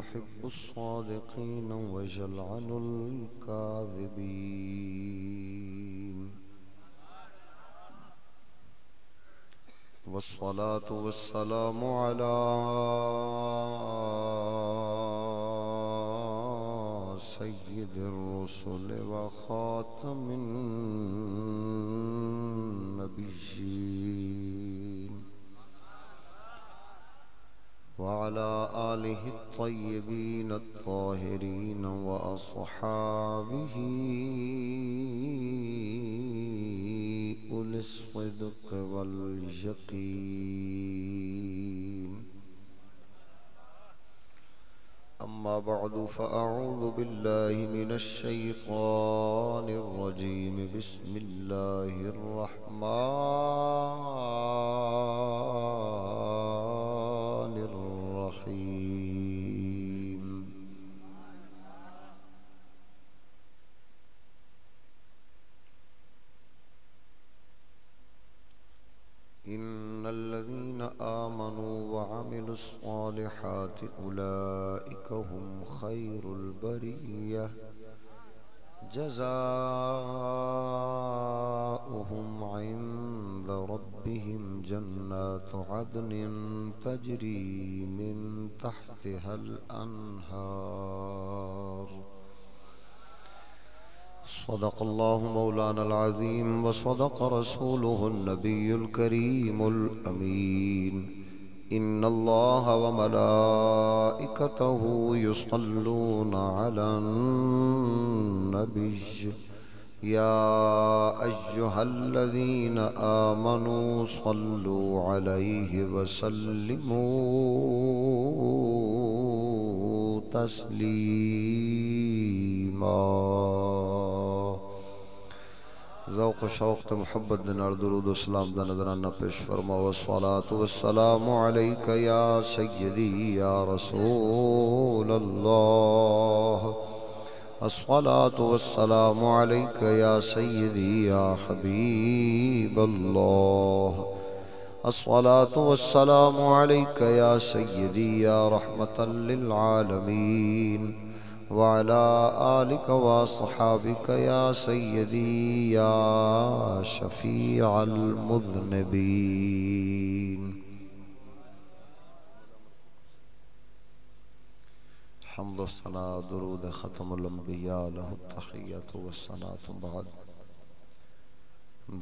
يحب الصادقين ويلعن الكاذبين. والصلاة والسلام على سيد الرسل وخاتم النبيين وعلى آله الطيبين الطاهرين وأصحابه أولي الصدق واليقين. أما بعد فأعوذ بالله من الشيطان الرجيم. بسم الله الرحمن الرحيم. إن الذين آمنوا وعملوا الصالحات أولئك هم خير البرية جزاؤهم عند ربهم جنات عدن تجري من تحتها الأنهار. صدق الله مولانا العظيم وصدق رسوله النبي الكريم الأمين. إن الله وملائكته يصلون على النبي يا أيها الذين آمنوا صلوا عليه وسلموا تسليما. ذوق شوق محبت دنار درود و سلام دا نظرانہ پیش فرما. والصلاة والسلام عليك يا سيدي يا رسول الله. الصلاة والسلام عليك يا سيدي يا حبيب الله. الصلاة والسلام عليك يا سيدي يا رحمة للعالمين وعلى آلك وصحابك يا سيدي يا شفيع المذنبين. حمد الصلاة درود ختم الانبیاء له التحیت والصلاة. بعد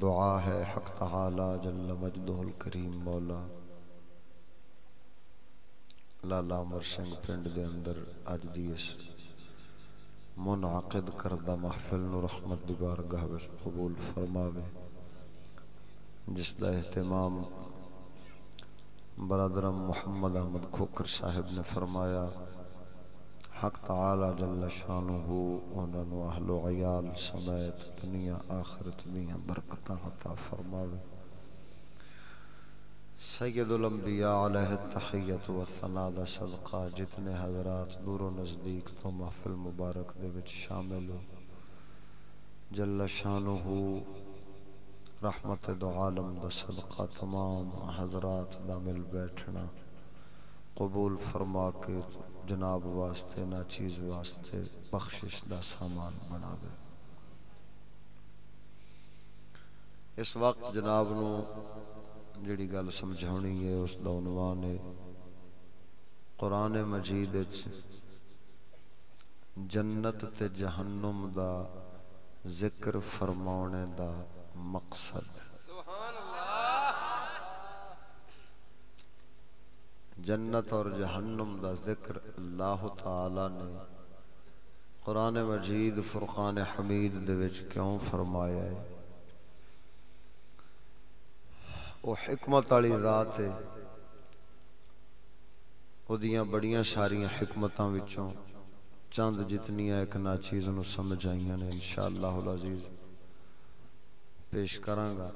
دعا ہے حق تعالی جل مجدہ الکریم مولا لالا مرشنگ پنڈ دے اندر اج دی اس منعقد کردہ محفل نو رحمت دی بارگاہ وچ قبول فرماوے، جس دا اہتمام برادرم محمد احمد کھوکر صاحب نے فرمایا. حق تعالی جل شانہ انہاں نو اہل و عیال سمیت دنیا آخرت دیاں برکتاں عطا فرماوے. سید الانبیاء علیہ التحیت والثناء دا صدقہ جتنے حضرات دور و نزدیک تو محفل مبارک دے وچ شامل ہو، جل شانہ رحمت دو عالم دا صدقہ تمام حضرات دا مل بیٹھنا قبول فرما کے جناب واسطے نا چیز واسطے بخشش دا سامان بنا دے. اس وقت جناب نو جڑی گل سمجھانی ہے اس دا عنوان ہے قرآن مجید وچ جنت تے جہنم دا ذکر فرمانے دا مقصد. جنت اور جہنم دا ذکر اللہ تعالی نے قرآن مجید فرقان حمید دے وچ کیوں فرمایا ہے؟ وہ حکمت والی ذات ہے. وہ دیاں بڑیاں ساریاں حکمتاں وچوں چند جتنیاں ایک نا چیز نو سمجھ آئیاں نے انشاءاللہ العزیز پیش کراں گا.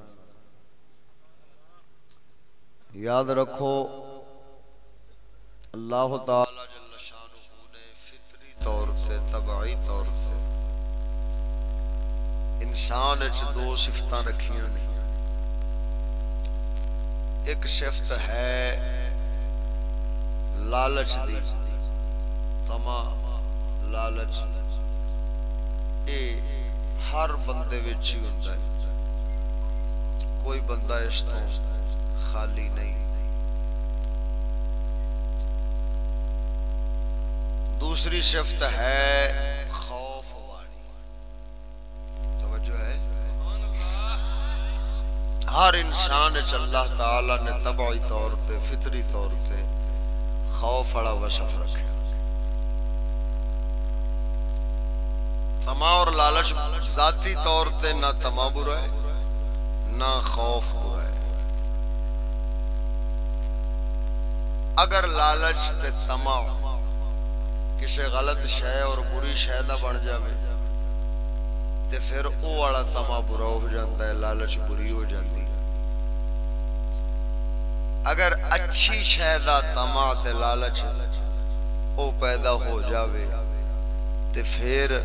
یاد رکھو اللہ تعالی جل شانہ نے فطری طور سے طبعی طور سے انسان وچ دو صفتاں رکھیاں نے. ایک صفت ہے لالچ دی تما لالچ اے ہر بندے وچ ہی ہوندا ہے، کوئی بندہ اس تو خالی نہیں۔ دوسری صفت ہے خوف والی، توجہ ہے، ہر انسان وچ اللہ تعالی نے طبعی طور تے فطری طور تے خوف والا وصف رکھا۔ تما اور لالچ ذاتی طور تے نہ تما برا ہے نہ خوف برا ہے۔ اگر لالچ تے تما کسی غلط شے اور بری شے دا بن جاوے تے پھر او والا تما برا ہو جاندا ہے، لالچ بری ہو جاندی ہے۔ اگر اچھی شے دا تما تے لالچ او پیدا ہو جاوے تے پھر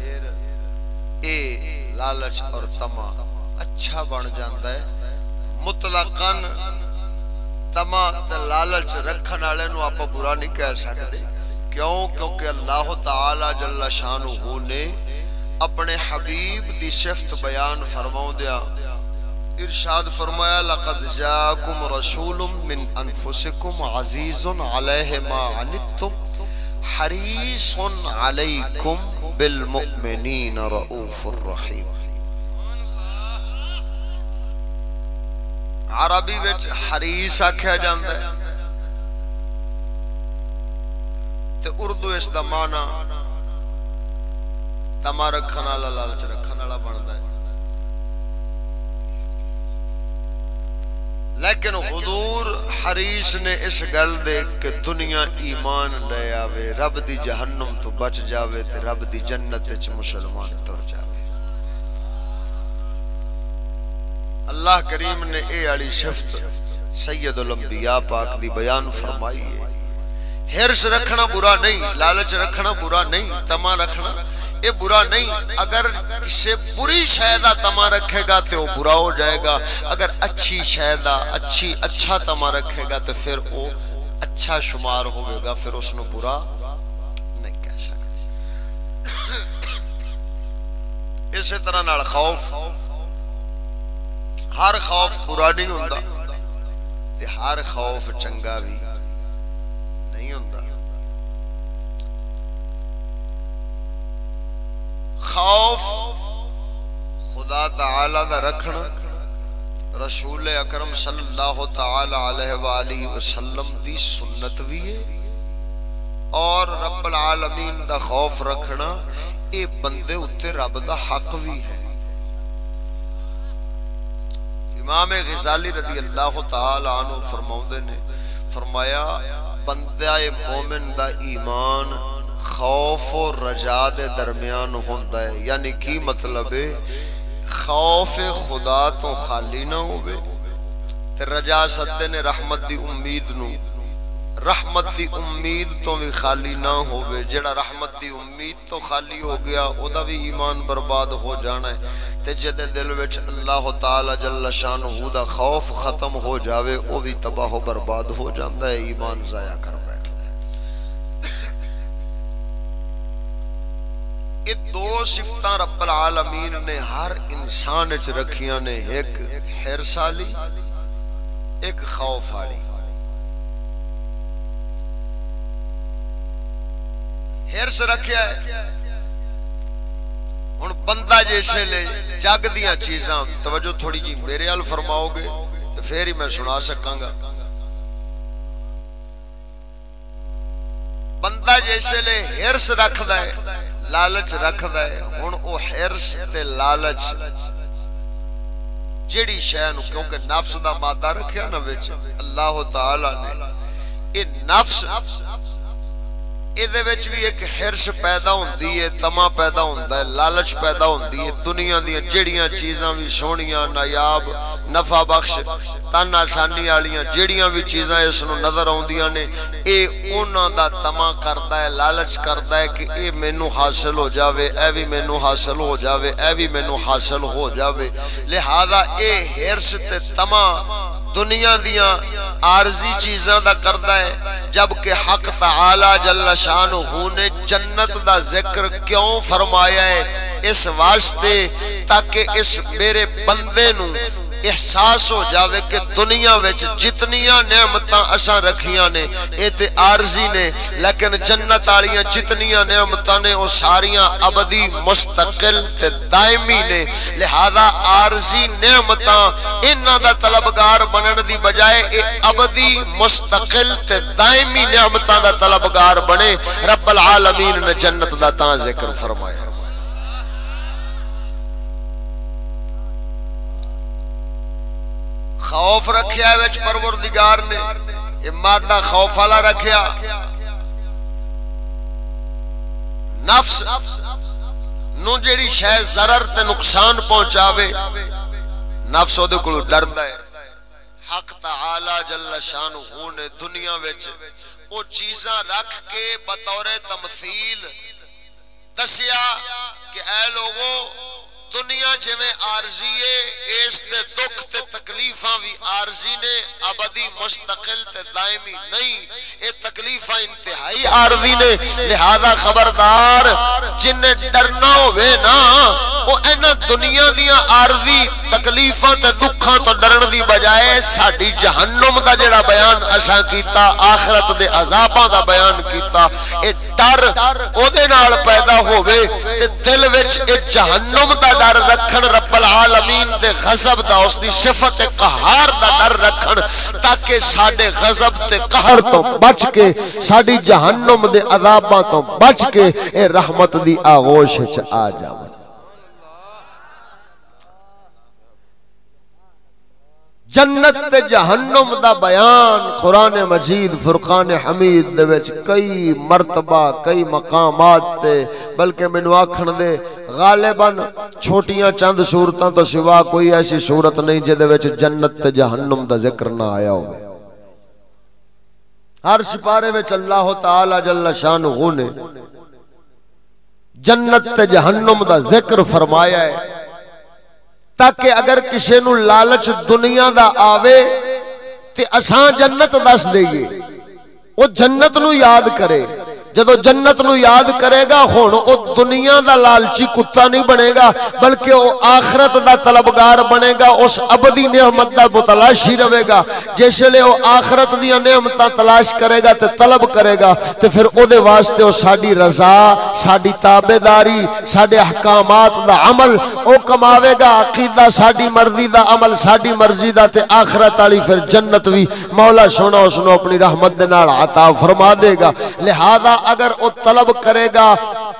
اے لالچ اور تما اچھا بن جاندا ہے۔ مطلقاً تما تے لالچ رکھن والے نو آپ برا نہیں کہہ سکتے، کیونکہ اللہ تعالی جل شانہ نے اپنے حبیب دی صفت بیان فرماؤندیا ارشاد فرمایا لقد جاءکم رسول من انفسکم عزیز علیہ ما عنتم حریص علیکم بالمؤمنین رؤوف الرحیم۔ عربی وچ حریص آکھیا جاندا ہے تے اردو اس دا معنی تما رکھن والا لالچ رکھن والا بندا ہے، لیکن حضور حریص نے اس گل دے کہ دنیا ایمان لے آوے، رب دی جہنم تو بچ جاوے تے رب دی جنت وچ مسلمان تر جاوے۔ اللہ کریم نے اے علی صفت سید الانبیاء پاک دی بیان فرمائی ہے۔ حرص رکھنا برا نہیں، لالچ رکھنا برا نہیں، تما رکھنا اے برا نہیں۔ اگر اسے بری شے دا تما رکھے گا تو وہ برا ہو جائے گا، اگر اچھی شے دا اچھا تما رکھے گا تو پھر وہ اچھا شمار ہوئے گا، پھر اس نے برا نہیں کہہ سکتے۔ اسی طرح نال خوف، ہر خوف برا نہیں ہوندا تے ہر خوف چنگا بھی نہیں ہوندا۔ خوف خدا تعالی دا رکھنا رسول اکرم صلی اللہ تعالی علیہ وآلہ وسلم دی سنت بھی ہے، اور رب العالمین دا خوف رکھنا اے بندے اتے رب دا حق بھی ہے۔ امام غزالی رضی اللہ تعالی عنہ فرماؤندے نے فرمایا بندہ مومن دا ایمان خوف و رجا دے درمیان ہوندا ہے، یعنی کی مطلب ہے خوف خدا تو خالی نہ ہوئے تے رجا سدے نے رحمت دی امید نو، رحمت دی امید تو بھی خالی نہ ہوئے۔ جڑا رحمت دی امید تو خالی ہو گیا او دا بھی ایمان برباد ہو جانا ہے، تے جدے دل وچ اللہ تعالی جل شانہ دا خوف ختم ہو جاوے او بھی تباہ و برباد ہو جاندا ہے، ایمان ضائع کر بیٹھتا ہے۔ یہ دو صفتاں رب العالمین نے ہر انسان وچ رکھیاں نے، ایک حرص والی ایک خوف والی۔ حرص رکھیا ہے ہن بندہ جیسے لے جگ دیاں چیزاں، توجہ تھوڑی جی میرے حال فرماؤ گے تو پھر ہی میں سنا سکاں گا۔ بندہ جیسے لے حرص رکھدا ہے، لالچ رکھدا ہے، ہن او حرص تے لالچ جڑی شے نو کیونکہ نفس دا مادہ رکھیا نا وچ اللہ تعالی نے، اے نفس وچ بھی ایک حرص پیدا ہوندی ہے، تما پیدا ہوندا ہے، لالچ پیدا ہوندی ہے۔ دنیا دیاں جڑیاں چیزاں بھی سونیاں نایاب نفع بخش تن آسانی والیاں جڑیاں بھی چیزاں اس نو نظر آوندیاں نے، اے انہاں دا تما کردا ہے، لالچ کردا ہے کہ اے مینوں حاصل ہو جاوے، اے بھی مینوں حاصل ہو جاوے، اے بھی مینوں حاصل ہو جاوے۔ لہذا اے حرص تے تما دنیا دیاں عارضی چیزاں دا کردا ہے، جبکہ حق تعالی جل شانہ نے جنت دا ذکر کیوں فرمایا ہے؟ اس واسطے تاکہ اس میرے بندے نو احساس ہو جاوے کہ دنیا وچ جتنیاں نعمتاں اساں رکھیاں نے اے تے عارضی نے، لیکن جنت والیاں جتنیاں نعمتاں نے او ساریاں ابدی مستقل تے دائمی نے۔ لہذا عارضی نعمتاں انہاں دا طلبگار بنن دی بجائے اے ابدی مستقل تے دائمی نعمتاں دا طلبگار بنے۔ رب العالمین نے جنت دا تاں ذکر فرمایا۔ خوف رکھیا ہے وچ پروردگار نے، یہ مادہ خوف والا رکھیا۔ نفس نو جیڑی شے ضرر تے نقصان پہنچاوے نفس او دے کولوں ڈردا ہے۔ حق تعالی جل شانہ نے دنیا وچ او چیزاں رکھ کے بطور تمثیل دسیا کہ اے لوگو دنیا جویں عارضی ہے، اس دے دکھ تے تکلیفاں بھی عارضی نے، ابدی مستقل تے دائمی نہیں۔ یہ تکلیفاں انتہائی عارضی نے، لہذا خبردار جن ڈرنا ہوئے نا وہ اینا دنیا دیاں عارضی تکلیفاں تے دکھاں تو ڈرن دی بجائے ساڑی جہنم دا جڑا بیان اساں کیتا، آخرت دے عذاباں دا بیان کیتا، اے ڈر او دے نال پیدا ہوئے تے دل وچ اے جہنم دا ڈر رکھن، رب العالمین دے غضب دا اس دی صفت قہار دا ڈر رکھن، تاکہ ساڑے غضب تے قہر تو بچ کے ساڑی جہنم دے عذاباں تو بچ کے اے رحمت دی آغوش چ آ جاوے۔ جنت تے جہنم دا بیان قرآن مجید فرقان حمید دے وچ کئی مرتبہ کئی مقامات تے، بلکہ مینوں آکھن دے غالباً چھوٹیاں چند صورتاں تو سوا کوئی ایسی صورت نہیں جے دے وچ جنت تے جہنم دا ذکر نہ آیا ہوئے۔ ہر سپارے وچ اللہ تعالی جل شانہ نے جنت تے جہنم دا ذکر فرمایا ہے، تاکہ اگر کسی نو لالچ دنیا دا آوے تے اساں جنت دس دئیے، وہ جنت نو یاد کرے۔ جدو جنت نو یاد کرے گا ہون او دنیا دا لالچی کتا نہیں بنے گا، بلکہ او آخرت دا طلبگار بنے گا، اس ابدی نعمت دا متلاشی رہے گا۔ جس لئے او آخرت دی نعمتاں تلاش کرے گا تے طلب کرے گا تے پھر او دے واسطے او ساڑی رضا، ساڑی تابعداری، ساڑے احکامات دا عمل او کماوے گا، عقیدہ ساڑی مرضی دا عمل ساڑی مرضی دا، تے آخرت آلی پھر جنت بھی مولا سونا اس نو اپنی رحمت دے نال عطا فرما دے گا۔ لہذا اگر او طلب کرے گا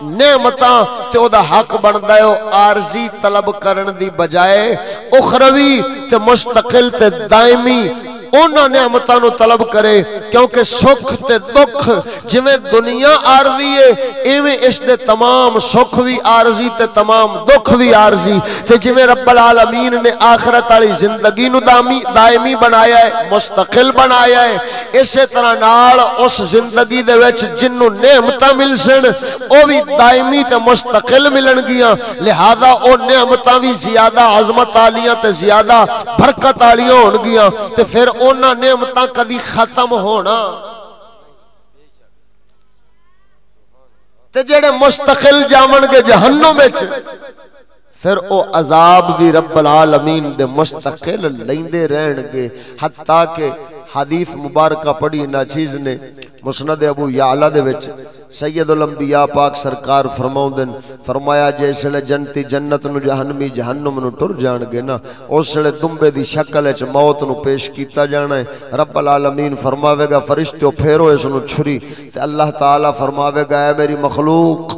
نعمتاں تے او دا حق بندا ہے او عارضی طلب کرن دی بجائے اخروی تے مستقل تے دائمی انہاں نعمتاں نو طلب کرے، کیونکہ سکھ تے دکھ جویں دنیا عارضی ہے ایویں اس دے تمام سکھ بھی عارضی تے تمام دکھ بھی عارضی، تے جویں رب العالمین نے آخرت والی زندگی نو دائمی بنایا ہے، مستقل بنایا ہے، اسی طرح نال اس زندگی دے وچ جنوں نعمتاں مل سن او بھی دائمی تے مستقل ملن گیاں، لہذا او نعمتاں بھی زیادہ عظمت والیاں تے زیادہ برکت والیاں ہون گیاں، تے پھر اونا نعمتاں کدی ختم ہونا تے جڑے مستقل جاون گے جہنم وچ، پھر او عذاب بھی رب العالمین دے مستقل لیندے رہن گے، حتیٰ کہ حدیث مبارکہ پڑھی ناچیز نے مسند ابو یعلا دے وچ سید الانبیاء پاک سرکار فرماؤندن، فرمایا جیسے جنتی جنت نو جہنمی جہنم نو ٹر جان گے نا، اس لئے دمبے دی شکل اچ موت نو پیش کیتا جانا ہے۔ رب العالمین فرماوے گا فرشتوں پھیرو اس نو چھری، تے اللہ تعالیٰ فرماوے گا اے میری مخلوق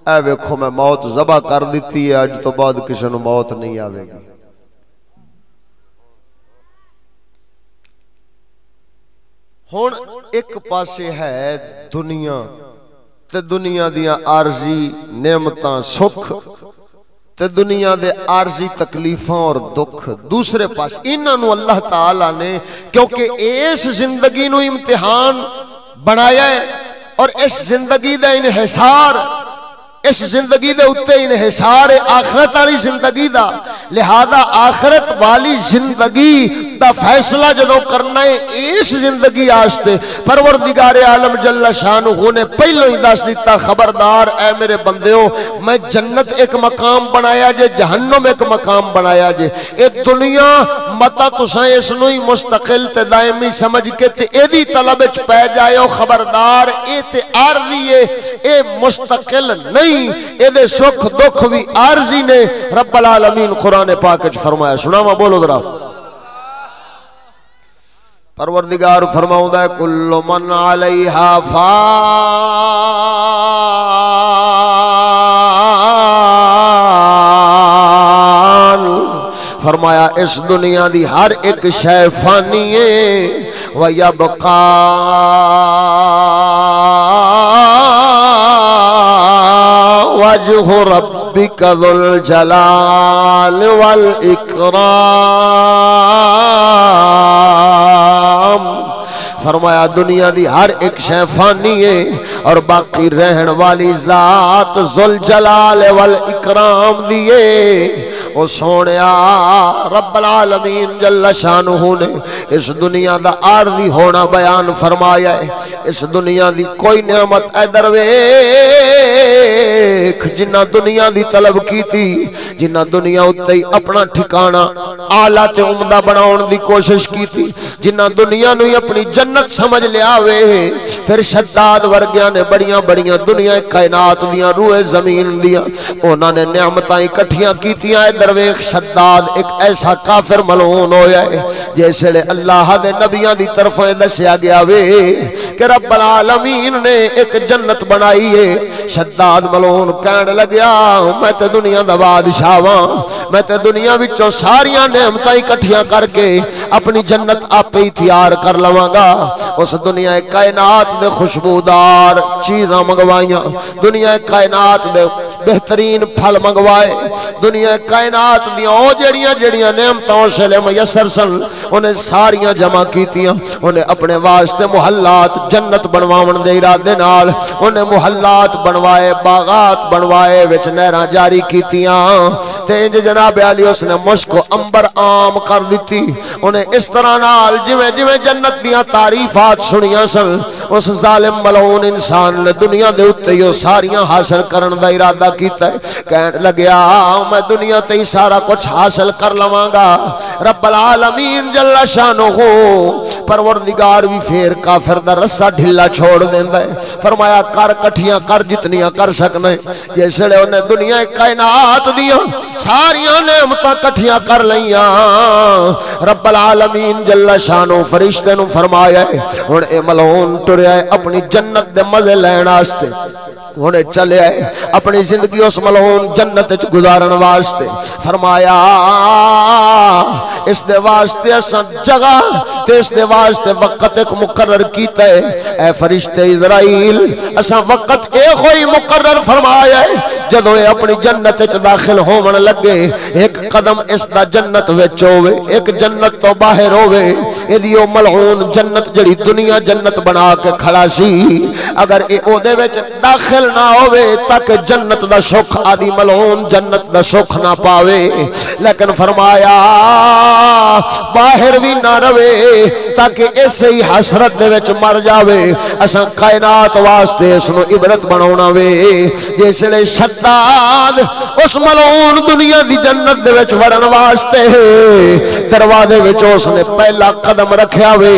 اے ویکھو میں موت ذبح کر دیتی ہے، آج تو بعد کسی نو موت نہیں آوے گی۔ ہون ایک پاسے ہے دنیا تے دنیا دیاں عارضی نعمتاں سکھ تے دنیا دے عارضی تکلیفاں اور دکھ، دوسرے پاس انہاں نو اللہ تعالیٰ نے کیونکہ اس زندگی نو امتحان بنایا ہے اور اس زندگی دا انحصار اس زندگی دے اتے انحصار آخرت والی زندگی دا، لہذا آخرت والی زندگی دا فیصلہ جدوں کرنا ہے اس زندگی آستے پروردگار عالم جل شانہ نے پہلو ہی دس دیتا، خبردار اے میرے بندیو، میں جنت ایک مقام بنایا جے، جہنم ایک مقام بنایا جے، اے دنیا متا تساں اس نو ہی مستقل تے دائمی سمجھ کے تے ایدی طلب وچ پے جائیو، خبردار اے تے عارضی ہے، اے مستقل نہیں، اے دے سکھ دکھ بھی عارضی نے۔ رب العالمین قرآن پاک وچ فرمایا، سناواں بولو ذرا، پروردگار فرماؤندا ہے کل من علیہا فان، فرمایا اس دنیا دی ہر ایک شے فانی ہے، وَيَبْقَى وَجْهُ رَبِّكَ ذُو الْجَلَالِ وَالْإِكْرَامِ، فرمایا دنیا دی ہر ایک شے فانی ہے اور باقی رہن والی ذات ذوالجلال والاکرام دیئے۔ او سونیا رب العالمین جل شانہ نے اس دنیا دا عارضی ہونا بیان فرمایا ہے۔ اس دنیا دی کوئی نعمت اے درویش جنہ دنیا دی طلب کی تھی، جنہ دنیا اتے ہی اپنا ٹھکانہ اعلیٰ تے عمدہ بناؤن دی کوشش کی تھی، جنہ دنیا نو ہی اپنی جنت سمجھ لیا ہوئے، پھر شداد ورگیاں نے بڑیاں بڑیاں دنیا کائنات دیاں روح زمین دیاں انہاں نے نعمتاں اکٹھیاں کیتیاں۔ درویش شداد ایک ایسا کافر ملعون ہویا ہے جیسے اللہ دے نبیاں دی طرف دسیا گیا وے کہ رب العالمین نے ایک جنت بنائی ہے۔ شداد ملعون کہنے لگیا میں تے دنیا دا بادشاہ ہاں، میں تے دنیا وچوں ساریاں نعمتاں اکٹھیاں کر کے اپنی جنت آپ ہی تیار کر لواں گا۔ اس دنیا کائنات دے خوشبودار چیزاں منگوائیاں، دنیا کائنات دے بہترین پھل منگوائے، دنیا کائنات دیاں او جڑیاں نعمتاں سے لے میسر سن انہیں ساریاں جمع کیتیاں۔ انہیں اپنے واسطے محلات جنت بنواون دے ارادے نال انہیں محلات بنوائے، باغات بنوائے، وچ نہراں جاری کیتیاں تے انج جناب علی اس نے مشک و عنبر عام کر دیتی۔ انہیں اس طرح نال جویں جویں جنت دیاں تعریفات سنیاں سن اس ظالم ملعون انسان نے دنیا دے اتے ہی ساریاں حاصل کرن دا ارادہ کیتا ہے۔ کہنے لگیا میں دنیا تے ہی سارا کچھ حاصل کر لواں گا۔ رب العالمین جل شانہ پروردگار بھی پھر کافر دا رسہ ڈھلا چھوڑ دیندا ہے، فرمایا کر کٹھیاں کر جتنیاں کر سکنا ہے۔ جیسے انہیں دنیا کائنات دیاں ساریاں نعمتاں کٹھیاں کر لیاں، رب العالمین جل شانہ فرشتے نو فرمایا ہے ہن اے ملعون ٹریا ہے اپنی جنت دے مزے لین واسطے، انہیں چلے آئے اپنی زندگی اس ملعون جنت وچ گزارن واسطے۔ فرمایا اس دے واسطے اساں جگہ تے اس دے واسطے وقت ایک مقرر کیتا ہے۔ اے فرشتے اسرائیل اساں وقت ایک ہوئی مقرر فرمایا ہے جدوں اے اپنی جنت وچ داخل ہون لگے ایک قدم اس دا جنت وچ ہوے، ایک جنت تو باہر ہوے، ایدیو ملعون جنت جڑی دنیا جنت بنا کے کھڑا سی اگر اے او دے وچ داخل نہ ہوئے تاکہ جنت دا سکھ آدھی ملعون جنت دا سکھ نہ پاوے، لیکن فرمایا باہر بھی نہ روے تاکہ اسے ہی حسرت دے وچ مر جاوے۔ اساں کائنات واسطے اس نو عبرت بناونا وے جیسے شداد اس ملعون دنیا دی جنت دے وچ وڑن واسطے دروازے وچ اس نے پہلا قدم رکھیا وے،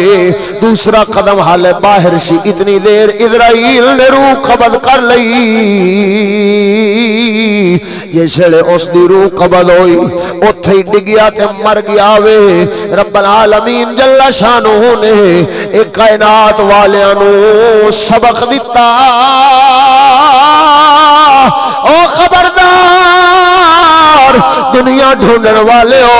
دوسرا قدم حالے باہر سی، اتنی دیر اسرائیل نے روح قبض کر لئی۔ جیسے اس دی روح قبض ہوئی اتھے ہی ڈگیا تے مر گیا وے۔ رب العالمین جل شانہ نے ایک کائنات والیاں نو سبق دیتا، او خبردار دنیا ڈھونڈن والے ہو،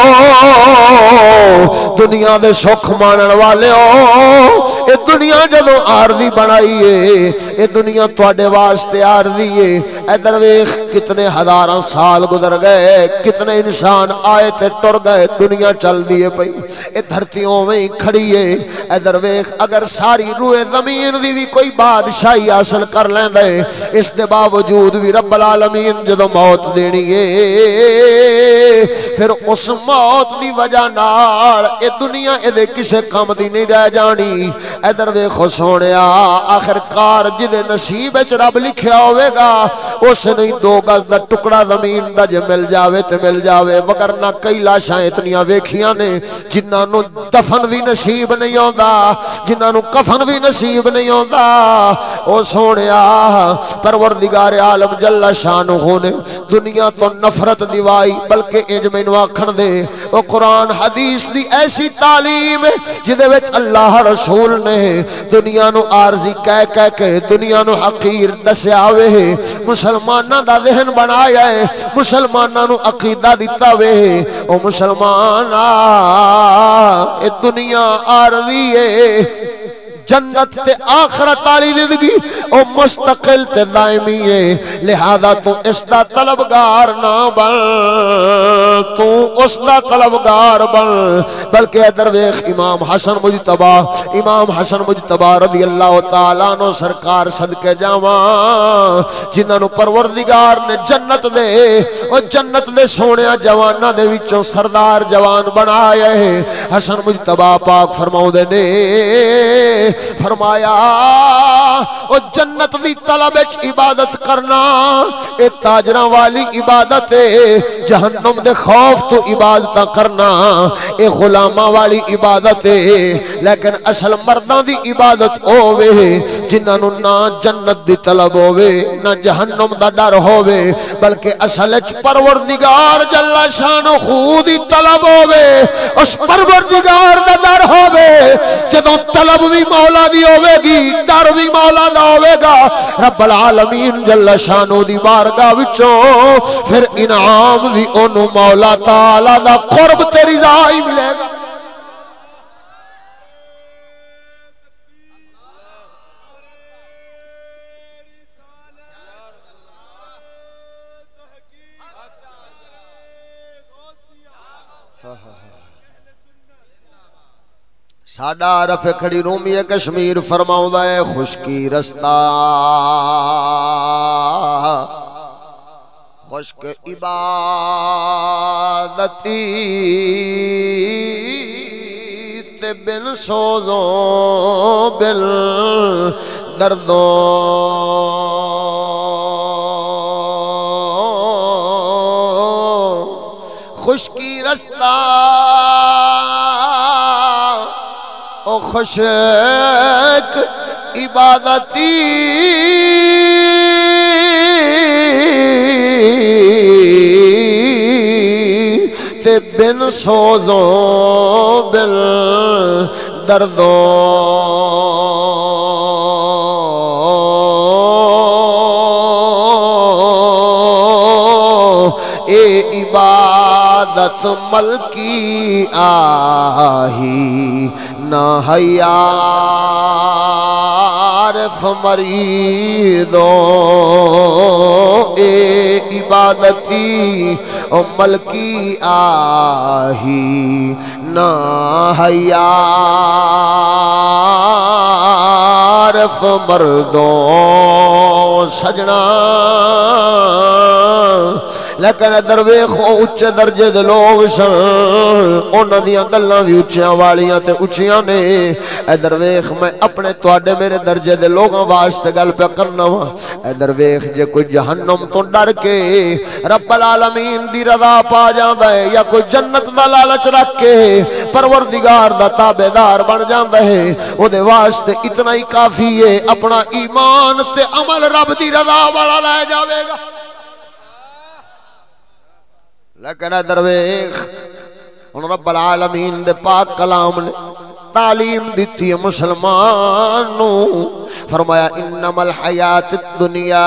دنیا دے سکھ مانن والے ہو، اے دنیا جدوں عارضی بنائی ہے اے دنیا تواڈے واسطے عارضی ہے ادھر ویکھ کتنے ہزاراں سال گزر گئے کتنے انسان آئے تے ٹر گئے دنیا چل دی ہے پئی اے دھرتی اوویں ہی کھڑی ہے ادھر ویکھ اگر ساری روئے زمین دی بھی کوئی بادشاہی حاصل کر لیندا ہے اس دے باوجود بھی رب العالمین جدوں موت دینی ہے پھر اس موت دی وجہ نال اے دنیا اے دے کسے کم دی نہیں رہ جانی ادھر ویکھو سونیا آخر کار جدے نصیب وچ رب لکھیا ہوے گا اس نہیں 2 گز دا ٹکڑا زمین دا جے مل جاوے تے مل جاوے مگر نہ کئی لاشاں اتنیاں ویکھیاں نے جنہاں نو دفن بھی نصیب نہیں ہوندا جنہاں نو کفن بھی نصیب نہیں ہوندا او سونیا پروردگار عالم جل شانہ نے دنیا تو نفرت دیوائی بلکہ انج مینوں آکھن دے او قرآن حدیث دی ایسی تعلیم جدے وچ اللہ رسول نے دنیا نو عارضی کہہ کے دنیا نو حقیر دسیا وے مسلماناں دا ذہن بنایا ہے مسلماناں نو عقیدہ دتا وے او مسلمان اے دنیا عارضی ہے جنت تے آخرت والی زندگی او مستقل تے دائمی ہے لہذا تو اس دا طلبگار نہ بن تو اس دا طلبگار بن بلکہ ادھر ویکھ امام حسن مجتبی رضی اللہ تعالیٰ عنہ سرکار صدقے جاواں جنہاں نو پروردگار نے جنت دے سونیا جواناں دے وچوں سردار جوان بنایا ہے حسن مجتبی پاک فرماؤندے نے فرمایا او جنت دی طلب وچ عبادت کرنا اے تاجراں والی عبادت ہے جہنم دے خوف تو عبادت کرنا اے غلاماں والی عبادت ہے لیکن اصل مرداں دی عبادت ہووے جنہاں نو نہ جنت دی طلب ہووے نہ جہنم دا ڈر ہووے بلکہ اصل وچ پروردگار جل شانہ خود دی طلب ہووے اس پروردگار دا ڈر ہووے جدوں طلب بھی مولا دی ہوے گی ڈر بھی مولا دا ہوے گا رب العالمین جل شانہ دی بارگاہ وچوں پھر انعام بھی اونوں مولا تعالی دا قرب تے رضا ہی ملے گا ساڈا عرف کھڑی رومی کشمیر فرماؤندا ہے خشکی رستہ خشک عبادتی تے بن سوزوں بن دردوں خشکی رستہ او خشک عبادتی تے بن سوزوں بن دردوں اے عبادت ملکی آہی نہ عارف مریدوں اے عبادتی ملکی آہی نہ عارف مردوں سجنا لیکن ادھر ویکھو اچے درجے دے لوگ سن انہاں دیاں گلاں وی اچیاں والیاں تے اچیاں نے ادھر ویکھ میں اپنے تواڈے میرے درجے دے لوگاں واسطے گل پہ کرنا وا ادھر ویکھ جے کوئی جہنم تو ڈر کے رب العالمین دی رضا پا جاندا ہے یا کوئی جنت دا لالچ رکھ کے پروردگار دا تابعدار بن جاندا ہے او دے واسطے اتنا ہی کافی ہے اپنا ایمان تے عمل رب دی رضا والا لے جاوے گا لیکن ادھر ویکھ ہن رب العالمین دے پاک کلام نے تعلیم دیتی ہے مسلمان نو فرمایا انما الحیات الدنیا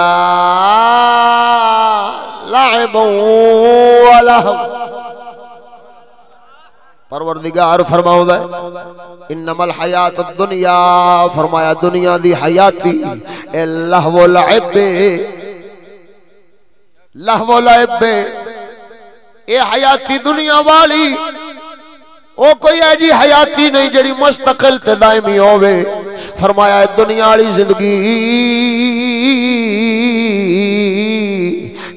لعب و لہو پروردگار فرماؤں ہے انما الحیات الدنیا، فرمایا دنیا دی حیاتی اے لہو لعب، لہو لعب، اے حیاتی دنیا والی او کوئی ہے جی حیاتی نہیں جڑی مستقل تے دائمی ہوئے. فرمایا ہے دنیا والی زندگی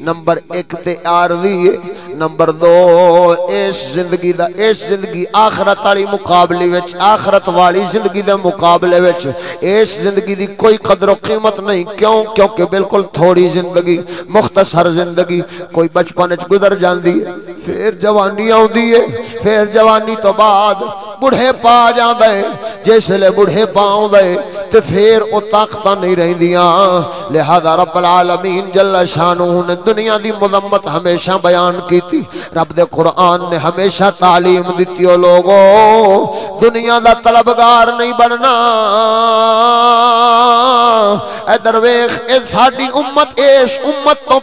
نمبر 1 تے عارضی ہے، نمبر 2 اس زندگی آخرت والی مقابلے وچ، آخرت والی زندگی دے مقابلے وچ اس زندگی دی کوئی قدر و قیمت نہیں. کیوں؟ کیونکہ بالکل تھوڑی زندگی، مختصر زندگی، کوئی بچپن وچ گزر جاندی ہے، پھر جوانی آوندی ہے، پھر جوانی تو بعد بڑھے پا جاندا ہے، جس لے بڑھے پا آوندا ہے تے پھر او طاقتاں نہیں رہندیاں. لہذا رب العالمین جل شانہ نے دنیا دی مذمت ہمیشہ بیان کیتی. رب دے قرآن نے ہمیشہ تعلیم دیتی ہو لوگو دنیا دا طلبگار نہیں بننا. اے درویش اے ساڈی امت، اس امت تو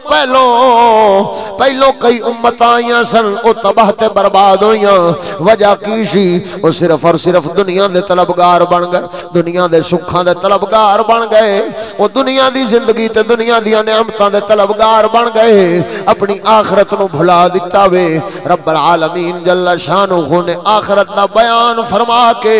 پہلو کئی امت آئیاں سن، او تباہ تے برباد ہوئیاں. وجہ کی سی؟ او صرف اور صرف دنیا دے طلبگار بن گئے، دنیا دے سکھاں دے طلبگار بن گئے، او دنیا دی زندگی تے دنیا دی نعمتاں دے طلبگار بن گئے، اپنی آخرت نو بھلا دتا وے. رب العالمین جل شانہ نے آخرت دا بیان فرما کے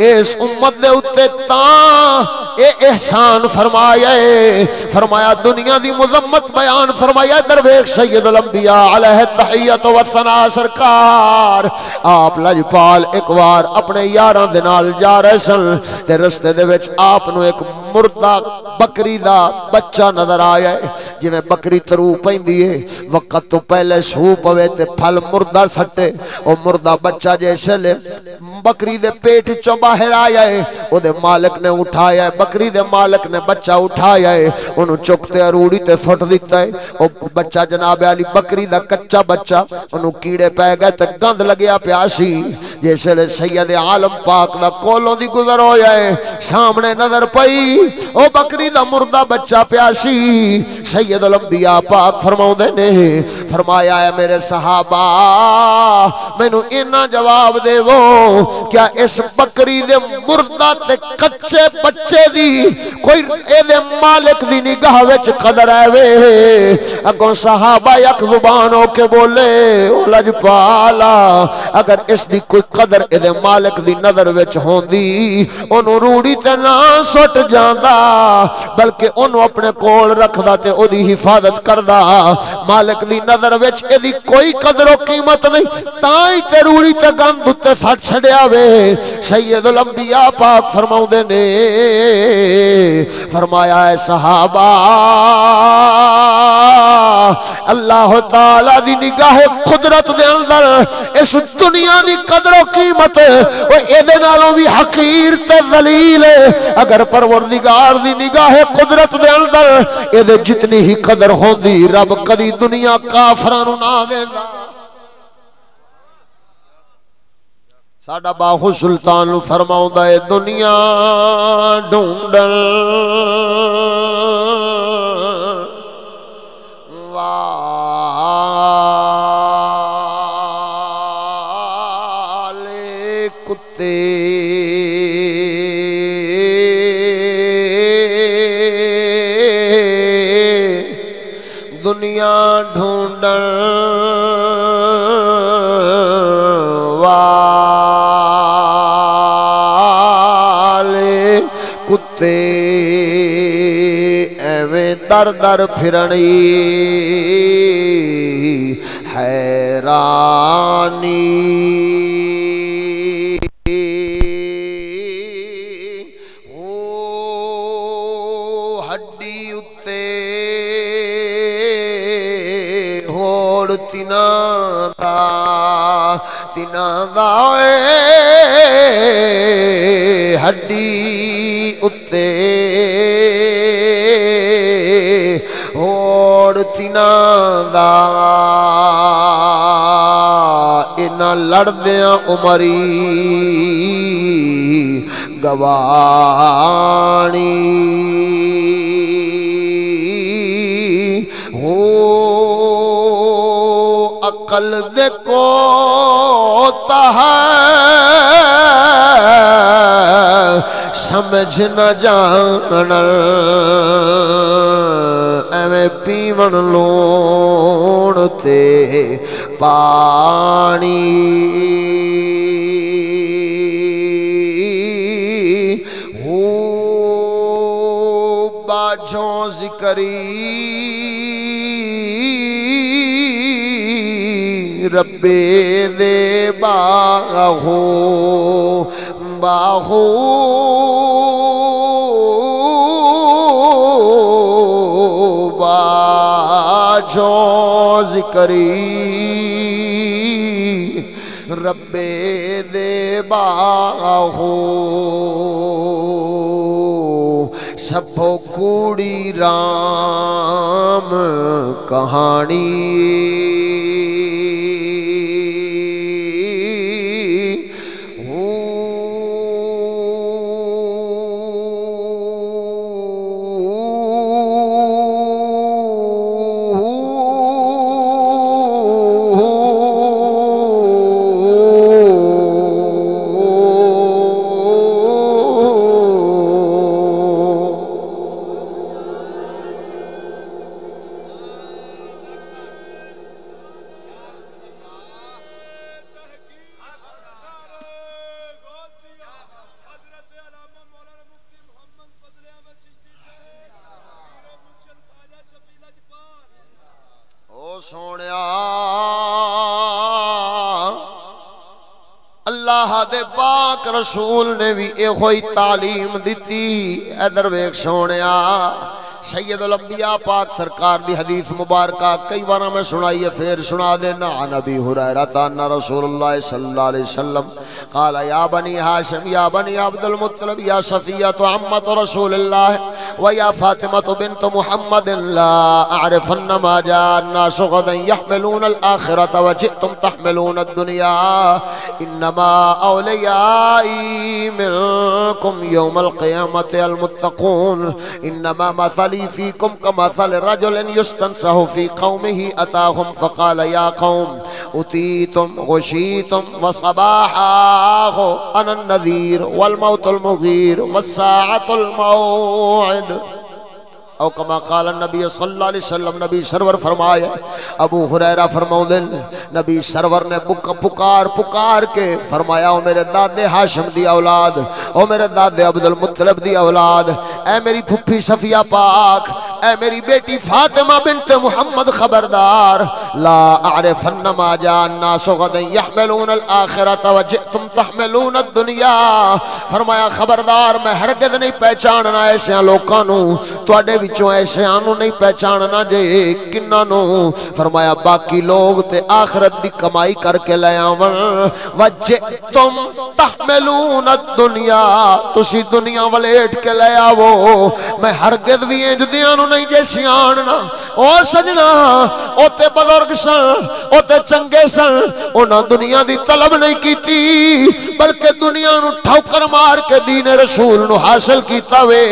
اس امت دے اتے تاں اے احسان فرمایا ہے. فرمایا دنیا دی مذمت بیان فرمایا. درویش سید الانبیاء علیہ التحیۃ والثناء سرکار آپ لجپال ایک وار اپنے یاراں دے نال جا رہے سن تے رستے دے وچ آپ نو ایک مردہ بکری دا بچہ نظر آیا ہے. جویں بکری ترو پیندی ہے وقت تو پہلے سو پوے تے پھل مردہ سٹے، او مردہ بچہ جیسے لے بکری دے پیٹ چوں باہر آیا ہے، او دے مالک نے اٹھایا ہے، بکری دے مالک نے بچہ اٹھایا ہے، انہوں چکتے اروڑی تے سٹ دیتا ہے. او بچہ جناب علی بکری دا کچا بچہ، انہوں کیڑے پہ گئے تے گند لگیا پیاسی. جیسے لے سید عالم پاک دا کولوں دی گزر ہو جائے سامنے نظر پئی او بکری دا مردہ بچہ پیاسی. سید الانبیاء پاک فرماؤں دے نے فرمایا ہے میرے صحابہ میں نو اینا جواب دے وہ کیا اس بکری دے مردہ تے کچے بچے دی کوئی اے دے مالک دی نگاہ وچ قدر ہے وے؟ اگوں صحابہ یک زبان ہو کے بولے او لجپالا اگر اس دی کوئی قدر اے دے مالک دی نظر وچ ہوندی انہوں روڑی تے نہ سٹ جاندا بلکہ انہوں اپنے کول رکھدا تے او دی حفاظت کردا. مالک دی نظر وچ اے دی کوئی قدر و قیمت نہیں تائی تے روڑی تے گند تے سٹ چھڑیا وے. سید الانبیاء پاک فرماؤں دے نے فرمایا ہے صحابہ اللہ تعالی دی نگاہ قدرت دے اندر اس دنیا دی قدر و قیمت وہ ایدے نالوں بھی حقیر تے ذلیل ہے. اگر پروردگار دی نگاہ قدرت دے اندر ایدے جتنی ہی قدر ہوندی رب کدی دنیا کافرانو نہ دے گا. ساڈا باہو سلطان فرماؤں دا اے دنیا ڈھونڈن والے کتے دنیا ڈھونڈن والے کتے ایویں در در پھرنی حیرانی او ہڈی اتے ہوڑ تینا دا ہڈی اتے ہوڑ تینا دا اینا لڑدیاں عمری گوانی ہو عقل دے کو تہا سمجھ نہ جان ایویں پیون لون تے پانی ہو باجوں ذکری ربے دے باہو باہو باجوں ذکری ربے دے باہو سبھو کوڑی رام کہانی سونیا اللہ دے پاک رسول نے بھی ایہوئی تعلیم دیتی ادھر ویکھ سونیا سید الانبیاء پاک سرکار دی حدیث مبارکہ کئی بار میں سنائی ہے پھر سنا دینا عن ابی ہریرہ ان رسول اللہ صلی اللہ علیہ وسلم قال یا بنی ہاشم یا بنی عبد المطلب یا صفیہ عمت رسول اللہ ویا فاطمة بنت محمد لا اعرفن ما جاء الناس غدا يحملون الآخرة وجئتم تحملون الدنيا انما اولیائی منکم یوم القیامت المتقون انما مثلی فیکم کمثل رجل یستنسہ فی قومه اتاهم فقال یا قوم اتیتم غشیتم وصباحاہ انا النذیر والموت المغیر والساعة الموعد او کما قال النبی صلی اللہ علیہ وسلم نبی سرور فرمایا ابو ہریرہ فرماؤں دن نبی سرور نے پکار کے فرمایا او میرے دادے ہاشم دی اولاد او میرے دادے عبد المطلب دی اولاد اے میری پھپھی صفیہ پاک اے میری بیٹی فاطمہ بنت محمد خبردار لا اعرفن ما جاء الناس غدا يحملون الآخرة وجئتم تحملون الدنيا فرمایا خبردار میں ہرگز نہیں پہچاننا ایسے لوکانوں تواڈے وچوں ایسے آنو نہیں پہچاننا جے کنانو فرمایا باقی لوگ تے آخرت دی کمائی کر کے لے آون وجئتم تحملون الدنیا تسی دنیا ولیٹ کے لے آو میں ہرگز بھی انج دیاں نہیں جے سیاننا او سجنا او تے بزرگ سن او تے چنگے سن اونا دنیا دی طلب نہیں کیتی بلکہ دنیا نو ٹھوکر مار کے دین رسول نو حاصل کیتا وے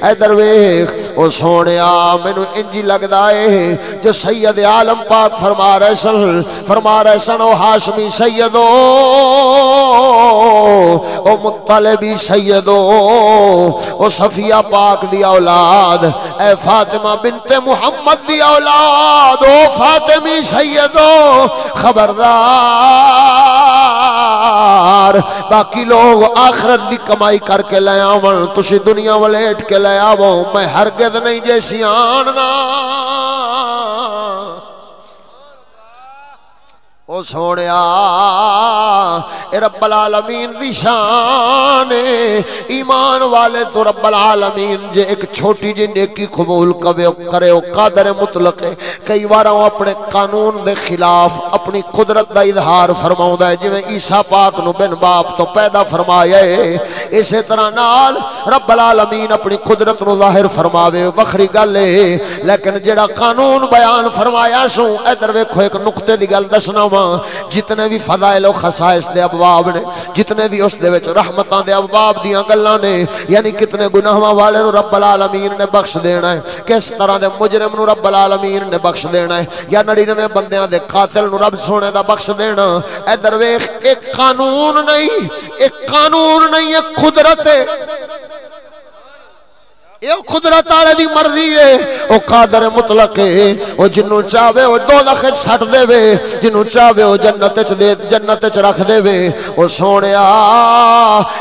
اے درویخ او سونیا مینو انجی لگدا ہے جو سید عالم پاک فرما رہے سن او ہاشمی سیدو او مطلبی سیدو او صفیہ پاک دی اولاد اے فاطمہ بنت محمد دی اولاد او فاطمی سیدو خبردار باقی لوگ آخرت دی کمائی کر کے لے آون تسی دنیا ولیٹ کے لے آو میں ہرگز نہیں جیسی آننا او سونیا اے رب العالمین دی شان ایمان والے تو رب العالمین جے ایک چھوٹی جی نیکی قبول کرے او قادر مطلق ہے کئی بار اپنے قانون دے خلاف اپنی قدرت دا اظہار فرماؤں ہے جویں عیسیٰ پاک نو بن باپ تو پیدا فرمایا ہے اسی طرح نال رب العالمین اپنی قدرت نو ظاہر فرماوے وکھری گل ہے لیکن جڑا قانون بیان فرمایا سو ادھر ویکھو ایک نقطے دی گل دسنا سناواں جتنے بھی فضائل و خصائص دے ابواب نے جتنے بھی اس دے وچ رحمتاں دے ابواب دیاں گلاں نے یعنی کتنے گناہاں والے نو رب العالمین نے بخش دینا ہے کس طرح دے مجرم نو رب العالمین نے بخش دینا ہے یا 99 بندیاں دے قاتل نو رب سونے دا بخش دینا ادھر ویکھ ایک قانون نہیں ایک قدرت ہے یہ قدرت والے دی مرضی ہے او قادر مطلق ہے او جنوں چاہے او دوزخ وچ سٹ دے وے جنوں چاہے او جنت وچ رکھ دے وے او سونیا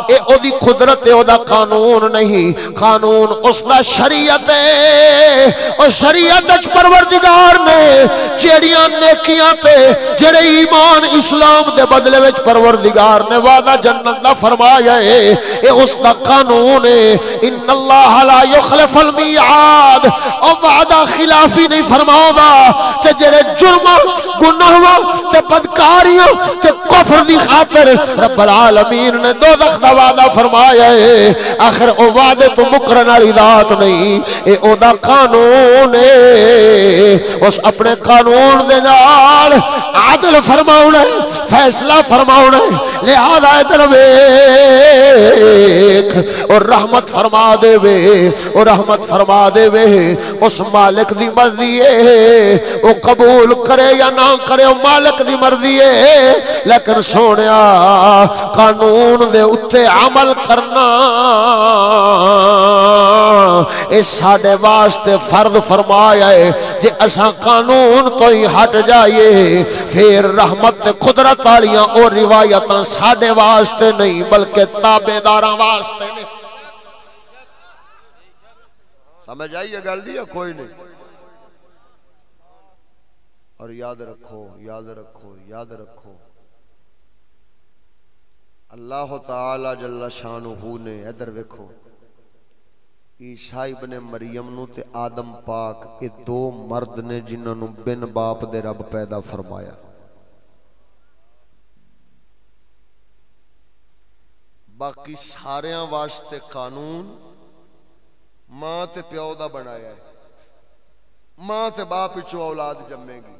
اے او دی قدرت ہے او دا قانون نہیں قانون اس دا شریعت ہے او شریعت وچ پروردگار نے جیڑیاں نیکیاں تے جڑے ایمان اسلام دے بدلے وچ پروردگار نے وعدہ جنت دا فرمایا ہے اے اس دا قانون ہے ان اللہ لا یخلف المیعاد او وعدہ خلافی نہیں فرماؤں تے جڑے جرم گناہاں تے بدکاریاں تے کفر دی خاطر رب العالمین نے دوزخ دا وعدہ فرمایا ہے آخر او وعدے تو مکرن والی ذات نہیں اے او دا قانون ہے اس اپنے قانون دے نال عدل فرماؤنا ہے فیصلہ فرماؤنا ہے لہذا ادھر ویکھ اور رحمت فرما دے وے اور رحمت فرما دے وے اس مالک دی مرضی ہے وہ قبول کرے یا نہ کرے وہ مالک دی مرضی ہے لیکن سونیا قانون دے اتے عمل کرنا اس ساڑے واسطے فرض فرمایا ہے جے اساں قانون تو ہی ہٹ جائیے پھر رحمت قدرت والیاں اور روایتاں ساڑے واسطے نہیں بلکہ تابعداراں واسطے نہیں سمجھ آئیے گل دی یا کوئی نہیں اور یاد رکھو اللہ تعالی جل شانہ نے ادھر ویکھو عیسیٰ ابن مریم نو تے آدم پاک اے دو مرد نے جنہاں نو بن باپ دے رب پیدا فرمایا باقی ساریاں واسطے قانون ماں تے پیو دا بنایا ہے ماں تے باپ وچوں اولاد جمے گی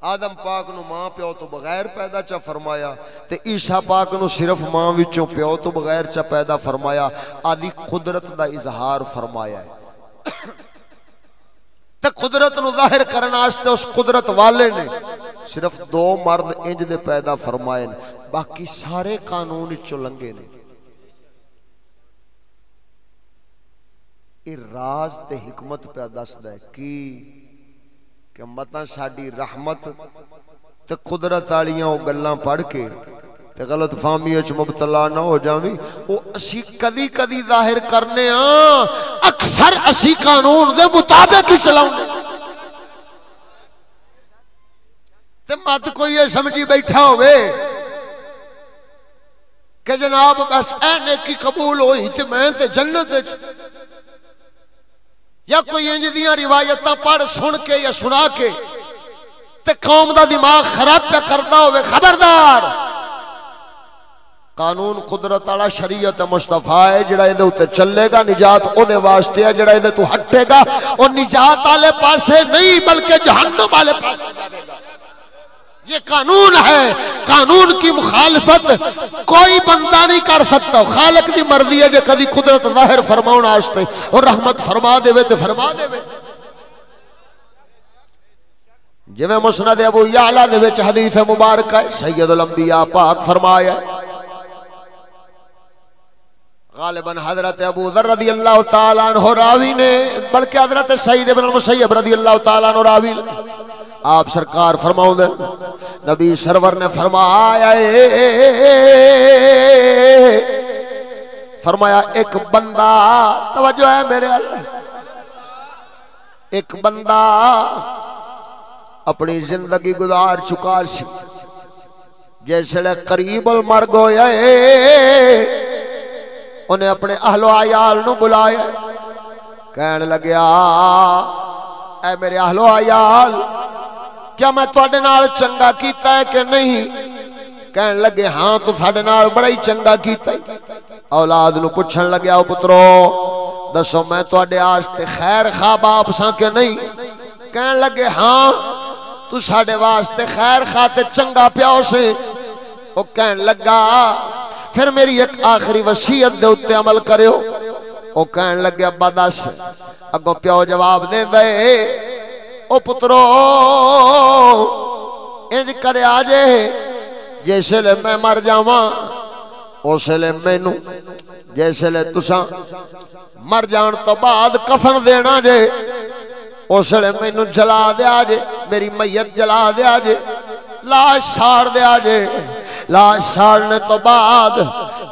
آدم پاک نو ماں پیو تو بغیر پیدا چا فرمایا تے عیسیٰ پاک نو صرف ماں وچوں پیو تو بغیر چا پیدا فرمایا آدھی قدرت دا اظہار فرمایا ہے تے قدرت نو ظاہر کرنا آستے اس قدرت والے نے صرف دو مرد انج دے پیدا فرمائے باقی سارے قانون وچوں لنگے نے راز تے حکمت پہ دسدا ہے کہ متاں ساڈی رحمت تے قدرت والیاں او گلاں پڑھ کے تے غلط فہمی وچ مبتلا نہ ہو جاویں او اسی کدی کدی ظاہر کرنے ہاں اکثر اسی قانون دے مطابق ہی چلاؤں تے مت کوئی یہ سمجھی بیٹھا ہوئے کہ جناب بس اے نیکی قبول ہوئی تے میں تے جنت وچ یا کوئی انج دیاں روایتاں پڑھ سن کے یا سنا کے تے قوم دا دماغ خراب پہ کردا ہوئے خبردار قانون قدرت والا شریعت مصطفیٰ ہے جڑا اے دے اوتے چلے گا نجات او دے واسطے ہے جڑا اے دے تو ہٹے گا او نجات والے پاسے نہیں بلکہ جہنم والے پاسے جائے گا یہ قانون ہے قانون کی مخالفت کوئی بندہ نہیں کر سکتا خالق دی مرضی ہے جو کدی قدرت ظاہر فرماؤں آستے اور رحمت فرما دے وے تے فرما دے وے جو میں مسند ابو یعلا دے وچ حدیث مبارک ہے سید الانبیاء پاک فرمایا غالباً حضرت ابو ذر رضی اللہ تعالیٰ عنہ راوی نے بلکہ حضرت سعید ابن المسیب رضی اللہ تعالیٰ عنہ راوی نے آپ سرکار فرماؤں دے نبی سرور نے فرمایا ایک بندہ توجہ ہے میرے اللہ ایک بندہ اپنی زندگی گزار چکا سی جیسے قریب المرگ ہویا انہیں اپنے اہل و عیال نو بلایا کہنے لگیا اے میرے اہل و عیال کیا میں تواڈے نال چنگا کیتا ہے کہ نہیں کہنے لگے ہاں تو تواڈے نال بڑا ہی چنگا کیتا ہے اولاد نو پوچھن لگیا او پترو دسو میں تواڈے واسطے خیر خواہ باپ ساں کہ نہیں کہنے لگے ہاں تو ساڈے واسطے خیر خاطر چنگا پیو سے. او کہن لگا پھر میری ایک آخری وصیت دے اوتے عمل کریو. او کہن لگے ابا دس. اگوں پیو جواب دے دے او پترو انج کرے آجے جیسے لے میں مر جاواں اسے لے مینوں جیسے لے تساں مر جان تو بعد کفن دینا جے اسے لے مینوں جلا دیا جے میری میت جلا دیا جے لاش ساڑ دیا جے. لاش ساڑنے تو بعد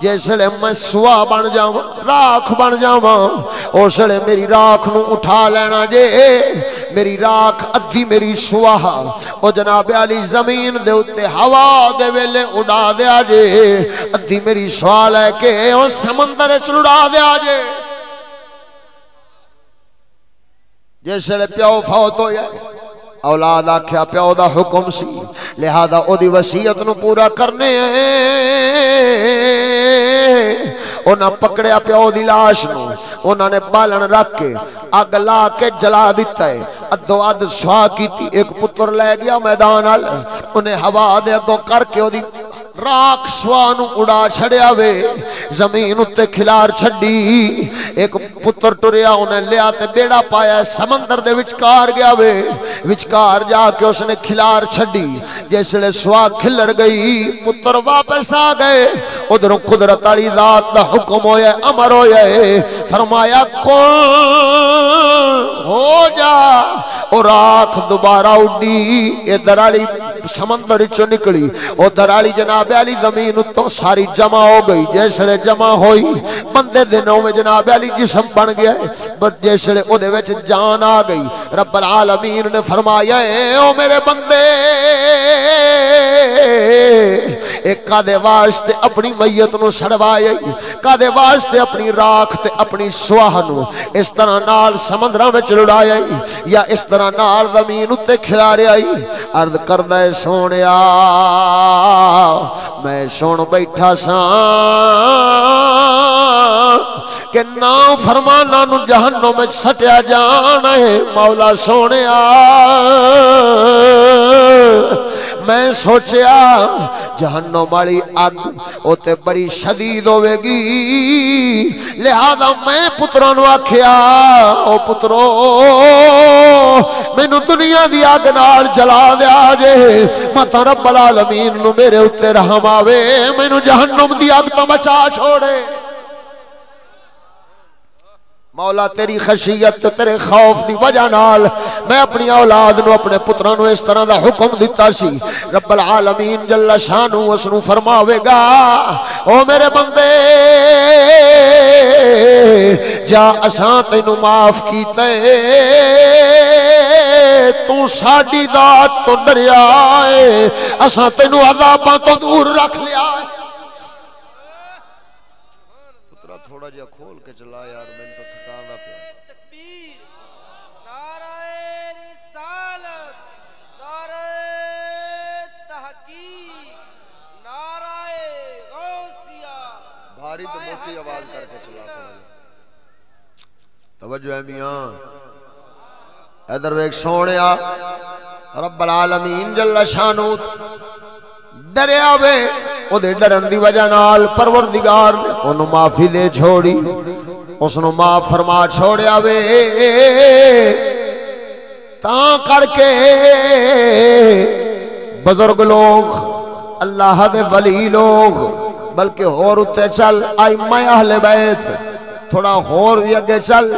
جیسے میں سوا بن جاواں راکھ بن جاواں اس لئے میری راکھ نو اٹھا لینا جے. میری راکھ ادھی میری سوا او جناب علی زمین دے اتے ہوا دے ویلے اڑا دیا جے ادھی میری سوا لے کے او سمندر چلڑا دیا جے. جیسے لئے پیو فوت ہو جائے اولاد آکھیا پیو دا حکم سی لہذا او دی وصیت نو پورا کرنے انہاں پکڑیا پیو دی لاش نو انہاں نے بالن رکھ کے اگ لا کے جلا دیتا ہے. ادو اد سوا کیتی ایک پتر لے گیا میدان ال انہیں ہوا دے اگوں کر کے او دی راکھ سوانو اڑا چھڑیا وے زمین اتے کھلار چھڑی. ایک پتر ٹریا انہیں لیا تے بیڑا پایا سمندر دے وچکار گیا وے وچکار جا کے اس نے کھلار چھڑی. جیسے لے سوا کھلر گئی پتر واپس آ گئے ادھروں قدرت علی ذات دا حکم ہویا امر ہویا فرمایا کل ہو جا اور راکھ دوبارہ اڑی ادھر علی سمندر چو نکلی ادھر علی جناب علی زمین تو ساری جمع ہو گئی. جیسے جمع ہوئی بندے دنوں میں جناب علی جسم بن گیا بس جیسے او دے وچ جان آ گئی. رب العالمین نے فرمایا اے او میرے بندے ایک کادے واسطے اپنی میت نو سڑوایا کادے واسطے اپنی راکھ تے اپنی سواہ نو اس طرح نال سمندراں وچ لڑایا یا اس طرح نال زمین اتے کھلاریا. عرض کردا ہے سونیا میں سن بیٹھا ساں کہ نا فرمانا نو جہنم میں سٹیا جانا ہے. مولا سونیا میں سوچیا جہنم والی اگ اوتے بڑی شدید ہوے گی لہذا میں پتراں نو آکھیا او پترو مینوں دنیا دی اگ نال جلا دیا جے متا رب العالمین نو میرے اوتے رحم آوے مینوں جہنم دی اگ تو بچا چھوڑے. مولا تیری خشیت تیرے خوف دی وجہ نال میں اپنی اولاد نو اپنے پتراں نو اس طرح دا حکم دیتا سی. رب العالمین جل شانو اس نو فرماوے گا او میرے بندے جا اساں تینو معاف کیتے تو ساڈی ذات تو ڈریا اے اساں تینو عذاباں تو دور رکھ لیا. پترا تھوڑا جہا کھول کے چلا یار میں تو تھکانا پیا. تکبیر نعرہ رسالت نعرہ تحقیق نعرہ غوثیہ. بھاری تو موٹی آواز کر کے چلا تھوڑا جہا. توجہ ہے میاں ادھر ویک سونیا رب العالمین جل شانو ڈریا وے او دے ڈرن دی وجہ نال پروردگار نے اونوں معافی دے چھوڑی اس نو معاف فرما چھوڑیا وے. تاں کر کے بزرگ لوگ اللہ دے ولی لوگ بلکہ ہور اتے چل ائمہ اہل بیت تھوڑا ہور بھی اگے چل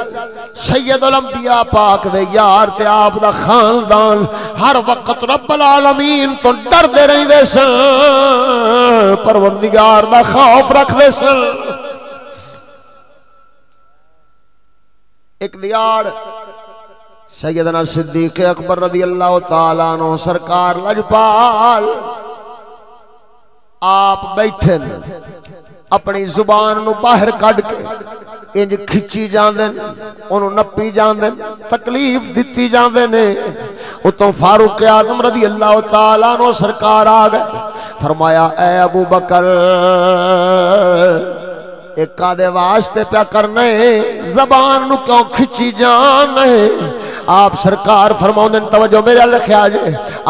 سید الانبیاء پاک دے یار تے آپ دا خاندان ہر وقت رب العالمین تو ڈر دے رہی دے سن پروردگار دا خوف رکھ دے سن. ایک دیار سیدنا صدیق اکبر رضی اللہ تعالیٰ عنہ سرکار لجپال آپ بیٹھے اپنی زبان نو باہر کڈ کے انج کھچی جاندن انہوں نپی جاندن تکلیف دیتی جاندن. اتوں فاروق اعظم رضی اللہ تعالیٰ عنہ سرکار آ گئے فرمایا اے ابو بکر ایک آدھے واسطے پیا کرنے زبان نو کیوں کھچی جانے. آپ سرکار فرماؤندے توجہ میرے لکھیا جے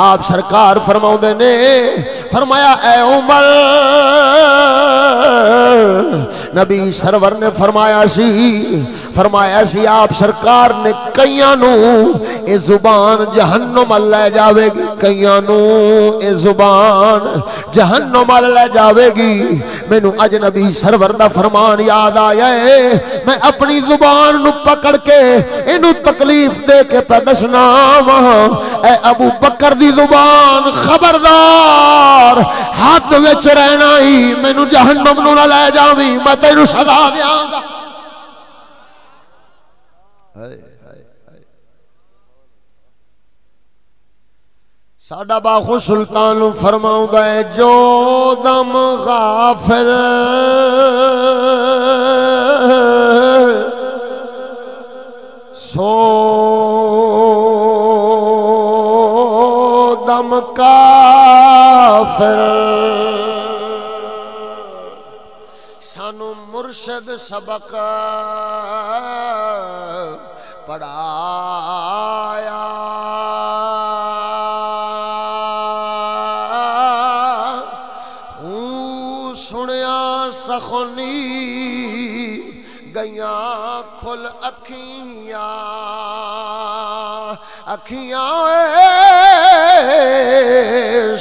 آپ سرکار فرماؤندے نے فرمایا اے عمر نبی سرور نے فرمایا سی آپ سرکار نے کئیاں نو اے زبان جہنم لے جاوے گی کئیاں نو اے زبان جہنم لے جاوے گی مینوں اج نبی سرور دا فرمان یاد آیا ہے میں اپنی زبان نو پکڑ کے اینو تکلیف دے کے پہ دسنا وہاں اے ابو بکر دی زبان خبردار ہاتھ وچ رہنا ہی مینوں جہنم نو نہ لے جاویں میں تینوں سزا دیاں گا ساڈا باخو سلطان فرماؤندا ہے جو دم غافل سو دم کافر سانو مرشد سبق پڑھایا سنیا سخنی گیاں کھل اکھیاں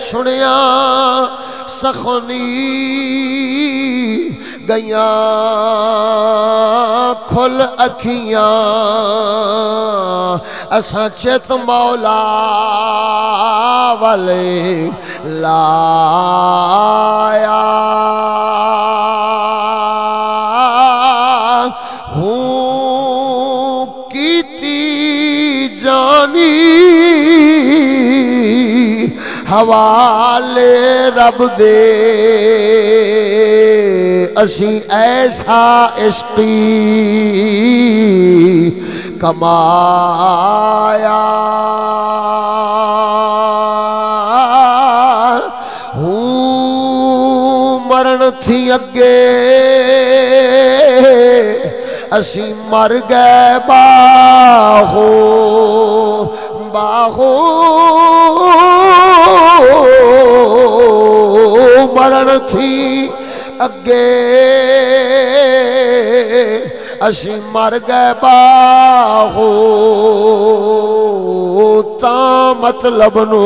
سنیا سخنی گیاں کھل اکھیاں اساں چت مولا والے لایا ہوں کیتی جانی حوالے رب دے اسی ایسا عشقی کمایا ہوں مرن تھی اگے اسی مر گئے باہو مرن تھی اگے اسی مر گئے باہو تا مطلب نو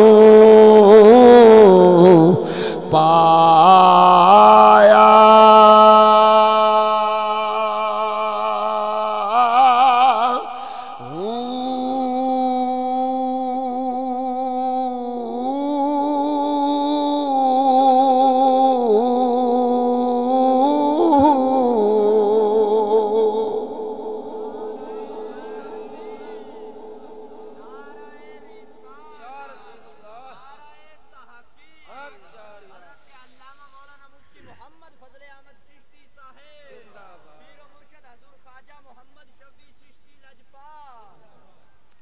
پایا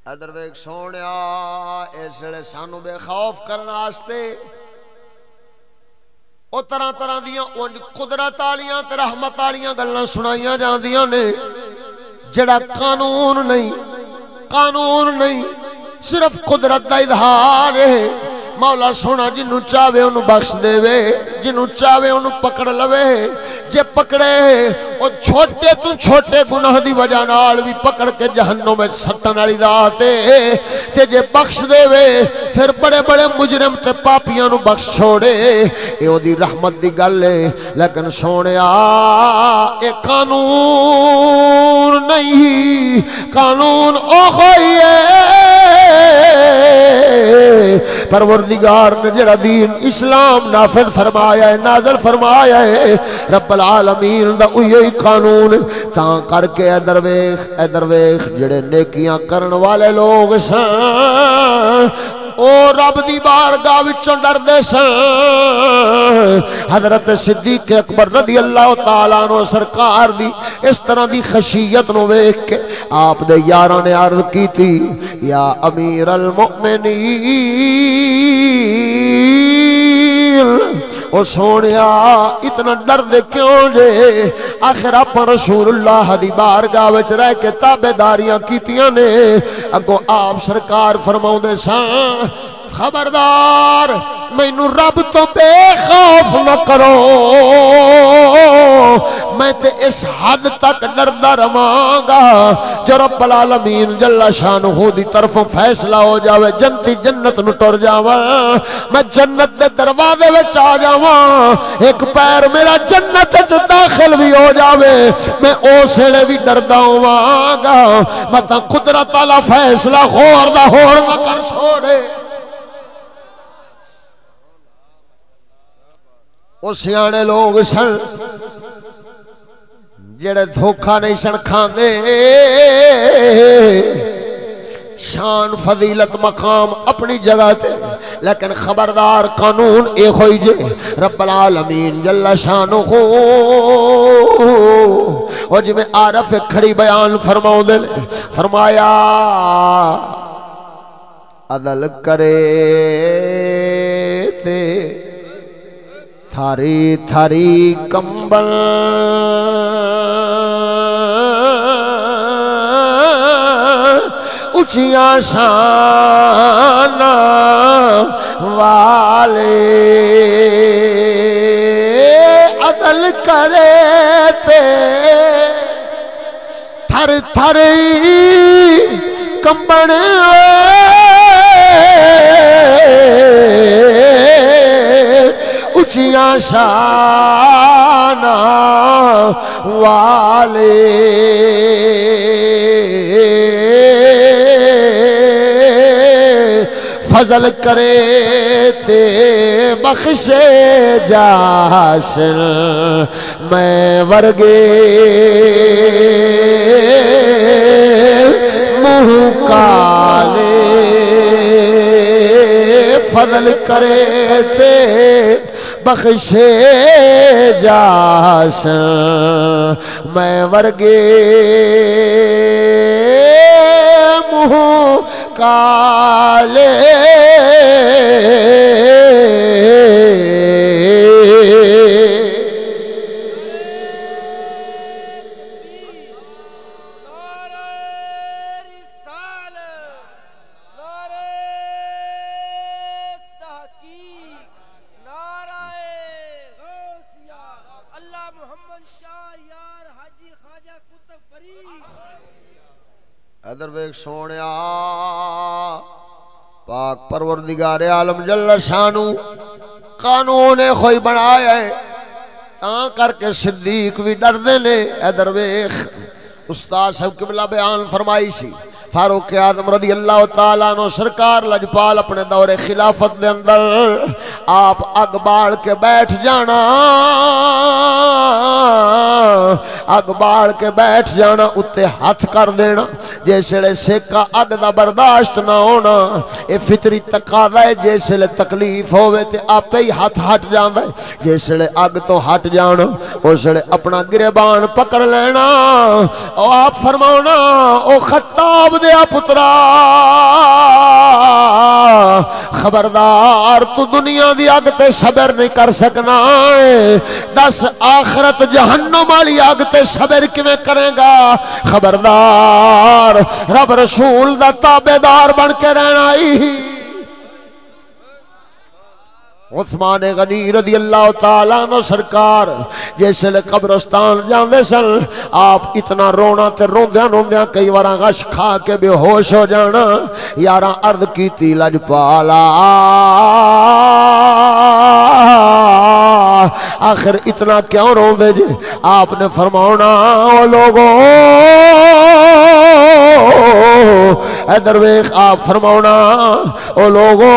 ادھر ویک سونیا اس لئے سانو بے خوف کرنا آستے او طرح طرح دیاں قدرت آلیاں تے رحمت آلیاں گلنا سنائیاں جان دیاں نے جڑا قانون نہیں صرف قدرت دا اظہار ہے مولا سونا جنوں چاہوے انہوں بخش دے وے جنوں چاہوے انہوں پکڑ لوے جے پکڑے او چھوٹے تو چھوٹے گناہ دی وجہ نال بھی پکڑ کے جہنم میں سٹن والی ذات ہے تے جے بخش دے وے پھر بڑے بڑے مجرم تے پاپیاں نو بخش چھوڑے اے او دی رحمت دی گل ہے لیکن سونیا اے قانون نہیں قانون او ہوئی ہے پروردگار نے جڑا دین اسلام نافذ فرمایا ہے نازل فرمایا ہے رب العالمین دا اوہی قانون تاں کر کے اے درویش جڑے نیکیاں کرن والے لوگ سن او رب دی بارگاہ وچوں ڈردے سن حضرت صدیق اکبر رضی اللہ تعالیٰ عنہ سرکار دی اس طرح دی خشیت نو ویکھ کے آپ دے یاراں نے عرض کی تھی یا امیر المؤمنین او سونیا اتنا ڈر دے کیوں جے؟ آخر آپ رسول اللہ دی بارگاہ وچ رہ کے تابعداریاں کیتیاں نے، اگوں آپ سرکار فرماؤں دے سان خبردار مینوں رب تو بے خوف نہ کرو، میں تے اس حد تک ڈردا رہاں گا جو رب العالمین جل شانہ دی طرفوں فیصلہ ہو جاوے جنتی جنت نو ٹر جاواں، میں جنت دے دروازے وچ آ جاواں، ایک پیر میرا جنت وچ داخل بھی ہو جاوے میں اس ویلے بھی ڈردا ہوواں گا، مت قدرت والا فیصلہ ہور دا ہور نہ کر چھوڑے۔ او سیانے لوگ سن جڑے دھوکھا نہیں سن کھاندے، شان فضیلت مقام اپنی جگہ تے، لیکن خبردار قانون اے ہوئی جے رب العالمین جل شانہ او جی میں عارف کھڑی بیان فرماؤں دے فرمایا عدل کرے تے تھاری تھاری کمبل اچھیاں شان والے عدل کرے تے تھر تھر کمبل اچھیاں شان والے فضل کرے تے بخشے جاسر میں ورگے منہ کالے فضل کرے تے بخشے جاس میں ورگے منہ کالے ادھر ویک سونیا پاک پروردگار عالم جل شانو قانون کوئی بنایا ہے تاں کر کے صدیق بھی ڈر دے نے۔ ادھر ویک استاد صاحب قبلہ بیان فرمائی سی فاروق اعظم رضی اللہ تعالیٰ عنہ سرکار لجپال اپنے دور خلافت دے اندر آپ اگ باڑ کے بیٹھ جانا، اگ باڑ کے بیٹھ جانا، اتے ہاتھ کر دینا جیسے سیکا اگ دا برداشت نہ ہونا، اے فطری تقاضا ہے جیسے تکلیف ہوئے تے آپ ہی ہاتھ ہٹ جاندہ ہے، جیسے اگ تو ہٹ جانا اسے اپنا گریبان پکڑ لینا، او آپ فرماؤنا او خطاب دیا پترا خبردار تو دنیا دی آگ تے صبر نہیں کر سکنا، دس آخرت جہنم والی آگ تے صبر کیویں کرے گا؟ خبردار رب رسول دا تابعدار بن کے رہنا ہی۔ عثمان غنی رضی اللہ تعالیٰ عنہ سرکار جیسے لے قبرستان جاندے سن آپ اتنا رونا تے روندیاں روندیاں کئی وارا غش کھا کے بے ہوش ہو جانا، یاراں عرض کیتی لجپالا آخر اتنا کیوں روندے جے؟ آپ نے فرماؤنا او لوگوں ادھر ویخ آپ فرماؤنا او لوگوں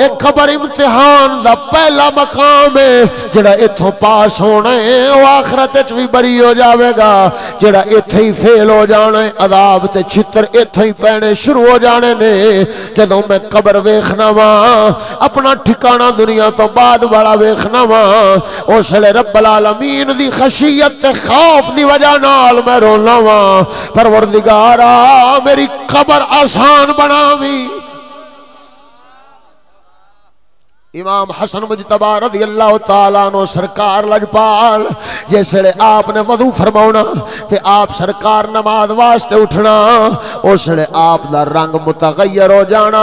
ایک خبر امتحان دا پہلا مقام ہے جڑا اتھوں پاس ہونا ہے وہ آخرت بھی بری ہو جاوے گا، جڑا اتھے ہی فیل ہو جانا ہے عذاب تے چھتر اتھے ہی پینے شروع ہو جانے نے۔ جدوں میں قبر ویکھنا واں اپنا ٹھکانہ دنیا تو بعد بڑا ویکھنا واں اس لئے رب العالمین دی خشیت تے خوف دی وجہ نال میں رونا واں، پروردگارا میری قبر آسان بناوی۔ امام حسن مجتبی رضی اللہ تعالیٰ عنہ سرکار لجپال جسے آپ نے وضو فرماؤنا تے آپ سرکار نماز واسطے اٹھنا اس لئے آپ دا رنگ متغیر ہو جانا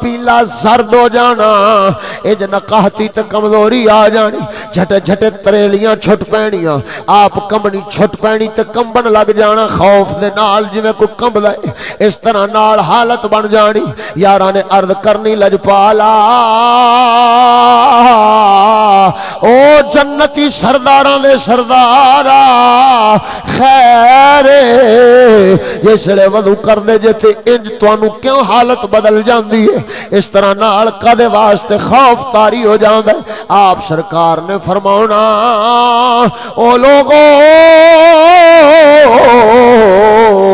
پیلا زرد ہو جانا اج نقاہتی تے کمزوری آ جانی جھٹے جھٹے تریلیاں چھٹ پینیاں آپ کمبنی چھٹ پینی تے کمبن لگ جانا خوف دے نال جو میں کوئی کمب لائے اس طرح نال حالت بن جانی یارانے عرض کرنی لجپالا او جنتی سرداراں دے سردارا خیر جس لے وضو کر دے جے تے انج توانو کیوں حالت بدل جاندی ہے اس طرح نال کدے واسطے خوف طاری ہو جاندا ہے آپ سرکار نے فرماؤنا او لوگو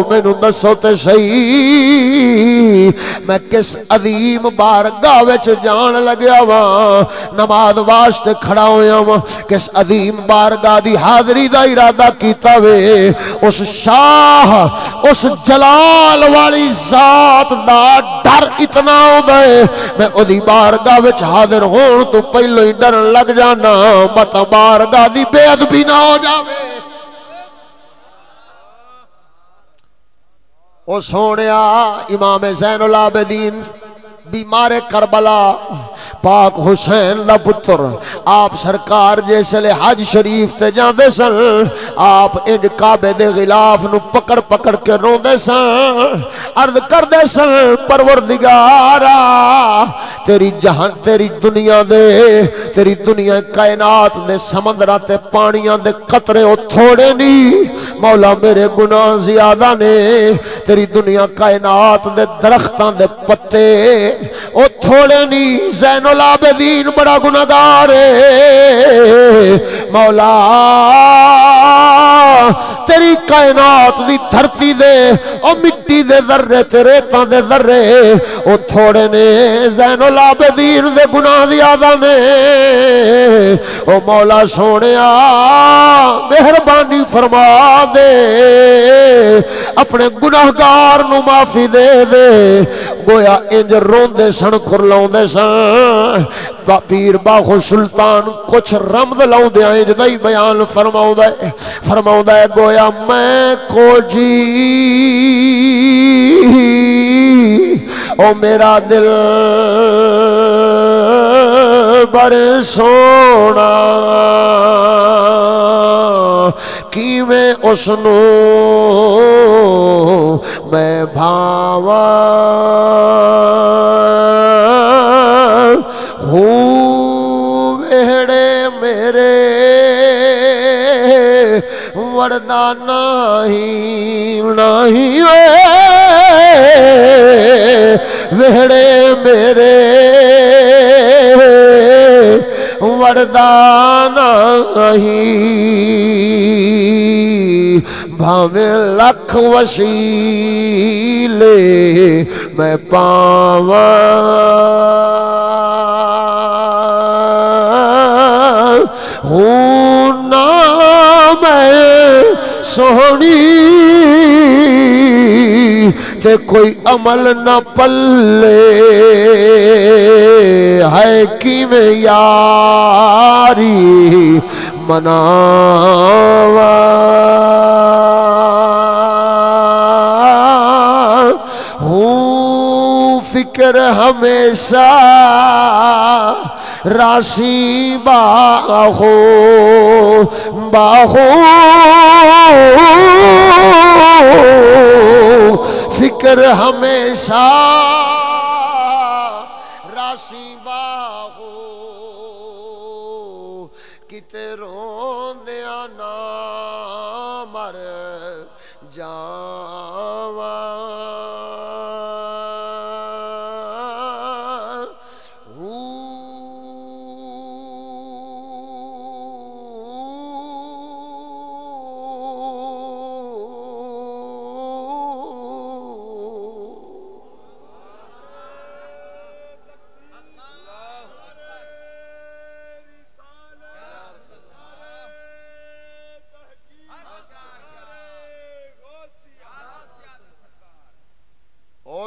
مینوں دسو تے صحیح میں کس عظیم بارگاہ وچ جان لگیا وا نماز واسطے کھڑا ہویا وا کس عظیم بارگاہ دی حاضری دا ارادہ کیتا وے اس شاہ اس جلال والی ذات دا ڈر اتنا ہوندا ہے میں اودی بارگاہ وچ حاضر ہون تو پہلو ہی ڈرن لگ جانا مت بارگاہ دی بے ادبی نہ ہو جاوے او سونیا امام زین العابدین بیمار کربلا پاک حسین دا پتر آپ سرکار جیسے لے حج شریف تے جاندے سن آپ انج کعبے دے غلاف نو پکڑ پکڑ کے روندے سن عرض کردے سن پروردگارا تیری جہان تیری دنیا دے تیری دنیا کائنات دے سمندراں تے پانیاں دے قطرے او تھوڑے نہیں مولا میرے گناہ زیادہ نے تیری دنیا کائنات دے درختاں دے پتے او تھوڑے نہیں زین العابدین بڑا گناہگار ہے مولا تیری کائنات دی دھرتی دے او مٹی دے ذرے تے ریتاں دے ذرے او تھوڑے نے زین العابدین دے گناہ زیادہ نے او مولا سونیا مہربانی فرما دے اپنے گناہگار نو معافی دے دے گویا انج روندے سن کھرلاؤندے سن پیر باخو سلطان کچھ رمد لاؤندے آئیں جدائی بیان فرماؤندہ ہے گویا میں کو جی او میرا دل بر سونا کی میں اسنو میں بھاوا ویڑے میرے وردہ نہیں ویڑے میرے وردہ نہیں بھاویں لکھ وسیلے میں پاواں ہوں نہ میں سونی کہ کوئی عمل نہ پلے ہے کی میں یاری مناوا ہوں فکر ہمیشہ راسی باہو فکر ہمیشہ راسی باہو کتے روندیاں نہ مر جاواں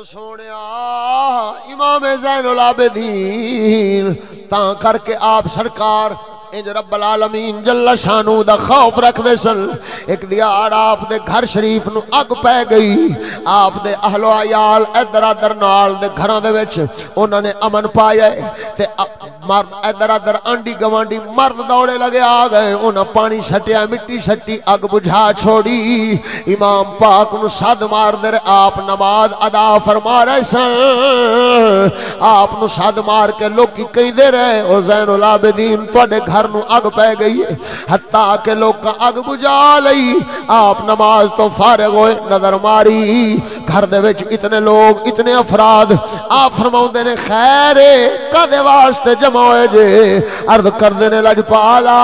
او سونیا امام زین العابدین تاں کر کے آپ سرکار انج رب العالمین جل شانو دا خوف رکھ دے سن. ایک دیار آپ دے گھر شریف نو اگ پہ گئی. آپ دے اہل و عیال ادھر ادھر نال دے گھراں دے وچ انہاں نے امن پایا تے مرد ادھر ادھر آنڈی گوانڈی مرد دوڑے لگے آ گئے. انہاں پانی سٹیا مٹی سٹی اگ بجھا چھوڑی. امام پاک نو سد مار دے آپ نماز ادا فرما رہے سن. آپ نو سد مار کے لوکی کہندے رہے او زین العابدین تواڈے گھر نو اگ پہ گئی ہے. حتیٰ کہ لوگ اگ بجھا لئی. آپ نماز تو فارغ ہوئے نظر ماری گھر دے وچ اتنے لوگ اتنے افراد. آپ فرماؤندے نے خیر کدے واسطے جمع ہوئے جے. عرض کردے نے لجپالا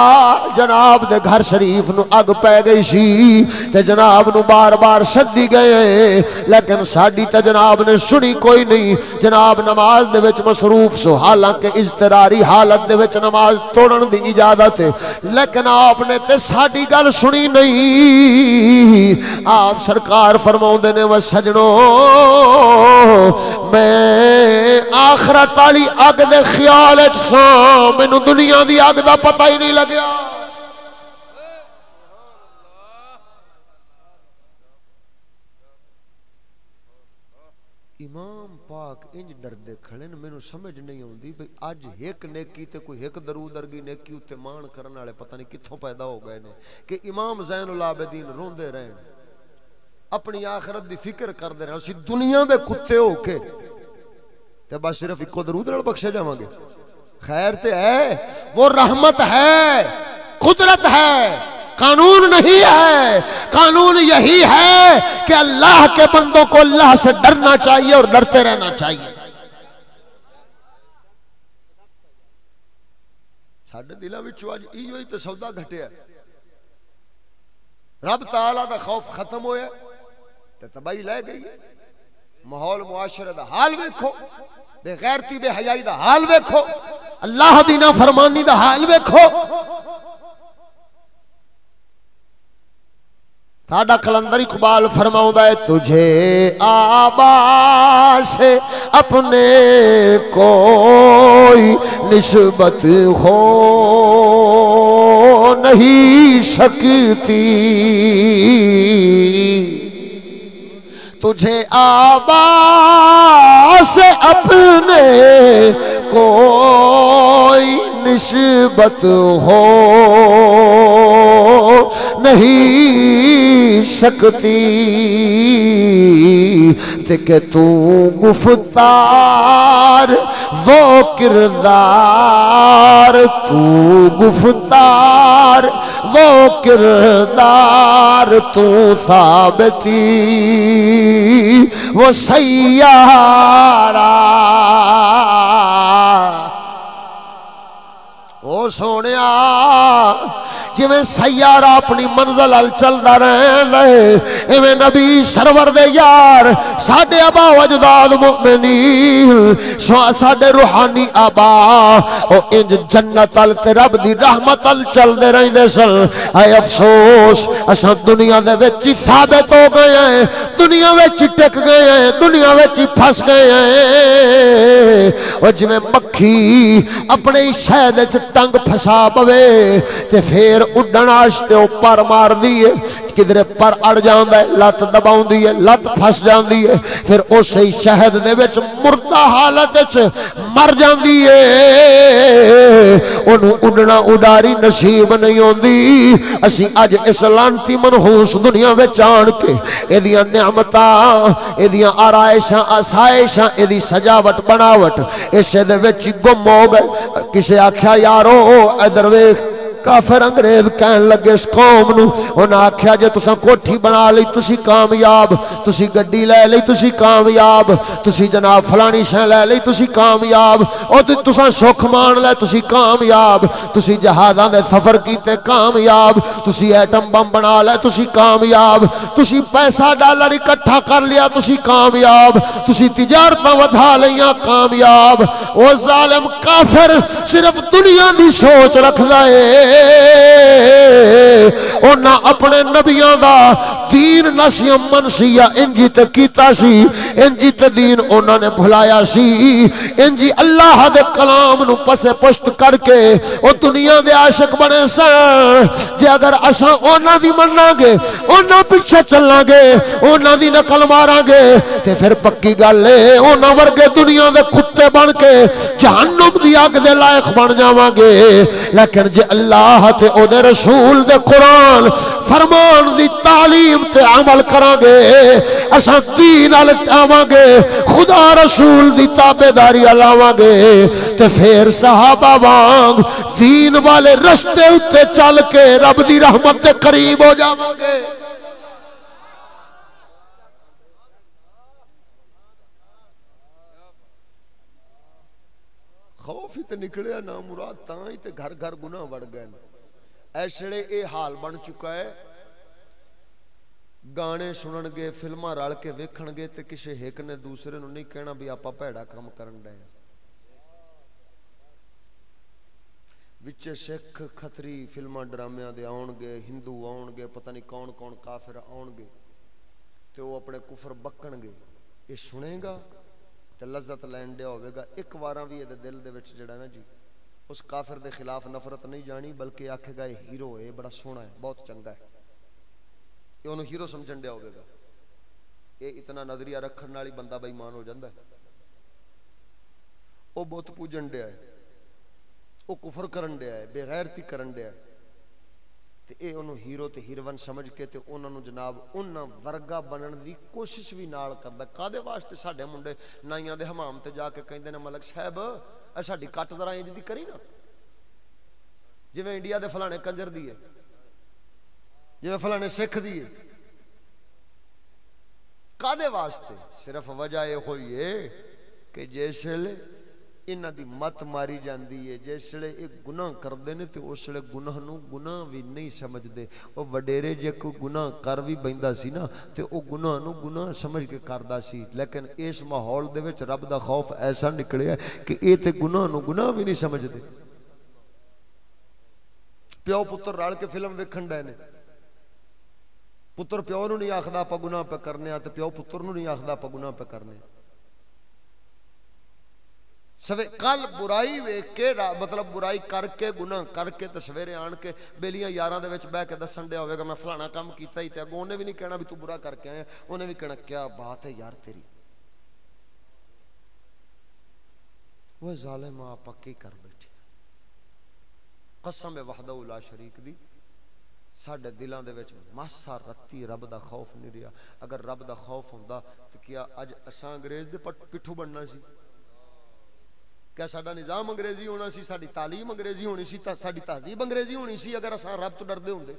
جناب دے گھر شریف نو اگ پہ گئی سی تے جناب نو بار بار سدی گئے لیکن ساڈی تے جناب نے سنی کوئی نہیں. جناب نماز دے وچ مصروف سو حالانکہ اضطراری حالت دے وچ نماز توڑن دی اجازت ہے لیکن آپ نے تے ساڈی گل سنی نہیں. آپ سرکار فرماؤندے نے و سجنو میں آخرت والی اگ دے خیال وچ ساں مینوں دنیا دی اگ دا پتہ ہی نہیں لگیا. امام پاک انج ڈردے کھڑے نے مینوں سمجھ نہیں آندی بھئی اج ایک نیکی تے کوئی ایک درود ارگی نیکی اتے مان کرن والے پتہ نہیں کتھوں پیدا ہو گئے نے کہ امام زین العابدین روندے رہن اپنی آخرت دی فکر کردے رہن. اسی دنیا دے کتے ہو کے تے بس صرف اکو درود نال بخشے جاواں گے. خیر تے ہے وہ رحمت ہے قدرت ہے قانون نہیں ہے. قانون یہی ہے کہ اللہ کے بندوں کو اللہ سے ڈرنا چاہیے اور ڈرتے رہنا چاہیے. ساڈے دلاں وچوں اج ایو ہی تے سودا گھٹیا. رب تعالی دا خوف ختم ہویا تے تباہی لے گئی. ماحول معاشرے دا حال ویکھو بے غیرتی بے حیائی دا حال ویکھو اللہ دی نافرمانی دا حال ویکھو. ساڈا کلندر اقبال فرماؤندا ہے تجھے آبا سے اپنے کوئی نسبت ہو نہیں سکتی. تجھے آبا سے اپنے کوئی نسبت ہو نہیں سکتی کہ تو گفتار وہ کردار تو گفتار وہ کردار تو ثابتی وہ سیارہ. او سونیا جویں سیارہ اپنی منزل ال چلدا رہندا ہے ایویں نبی سرور دے یار ساڈے آبا و اجداد مومنین ساڈے روحانی آبا او انج جنت ال تے رب دی رحمت ال چلدے رہندے سن. اے افسوس اساں دنیا دے وچ ثابت ہو گئے ہیں دنیا وچ ٹک گئے ہیں دنیا وچ پھس گئے ہیں. او جویں مکھی اپنے شہد وچ ٹنگ پھسا پوے تے پھر اڈن واسطے او پر مار دیے کدھر پر اڑ جاندا ہے لت دباؤندی ہے لت پھس جاندی ہے پھر اسی شہد دے وچ مردہ حالت وچ مر جاندی ہے اونوں اڈنا اڈاری نصیب نہیں ہوندی. اسی اج اس لعنتی منحوس دنیا وچ آن کے ایدیاں نعمتاں ایدیاں آرائشاں آسائشاں ایدی سجاوٹ بناوٹ اسے دے وچ گم ہو گئے. کسے آکھیا یارو ادھر ویکھ کافر انگریز کہن لگے اس قوم نو انہاں آکھیا جے تساں کوٹھی بنا لئی تسی کامیاب تسی گڈی لے لئی تسی کامیاب تسی جناب فلانی شے لے لئی تسی کامیاب او تساں سکھ مان لے تسی کامیاب تسی جہازاں دے سفر کیتے کامیاب تسی ایٹم بم بنا لے تسی کامیاب تسی پیسہ ڈالر اکٹھا کر لیا تسی کامیاب تسی تجارتاں ودھا لیاں کامیاب. او ظالم کافر صرف دنیا دی سوچ رکھدا ہے. انہاں اپنے نبیاں دا دین نسی منسیہ انجی تے کیتا سی انجی تے دین انہوں نے بھلایا سی انجی اللہ دے کلام نو پسے پشت کر کے او دنیا دے عاشق بنے سن جے اگر اساں انہاں دی مننا گے انہاں پیچھے چلنا گے انہاں دی نقل ماراں گے تے پھر پکی گل ہے انہاں ورگے دنیا دے کتے بن کے جہنم دی اگ دے لائق بن جاواں گے لیکن جے اللہ تے او دے رسول دے قرآن فرمان دی تعلیم تے عمل کراں گے اساں دین ال آواں گے خدا رسول دی تابعداری لاواں گے تے پھر صحابہ وانگ دین والے رستے اتے چل کے رب دی رحمت دے قریب ہو جاواں گے خوف ہی تے نکلیا نا مراد تاں ہی تے گھر گھر گناہ بڑھ گئے ایسے اے حال بن چکا ہے گانے سنن گے فلماں رل کے ویکھن گے تے کسے ایک نے دوسرے نو نہیں کہنا بھی آپا بھڑا کام کرن ڈے وچے سکھ کھتری فلماں ڈرامیاں دے آن گے ہندو آن گے پتہ نہیں کون کون کافر آن گے تے وہ اپنے کفر بکن گے یہ سنے گا تے لذت لین دیا ہوئے گا ایک واراں بھی یہ دل دے وچ جڑا نا جی اس کافر دے خلاف نفرت نہیں جانی بلکہ آکھے گا یہ ہیرو ہے بڑا سونا ہے بہت چنگا ہے یہ انہوں ہیرو سمجھن دیا ہوئے گا یہ اتنا نظریہ رکھن والی بندہ بے ایمان ہو جاندا ہے وہ بت پوجن دیا ہے وہ کفر کرن دیا ہے بے غیرتی کرن دیا ہے تے اے انہوں ہیرو تے ہیروین سمجھ کے تے انہوں جناب انہاں ورگا بنن دی کوشش بھی نال کردا کادے واسطے ساڈے منڈے نائیاں دے حمام تے جا کے کہندے نے ملک صاحب اے ساڈی کٹ ذرا انج دی کری نا جویں انڈیا دے فلانے کنجر دی ہے جویں فلانے سکھ دی ہے کادے واسطے صرف وجہ یہ ہوئی ہے کہ جیسے انہاں دی مت ماری جاندی ہے جیسے ایک گناہ کردے نے تے اس لئے گناہ نو گناہ بھی نہیں سمجھ دے وہ وڈیرے جے کو گناہ کر بھی بیندہ سی نا تے وہ گناہ نو گناہ سمجھ کے کردہ سی لیکن اس ماحول دے وچ رب دا خوف ایسا نکلے ہے کہ اے تے گناہ نو گناہ بھی نہیں سمجھ دے پیو پتر رال کے فلم ویکھن ڈے نے پتر پیو نو نہیں آخدا پا گناہ پہ کرنے آتے پیو پتر نو نہیں آخدا پا گناہ پہ کرنے سوے کل برائی ویکھ کے مطلب برائی کر کے گناہ کر کے تے سویرے آن کے بیلیاں یاراں دے وچ بہ کے دسن دیا ہوئے گا میں فلانا کام کیتا ہی تے اگوں انہیں بھی نہیں کہنا بھی تو برا کر کے آئے انہیں بھی کہنا کیا بات ہے یار تیری وہ ظالم آپ کی کر بیٹھی قسم وحدہ لا شریک دی ساڈے دلاں دے وچ ماسا رتی رب دا خوف نہیں رہا اگر رب دا خوف ہوندا تے کیا اج اساں انگریز دے پٹھو بننا سی کیا ساڈا نظام انگریزی ہونا سی ساڈی تعلیم انگریزی ہونی سی ساڈی تہذیب انگریزی ہونی سی اگر اساں رب تو ڈردے ہوندے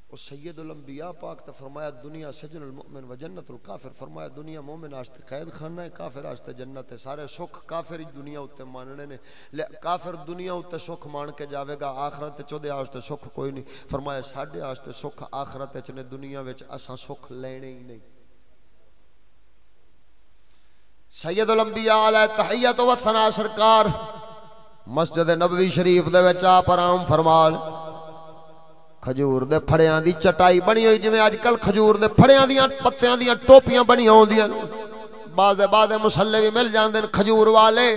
اور سید الانبیاء پاک تے فرمایا دنیا سجن المؤمن و جنت الکافر فرمایا دنیا مومن واسطے قید خانہ ہے کافر واسطے جنت ہے سارے سکھ کافر دنیا اتے ماننے نے کافر دنیا اتے سکھ مان کے جاوے گا آخرت چودے واسطے سکھ کوئی نہیں فرمایا ساڈے واسطے سکھ آخرت وچ نے دنیا وچ اساں سکھ لینے ہی نہیں سید الانبیاء علیہ تحیت و ثنا سرکار مسجد نبوی شریف دے وچ آپ آرام فرمان کھجور دے پھڑیاں دی چٹائی بنی ہوئی جویں اج کل کھجور دے پھڑیاں دیاں پتیاں دیاں ٹوپیاں بنی ہوندیاں بعض مصلے بھی مل جاندے کھجور والے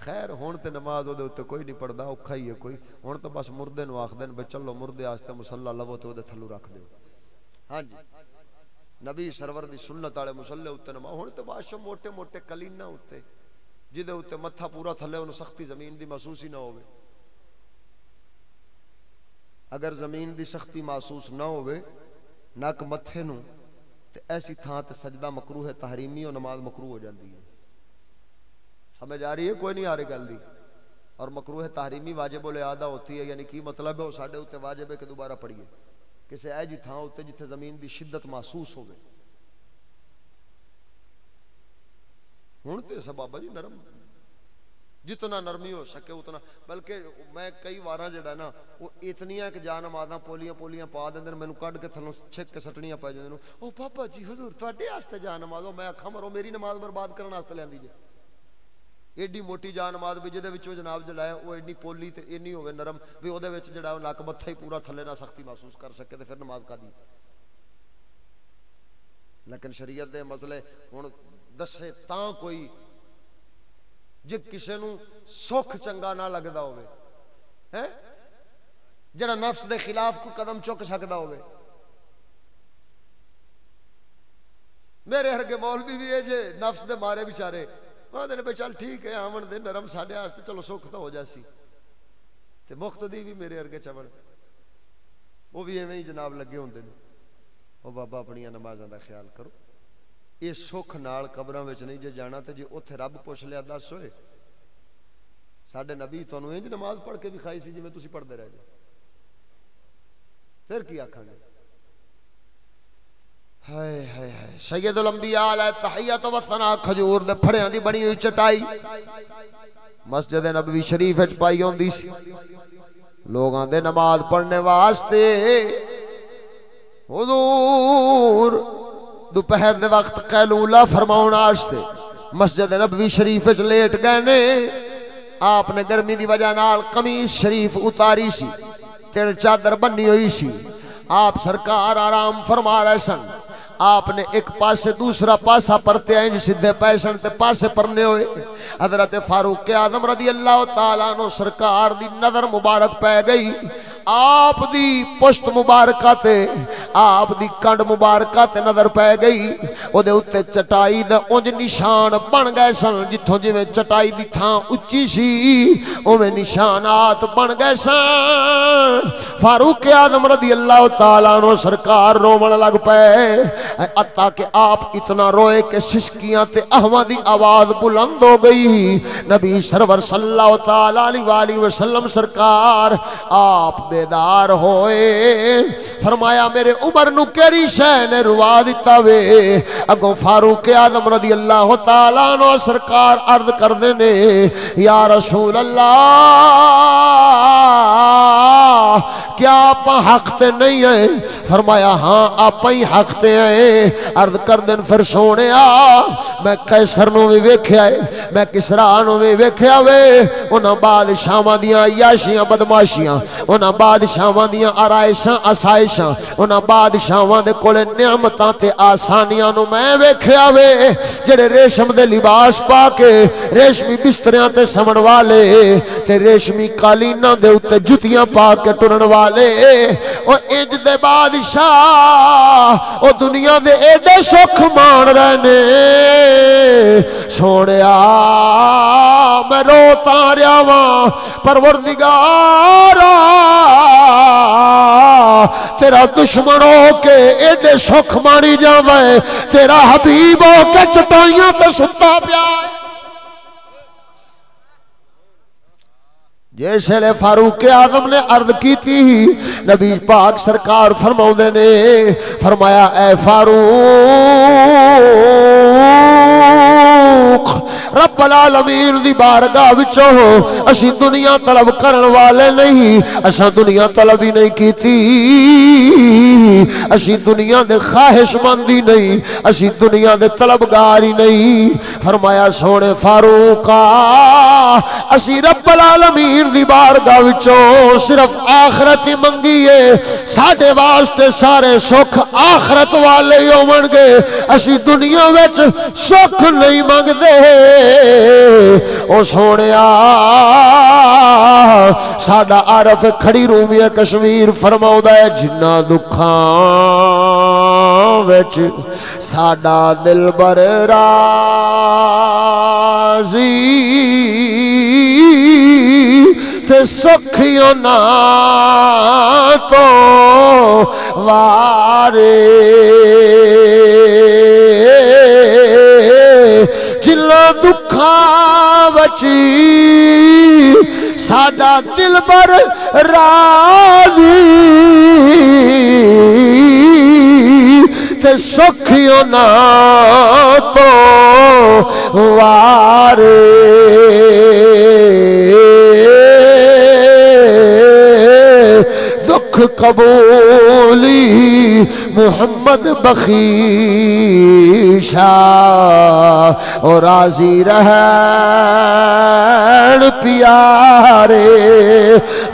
خیر ہون تے نماز دے اوتے کوئی نہیں پڑھدا اوکھا ہی ہے کوئی ہن تو بس مردے نو آکھدے نے چلو مردے واسطے مصلا لو تے اودے تھلو رکھ دیو ہاں جی نبی سرور دی سنت والے مصلے اوتے نماز ہن تے بادشاہ موٹے موٹے کلینا اوتے جدے اوتے متھا پورا تھلے اونوں سختی زمین دی محسوس ہی نہ ہوے اگر زمین دی سختی محسوس نہ ہوئے نک متھے نو تے ایسی تھاں تے سجدہ مکروہ تحریمی اور نماز مکروہ ہو جاندی ہے سمجھ آ رہی ہے کوئی نہیں آ رہی گل دی اور مکروہ تحریمی واجب الاعادہ ہوتی ہے یعنی کی مطلب ہے وہ ساڈے اوتے واجب ہے کہ دوبارہ پڑھیے کسے اے جی تھاں اوتے جتھے زمین دی شدت محسوس ہوئے ہن تے بابا جی نرم جتنا نرمی ہو سکے اتنا بلکہ میں کئی وارا جڑا نا وہ اتنیاں کہ جا نمازاں پولیاں پا دیندے نے مینوں کڈ کے تھلوں چھک کے سٹنیاں پے جاندے نے او پاپا جی حضور تواڈے واسطے جا نماز او میں اکھاں مرو میری نماز برباد کرن واسطے لیندی جے ایڈی موٹی جا نماز بھی جہدے وچوں جناب جلایا وہ ایڈی پولی تے اینی ہوے نرم بھی اودے وچ جڑا نک متھا ہی پورا تھلے نہ سختی محسوس کر سکے تے پھر نماز کادی. لیکن شریعت دے مسئلے ہن دسے تاں کوئی جے کسے نو سکھ چنگا نہ لگدا ہوے ہیں جڑا نفس دے خلاف کوئی قدم چک سکدا ہوے. میرے ہرگے مولوی بھی ہے جے نفس دے مارے بیچارے آندے نے چل ٹھیک ہے آمن دے نرم ساڈے واسطے چلو سکھ تو ہو جاسی تے مقتدی بھی میرے ہرگے چون وہ بھی ایویں ہی جناب لگے ہوندے نے. او بابا اپنی نمازاں دا خیال کرو. یہ سکھ نال قبراں وچ نہیں جے جانا تے جے اوتھے رب پوچھ لیا دس ہوئے ساڈے نبی تانوں انج نماز پڑھ کے وکھائی سی جویں تسی پڑھدے رہ جاؤ پھر کی آکھاں گے. ہائے ہائے ہائے سید الانبیاء علیہ تحیت و ثنا کھجور دے پھڑیاں دی بنی ہوئی چٹائی مسجد نبوی شریف وچ پائی ہوندی سی لوگاں دے نماز پڑھنے واسطے. حضور دوپہر دے وقت قیلولہ فرماؤن واسطے مسجد نبوی شریف وچ لیٹ گئے نے. آپ نے گرمی دی وجہ نال قمیص شریف اتاری سی تیرے چادر بنی ہوئی سی. آپ سرکار آرام فرما رہے سن. آپ نے ایک پاسے دوسرا پاسا پرتے آئیں سدھے پیسن تے پاسے پرنے ہوئے. حضرت فاروق اعظم رضی اللہ تعالیٰ عنہ سرکار دی نظر مبارک پہ گئی. آپ دی پشت مبارکہ تے آپ دی کنڈ مبارکہ تے نظر پہ گئی. او دے اتے چٹائی دے اونج نشان بن گئے سن جتھوں جویں چٹائی دی تھاں اچھی سی اوویں نشانات بن گئے سن. فاروق اعظم رضی اللہ تعالیٰ عنہ سرکار رومن لگ پے حتیٰ کہ آپ اتنا روئے کہ سسکیاں تے احواں دی آواز بلند ہو گئی. نبی سرور صلی اللہ تعالیٰ علیہ وسلم سرکار آپ بیدار ہوئے. فرمایا میرے عمر نو کیڑی شے نے روا دیتا وے. اگوں فاروق اعظم رضی اللہ تعالیٰ عنہ سرکار عرض کردے نے یا رسول اللہ کیا آپ حق تے نہیں ہیں؟ فرمایا ہاں آپ ہی حق تے ہیں. عرض کردن پھر سونے میں قیصر نو بھی ویکھیا ہے میں کسرا نو بھی ویکھیا وے. انہاں بادشاہاں دیاں عیاشیاں بدماشیاں انہاں بادشاہاں دیاں آرائشاں آسائشاں انہاں بادشاہاں دے کولے نعمتاں تے آسانیاں نو میں ویکھیا وے. جڑے ریشم دے لباس پا کے ریشمی بستریاں تے سمن والے تے ریشمی قالیناں دے اوتے جُتیاں پا کے ٹرن والے او انج دے بادشاہ او دنیا دے ایڈے سکھ مان رہنے. سونیا میں روتا رہیا واں پروردگارا تیرا دشمن ہو کے ایڈے سکھ مانی جاوے تیرا حبیب ہو کے چٹائیاں تے ستا پیا. جیسے لے فاروق اعظم نے عرض کی تھی نبی پاک سرکار فرماؤندے نے فرمایا اے فاروق رب العالمین دی بارگاہ وچوں اسی دنیا طلب کرن والے نہیں اساں دنیا طلب ہی نہیں کیتی اسی دنیا دے خواہش مندی نہیں اسی دنیا دے طلبگار ہی نہیں. فرمایا سونے فاروقا اسی رب العالمین دی بارگاہ وچوں صرف آخرت ہی منگی ہے. ساڈے واسطے سارے سکھ آخرت والے ہی ہون گے اسی دنیا وچ سکھ نہیں منگدے. او سونیا ساڈا عارف کھڑی رومی کشمیر فرماؤندا ہے جنہ دکھاں وچ ساڈا دلبر راضی تے سکھیوں نا تو وارے جنہ دکھاں وچی ساڈا دلبر راضی تے سکھیوں نا تو وارے دکھ قبولی محمد بخیشا اور راضی رہن پیارے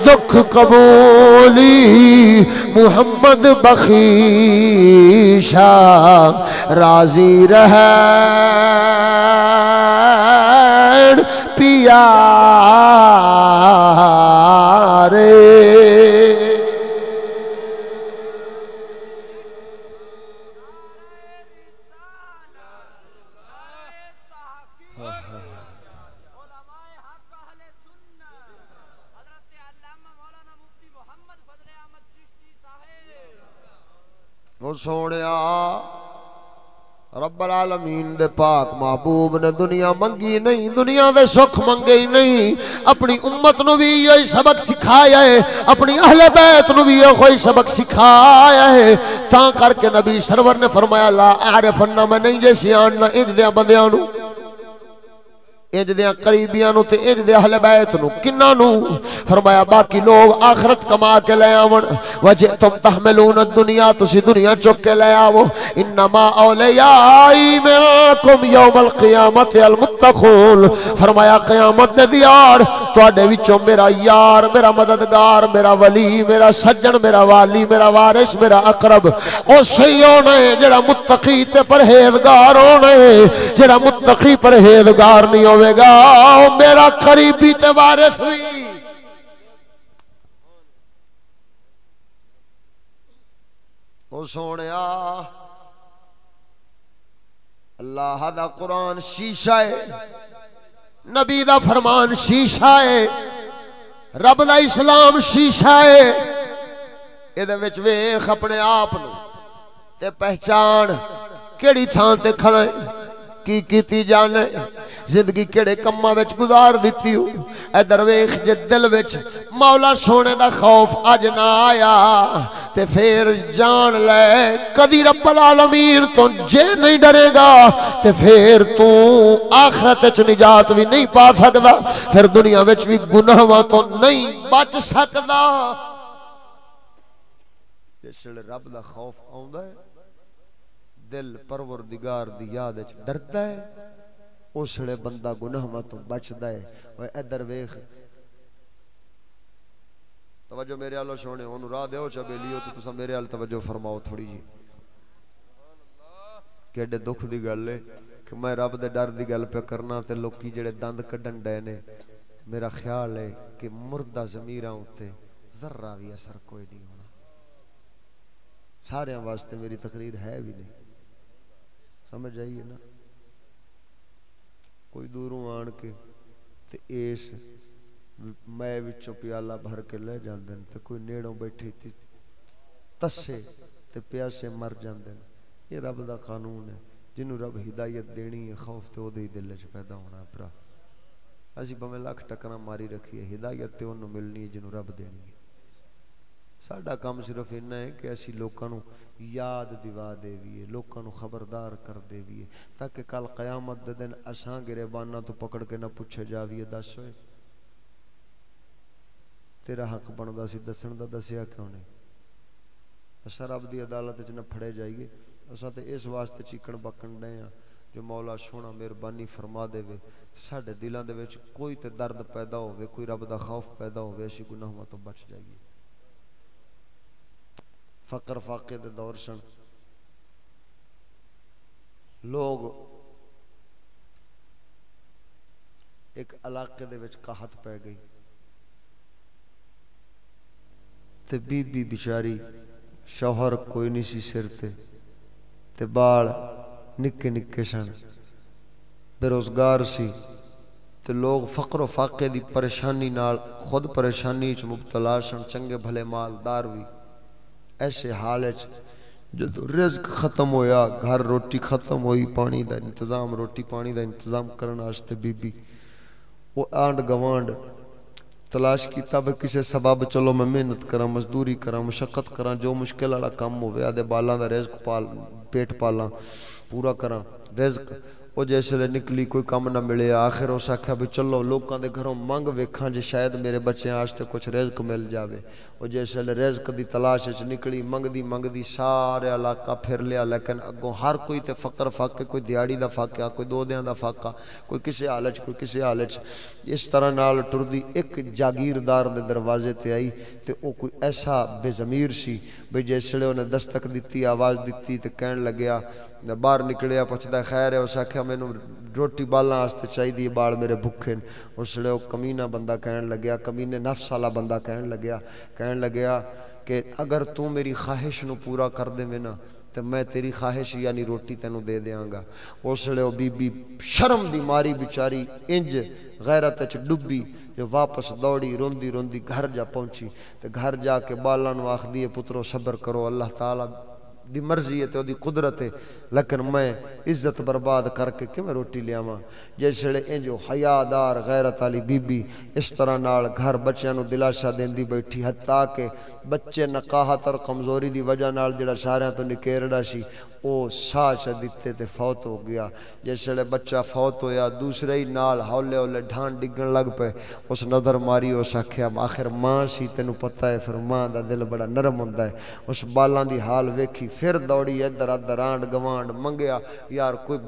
دکھ قبولی محمد بخیشا راضی رہن پیارے وہ سونیا رب العالمین دے پاک محبوب نے دنیا منگی نہیں، دنیا دے سکھ منگے ہی نہیں، اپنی امت نو بھی یہی سبق سکھایا ہے، اپنی اہل بیت نو بھی یہی سبق سکھایا ہے، تاں کر کے نبی سرور نے فرمایا لا اعرفن میں نہیں جے سیان نہ اج دیاں بندیاں نو، اج دیاں قریبیاں نو تے اج دے اہل بیت نو کناں نو، فرمایا باقی لوگ آخرت کما کے لے آون، وجئتم تحملون الدنیا تسی دنیا چک کے لے آو، انما اولیائی منکم یوم القیامت المتقون، فرمایا قیامت دے دیار تواڈے وچوں میرا یار، میرا مددگار، میرا ولی، میرا سجن، میرا والی، میرا وارث، میرا اقرب او صحیح ہونا ہے جڑا متقی تے پرہیزگار ہونا ہے، جڑا متقی پرہیزگار نہیں ہوے گا میرا قریبی تے وارث ہوئی۔ او سونیا اللہ دا قرآن شیشہ ہے، نبی دا فرمان شیشہ ہے، رب دا اسلام شیشہ ہے، ایدے وچ ویکھ اپنے آپ نو تے پہچان کیڑی تھان تے کھڑے کی کیتی جانے، زندگی کیڑے کماں وچ گزار دیتی ہو، ادھر ویکھ جے دل وچ مولا سونے دا خوف اج نہ آیا تے پھر جان لے کدی رب العالمین تو جے نہیں ڈرے گا تے پھر تو آخرت وچ نجات بھی نہیں پا سکدا، پھر دنیا وچ بھی گناہاں تو نہیں بچ سکدا۔ جس ویلے رب دا خوف آوندا ہے دل پروردگار دی یاد وچ ڈردا ہے، اس ویلے بندہ گناہاں تو بچدا ہے۔ اوے ادھر ویکھ توجہ میرے والو سونے اونوں راہ دیو چا بیلیو تے تساں میرے ال توجہ فرماؤ تھوڑی جی، کیڈے دکھ دی گل ہے کہ میں رب دے ڈر دی گل پہ کرنا تے لوکی جڑے دند کڈن ڈے نے، میرا خیال ہے کہ مردہ ضمیراں اُتے ذرہ بھی اثر کوئی نہیں ہونا، سارے واسطے میری تقریر ہے بھی نہیں، سمجھ آئیے نا؟ کوئی دوروں آن کے تے ایس میں وچوں پیالہ بھر کے لے جاندن تے کوئی نیڑوں بیٹھی تسے تے پیاسے مر جاندن، یہ رب دا قانون ہے، جنہوں رب ہدایت دینی ہے خوف تے اودے ہی دل وچ پیدا ہونا ہے پرا، اسی بھویں لاکھ ٹکراں ماری رکھی ہے، ہدایت تے انہوں ملنی ہے جنہوں رب دینی ہے۔ ساڈا کام صرف اتنا ہے کہ اسی لوکاں نو یاد دیوا دے ویے، لوکاں نو خبردار کر دے ویے، تاکہ کل قیامت دے دن اساں گریباناں تو پکڑ کے نہ پوچھے جاویے دس ہوئے تیرا حق بندا سی دسن دا دسیا کیوں نہیں؟ اساں رب دی عدالت وچ نہ پھڑے جائیے، اساں تے اس واسطے چیکن بکن ڈے ہاں جو مولا سونا مہربانی فرما دے وے ساڈے دلاں دے وچ کوئی تے درد پیدا ہوے، کوئی رب دا خوف پیدا ہوے، اسی گناہاں تو بچ جائیے۔ فقر فاقے دے دور سن، لوگ ایک علاقے دے وچ قحط پہ گئی تے بی بی بیچاری شوہر کوئی نہیں سی سر تے بال نکے نکے سن، بے روزگار سی تے لوگ فقر و فاقے دی پریشانی نال خود پریشانی وچ مبتلا سن، چنگے بھلے مالدار بھی۔ ایسے حال ہے جب رزق ختم ہویا، گھر روٹی ختم ہوئی، پانی دا انتظام روٹی پانی دا انتظام کرنا واسطے بی بی وہ آنڈ گوانڈ تلاش کیتا بے کسے سبب چلو میں محنت کراں، مزدوری کراں، مشقت کراں، جو مشکل والا کام ہوے آدے بالاں دا رزق پال پیٹ پالاں پورا کراں رزق، وہ جیسے نکلی کوئی کم نہ ملے آخر اس آکھیا بھی چلو لوکاں دے گھروں منگ ویکھاں جے شاید میرے بچیاں واسطے کچھ رزق مل جاوے وہ جیسے رزق دی تلاش وچ نکلی منگدی سارے علاقہ پھر لیا لیکن اگوں ہر کوئی تے فقر فاقے کوئی دیہڑی دا فاقہ کوئی دو دیاں دا فاقہ کوئی کسے حالت کوئی کسے حالت اس طرح نال ٹردی ایک جاگیردار دے دروازے تے آئی تے او کوئی ایسا بے ضمیر سی بھئی جیسے انہیں دستک دیتی آواز دیتی تے کہن لگیا باہر نکلیا پوچھدا خیر ہے اس آکھیا مینوں روٹی بالاں واسطے چاہیے بال میرے بھکھے اس لیے وہ کمینہ بندہ کہن لگیا کمینے نفس والا بندہ کہن لگیا کہ اگر تو میری خواہش نو پورا کر دے میں نا تو میں تیری خواہش یعنی روٹی تینوں دے دیاں گا اس لیے وہ بی بی شرم دی ماری بیچاری انج غیرت وچ ڈبی جو واپس دوڑی روندی گھر جا پہنچی تے گھر جا کے بالاں نو آکھدی ہے پترو صبر کرو اللہ تعالی دی مرضی ہے تے دی قدرت ہے لیکن میں عزت برباد کر کے کیویں روٹی لیاواں جیسے انجو حیادار غیرت والی بی بی اس طرح نال گھر بچیاں نو دلاسا دیندی بیٹھی حتیٰ کہ بچے نقاہت اور کمزوری دی وجہ نال جڑا ساریاں تو نکیرڑا سی او ساچ دتے تے فوت ہو گیا جیسے بچہ فوت ہویا دوسرے ہی نال ہولے ہولے ڈھان ڈگن لگ پے اس نظر ماری اس آکھیا آخر ماں سی تینوں پتہ ہے پھر ماں دا دل بڑا نرم ہوندا ہے اس بالاں دی حال ویکھی پھر دوڑی ادھر ادھر آنڈ گوانڈ منگیا یار کوئی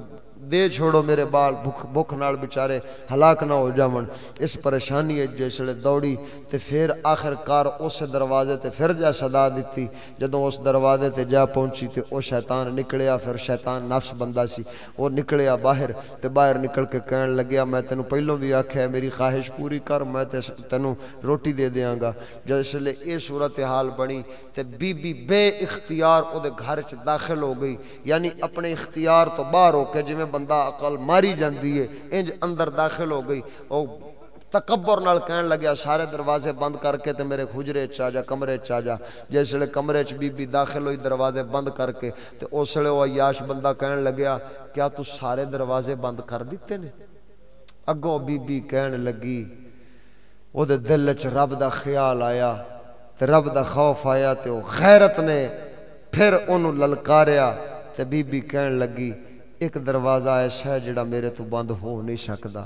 دے چھوڑو میرے بال بھوک نال بیچارے ہلاک نہ ہو جاون اس پریشانی ہے جیسے دوڑی تے پھر آخر کار اس دروازے تے پھر جا صدا دیتی جدوں اس دروازے تے جا پہنچی تے او شیطان نکلیا پھر شیطان نفس بندہ سی وہ نکلیا باہر تے باہر نکل کے کہن لگیا میں تینوں پہلوں بھی آکھیا میری خواہش پوری کر میں تینوں روٹی دے دیاں گا جیسے اے صورتحال بنی تے بی بی بے اختیار او دے گھر چ داخل ہو گئی یعنی اپنے اختیار تو باہر ہو کے جویں بندہ عقل ماری جاندی ہے انج اندر داخل ہو گئی او تکبر نال کہن لگیا سارے دروازے بند کر کے تے میرے حجرے چ آ جا کمرے چ آ جا جیسے کمرے چ بی بی داخل ہوئی دروازے بند کر کے تے اس لیے وہ عیاش بندہ کہن لگیا کیا تو سارے دروازے بند کر دیتے نے اگوں بی بی کہن لگی او دے دل وچ رب دا خیال آیا تے رب دا خوف آیا تے او غیرت نے پھر اونوں للکاریا تے بی بی کہن لگی ایک دروازہ ایسا ہے جڑا میرے تو بند ہو نہیں سکدا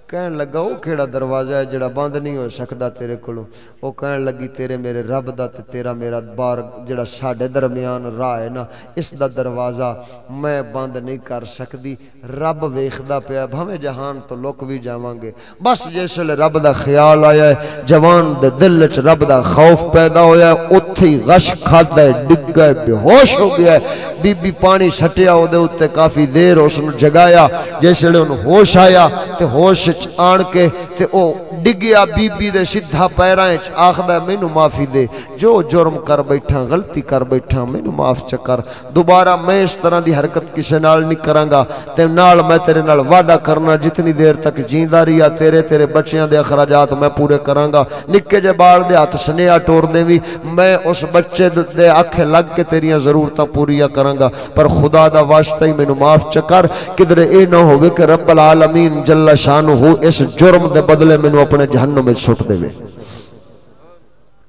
کہن لگا وہ کیڑا دروازہ ہے جڑا بند نہیں ہو سکدا تیرے کولوں وہ کہن لگی تیرے میرے رب دا تے تیرا میرا بار جڑا ساڈے درمیان راہ ہے نا اس دا دروازہ میں بند نہیں کر سکدی رب ویکھدا پیا بھاویں جہان تو لک بھی جاواں گے بس جیسے رب دا خیال آیا ہے جوان دے دل وچ رب دا خوف پیدا ہویا ہے اوتھے ہی غش کھادا ہے ڈگ گئے بے ہوش ہو گیا ہے بی بی پانی سٹیا او دے اوتے کافی دیر اس نو جگایا جیسے انہوں ہوش آیا تے ہوش آن کے تے او ڈگیا بی بی دے سدھا پیراں وچ آکھدا مینوں معافی دے جو جرم کر بیٹھا غلطی کر بیٹھا مینوں معاف چکر دوبارہ میں اس طرح دی حرکت کسے نال نہیں کراں گا تے نال میں تیرے نال وعدہ کرنا جتنی دیر تک جیندا رہیا تیرے بچیاں دے اخراجات میں پورے کراں گا نکے جے بال دے ہاتھ سنیا ٹور دیوی میں اس بچے دے آنکھیں لگ کے تیریاں ضرورتاں پوریاں کراں گا پر خدا دا واسطہ ہی مینوں معاف چکر کدھر اے نہ ہوے کہ رب العالمین جل شانہ اس جرم دے بدلے مینوں اپنے جہنم وچ سٹ دے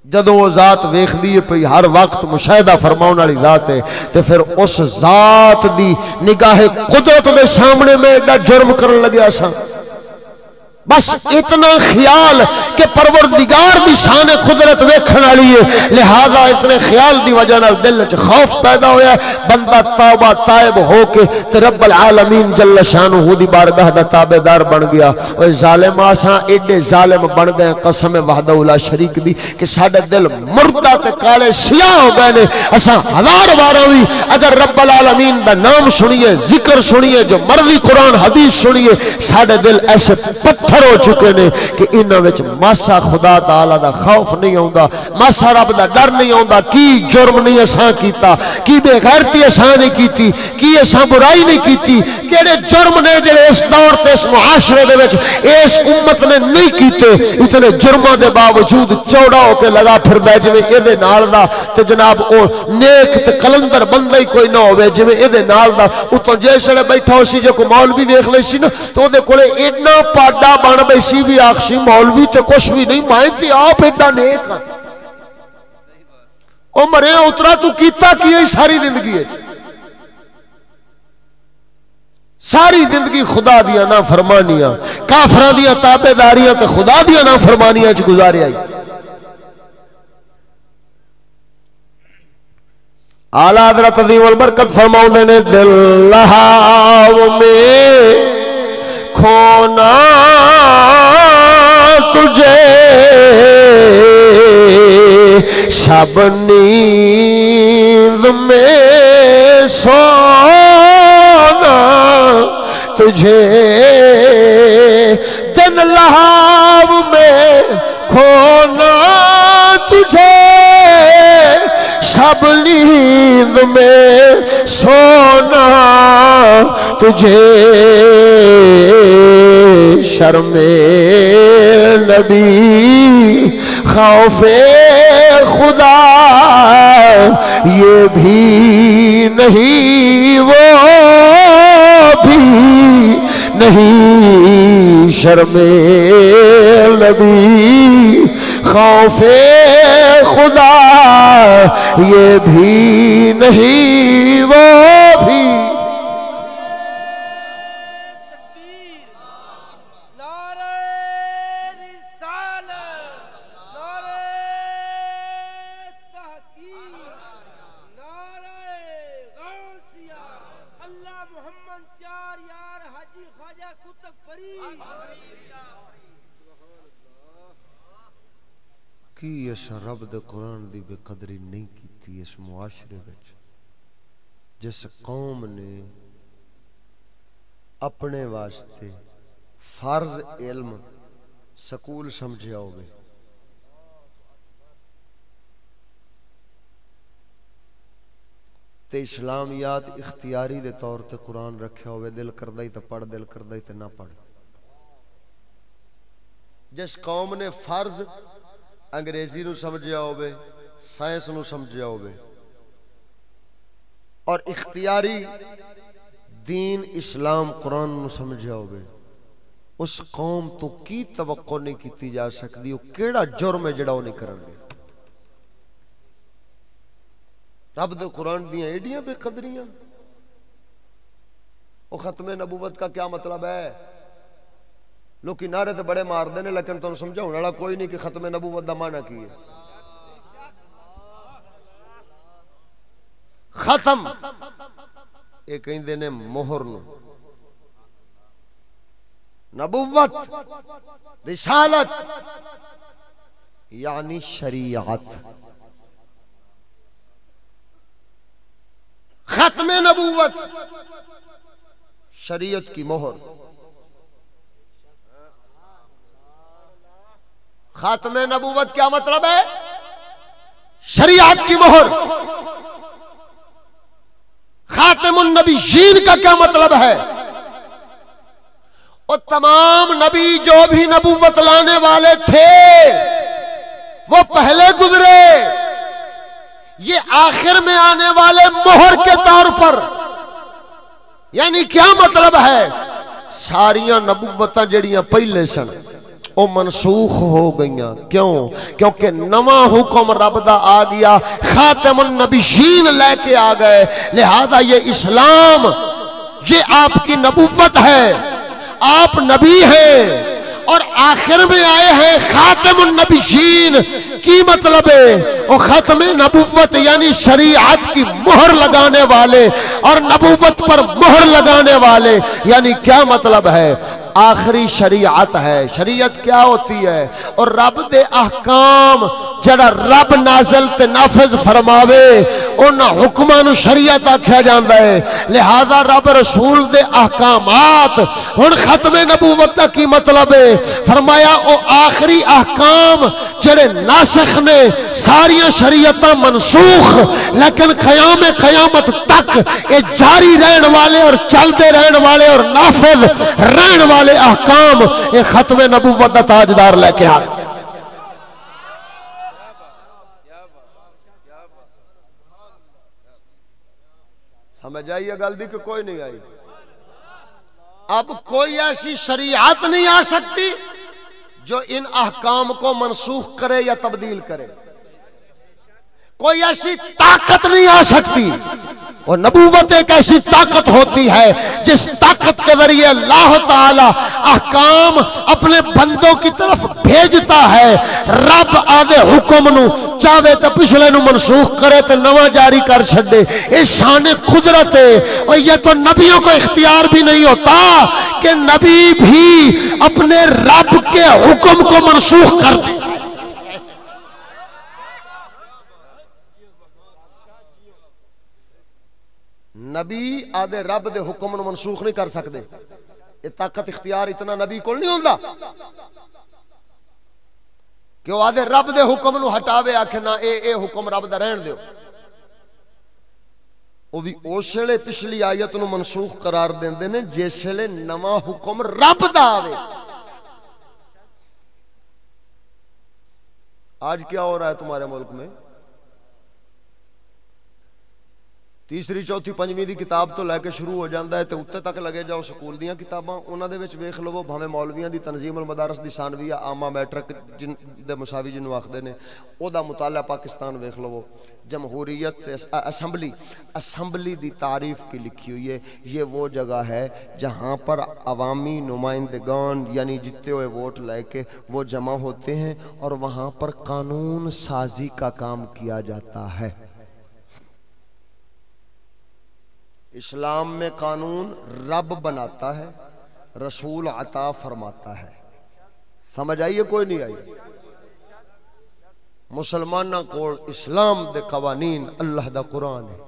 جدوں وہ ذات ویکھدی ہے پئی ہر وقت مشاہدہ فرماون والی ذات ہے تے پھر اس ذات دی نگاہ قدرت دے سامنے میں ایڈا جرم کرن لگیا سا بس اتنا خیال کہ پروردگار دی شان قدرت ویکھن والی ہے لہذا اتنے خیال دی وجہ نال دل وچ خوف پیدا ہویا ہے بندہ توبہ تائب ہو کے تے رب العالمین جل شانہ دی بارگاہ دا تابعدار بن گیا اوے ظالم اساں ایڈے ظالم بن گئے قسم وحدہ لا شریک دی کہ ساڈے دل مردہ تے کالے سیاہ ہو گئے نے اساں ہزار بار وی اگر رب العالمین دا نام سنیے ذکر سنیے جو مرضی قرآن حدیث سنیے ساڈے دل ایسے پتھر ہو چکے نے کہ انہاں وچ ماسا خدا تعالی دا خوف نہیں ہوندا ماسا رب دا ڈر نہیں ہوندا کی جرم نہیں اساں کیتا کی بے غیرتی اساں نہیں کیتی کی اساں برائی نہیں کیتی کیڑے جرم نے جڑے اس دور تے اس معاشرے دے وچ اس امت نے نہیں کیتے اتنے جرماں دے باوجود چوڑا ہو کے لگا پھردا جویں اے دے نال دا تے جناب او نیک تے کلندر بندہ ہی کوئی نہ ہوے جویں اے دے نال دا اتوں جیسے بیٹھا ہو سی جو کو مولوی ویکھ لے سی نا تو دے کولے ایڈا پاڈا بن بیسی بھی آخشی مولوی تے کچھ بھی نہیں مائیں تے آپ ایڈا نیک او مرے اترا تو کیتا کی ہے ساری زندگی ہے ساری زندگی خدا دیا نا فرمانیاں کافراں دیا تابع داریاں تے خدا دیا نا فرمانیاں چ گزارے آئی. اعلیٰ حضرت عظیم البرکت فرماؤں نے دل لہاو میں کھونا تجھے شب نیند میں سونا تجھے دن لہاو میں کھونا تجھے شب نیند میں سونا تجھے شرم نبی خوف خدا یہ بھی نہیں وہ بھی نہیں شرم نبی خوف خدا یہ بھی نہیں وہ بھی. کی اس رب دے قرآن دی بے قدری نہیں کیتی اس معاشرے وچ جس قوم نے اپنے واسطے فرض علم سکول سمجھیا ہوئے تے اسلامیات اختیاری دے طور تے قرآن رکھیا ہوئے دل کردائی تے پڑھ دل کردائی تے نہ پڑھ. جس قوم نے فرض انگریزی نو سمجھیا ہوئے سائنس نو سمجھیا ہوئے اور اختیاری دین اسلام قرآن نو سمجھیا ہوئے اس قوم تو کی توقع نہیں کیتی جا سکتی وہ کیڑا جرم ہے جڑا وہ نہیں کرن گے. رب دے قرآن دیاں ایڈیاں بے قدریاں. وہ ختم نبوت کا کیا مطلب ہے؟ لوکی نعرے تے بڑے مار دینے لیکن تم سمجھاؤں والا کوئی نہیں کہ ختم نبوت دا معنی کی ہے. ختم ایک کہیں دینے مہر نو نبوت رسالت یعنی شریعت. ختم نبوت شریعت کی مہر. خاتم نبوت کیا مطلب ہے؟ شریعت کی مہر. خاتم النبیین کا کیا مطلب ہے؟ اور تمام نبی جو بھی نبوت لانے والے تھے وہ پہلے گزرے، یہ آخر میں آنے والے مہر کے طور پر. یعنی کیا مطلب ہے؟ ساریاں نبوتاں جڑیاں پہلے سن وہ منسوخ ہو گئیاں. کیوں؟ کیونکہ نواں حکم رب دا آ گیا، خاتم النبیین لے کے آ گئے. لہذا یہ اسلام یہ آپ کی نبوت ہے، آپ نبی ہیں اور آخر میں آئے ہیں خاتم النبیین. کی مطلب ہے؟ وہ ختم نبوت یعنی شریعت کی مہر لگانے والے اور نبوت پر مہر لگانے والے. یعنی کیا مطلب ہے؟ آخری شریعت ہے. شریعت کیا ہوتی ہے؟ اور رب دے احکام جڑا رب نازل تے نافذ فرماوے ان حکماں نو شریعت آکھیا جاندا ہے. لہذا رب رسول دے احکامات ہن ختم نبوت دا کی مطلب ہے؟ فرمایا او آخری احکام جڑے ناسخ نے ساریاں شریعتاں منسوخ لیکن قیام قیامت تک یہ جاری رہن والے اور چلتے رہن والے اور نافذ رہن والے احکام یہ ختم نبوت دا تاجدار لے کے آ. سمجھ آئیے گل دی کہ کوئی نہیں آئی؟ اب کوئی ایسی شریعت نہیں آ سکتی جو ان احکام کو منسوخ کرے یا تبدیل کرے. کوئی ایسی طاقت نہیں آ سکتی اور نبوت ایک ایسی طاقت ہوتی ہے جس طاقت کے ذریعے اللہ تعالی احکام اپنے بندوں کی طرف بھیجتا ہے. رب آدھے حکم نو چاہے تو پچھلے نو منسوخ کرے تو نواں جاری کر چھڑے. یہ شان قدرت ہے. اور یہ تو نبیوں کو اختیار بھی نہیں ہوتا کہ نبی بھی اپنے رب کے حکم کو منسوخ کر دے. نبی آدھے رب دے حکم نو منسوخ نہیں کر سکتے. یہ طاقت اختیار اتنا نبی کو نہیں ہوتا کہ وہ آدھے رب دے حکم نو ہٹاوے آکھے نا اے حکم رب دا رہن دیو. وہ بھی اوشلے پچھلی آیت نو منسوخ قرار دیندے نے جیسے نواں حکم رب دا آوے. آج کیا ہو رہا ہے تمہارے ملک میں؟ تیسری چوتھی پنجویں دی کتاب تو لے کے شروع ہو جاندہ ہے تے اتے تک لگے جاؤ سکول دیاں کتاباں انہاں دے وچ ویکھ لو بھاویں مولویاں دی تنظیم المدارس دی ثانویہ عامہ میٹرک جن دے مساوی جنوں آکھدے نے او دا مطالعہ پاکستان ویکھ لو. جمہوریت اسمبلی دی تعریف کی لکھی ہوئی ہے. یہ وہ جگہ ہے جہاں پر عوامی نمائندگان یعنی جتنے ہوئے ووٹ لے کے وہ جمع ہوتے ہیں اور وہاں پر قانون سازی کا کام کیا جاتا ہے. اسلام میں قانون رب بناتا ہے، رسول عطا فرماتا ہے. سمجھ آئیے کوئی نہیں آئی؟ مسلمانہ کو اسلام دے قوانین اللہ دا قرآن ہے.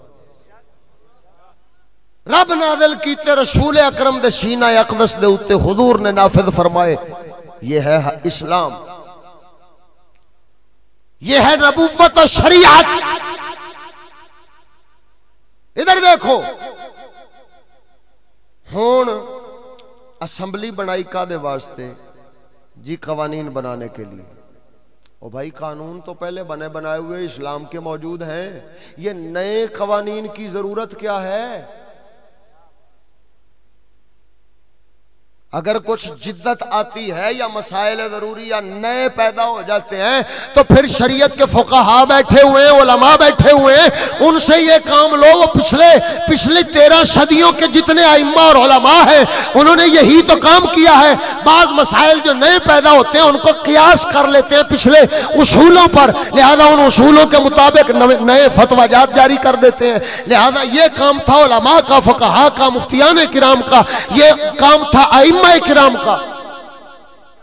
رب نازل کیتے رسول اکرم دے سینہ اقدس دے اتے حضور نے نافذ فرمائے. یہ ہے اسلام، یہ ہے نبوت و شریعت. ادھر دیکھو ہون اسمبلی بنائی کا دے واسطے جی قوانین بنانے کے لیے. او بھائی قانون تو پہلے بنائے ہوئے اسلام کے موجود ہیں. یہ نئے قوانین کی ضرورت کیا ہے؟ اگر کچھ جدت آتی ہے یا مسائل ضروری یا نئے پیدا ہو جاتے ہیں تو پھر شریعت کے فقہا بیٹھے ہوئے ہیں، علماء بیٹھے ہوئے ہیں، ان سے یہ کام لو. وہ پچھلے 13 صدیوں کے جتنے ائمہ اور علماء ہیں انہوں نے یہی تو کام کیا ہے. بعض مسائل جو نئے پیدا ہوتے ہیں ان کو قیاس کر لیتے ہیں پچھلے اصولوں پر، لہذا ان اصولوں کے مطابق نئے فتویٰ جات جاری کر دیتے ہیں. لہذا یہ کام تھا علماء کا، فقہا کا، مفتیان کرام کا، یہ کام تھا ائمہ کرام کا.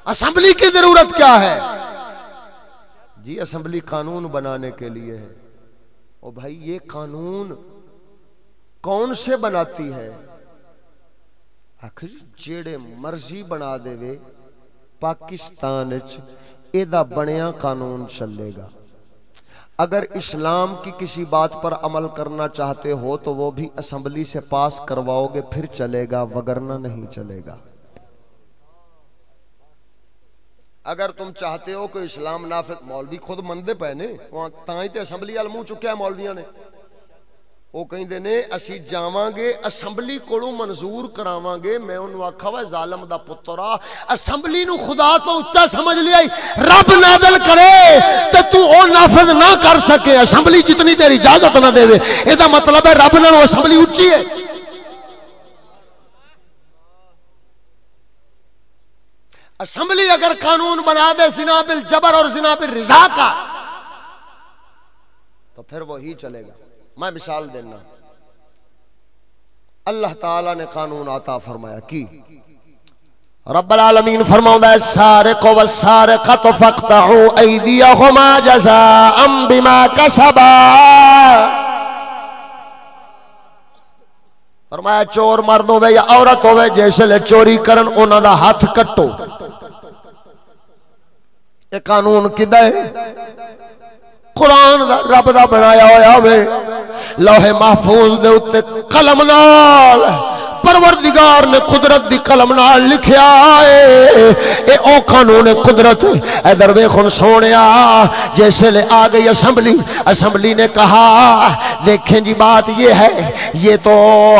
اسمبلی کی ضرورت کیا ہے؟ جی اسمبلی قانون بنانے کے لیے ہے. او بھائی یہ قانون کون سے بناتی ہے؟ آخر جیڑے مرضی بنا دے وے پاکستان ایدہ بنیا قانون چلے گا. اگر اسلام کی کسی بات پر عمل کرنا چاہتے ہو تو وہ بھی اسمبلی سے پاس کرواؤ گے پھر چلے گا، وگرنہ نہیں چلے گا. اگر تم چاہتے ہو کہ اسلام نافذ، مولوی خود مندے پہنے وہاں تائیں تے اسمبلی علموں چکیا ہے مولویاں نے. وہ کہیں دینے اسی جاواں گے اسمبلی کوڑوں منظور کراواں گے. میں انہوں آکھا ہوئے ظالم دا پترا اسمبلی نو خدا تو اچھا سمجھ لیا رب نازل کرے تو او نافذ نہ کر سکے. اسمبلی جتنی دیر اجازت نہ دے اے دا مطلب ہے رب نہ اسمبلی اچھی ہے. اسمبلی اگر قانون بنا دے زنا بالجبر اور زنا بالرضا کا تو پھر وہی چلے گا. میں مثال دینا، اللہ تعالیٰ نے قانون عطا فرمایا کی رب العالمین فرماؤں ہے السارق والسارقۃ فاقطعوا ایدیہما جزاء بما کسبا. فرمایا چور مرد ہوئے یا عورت ہوئے جیسے لے چوری کرن انہاں دا ہاتھ کٹو. یہ قانون کدہ ہے؟ قرآن دا رب دا بنایا ہویا ہوئے لوح محفوظ دے اتے قلم نال پروردگار نے قدرت دی قلم نال لکھیا ہے. اے او قانون قدرت. اے دروے خون سونیا جیسے لے آ گئی اسمبلی نے کہا دیکھیں جی بات یہ ہے، یہ تو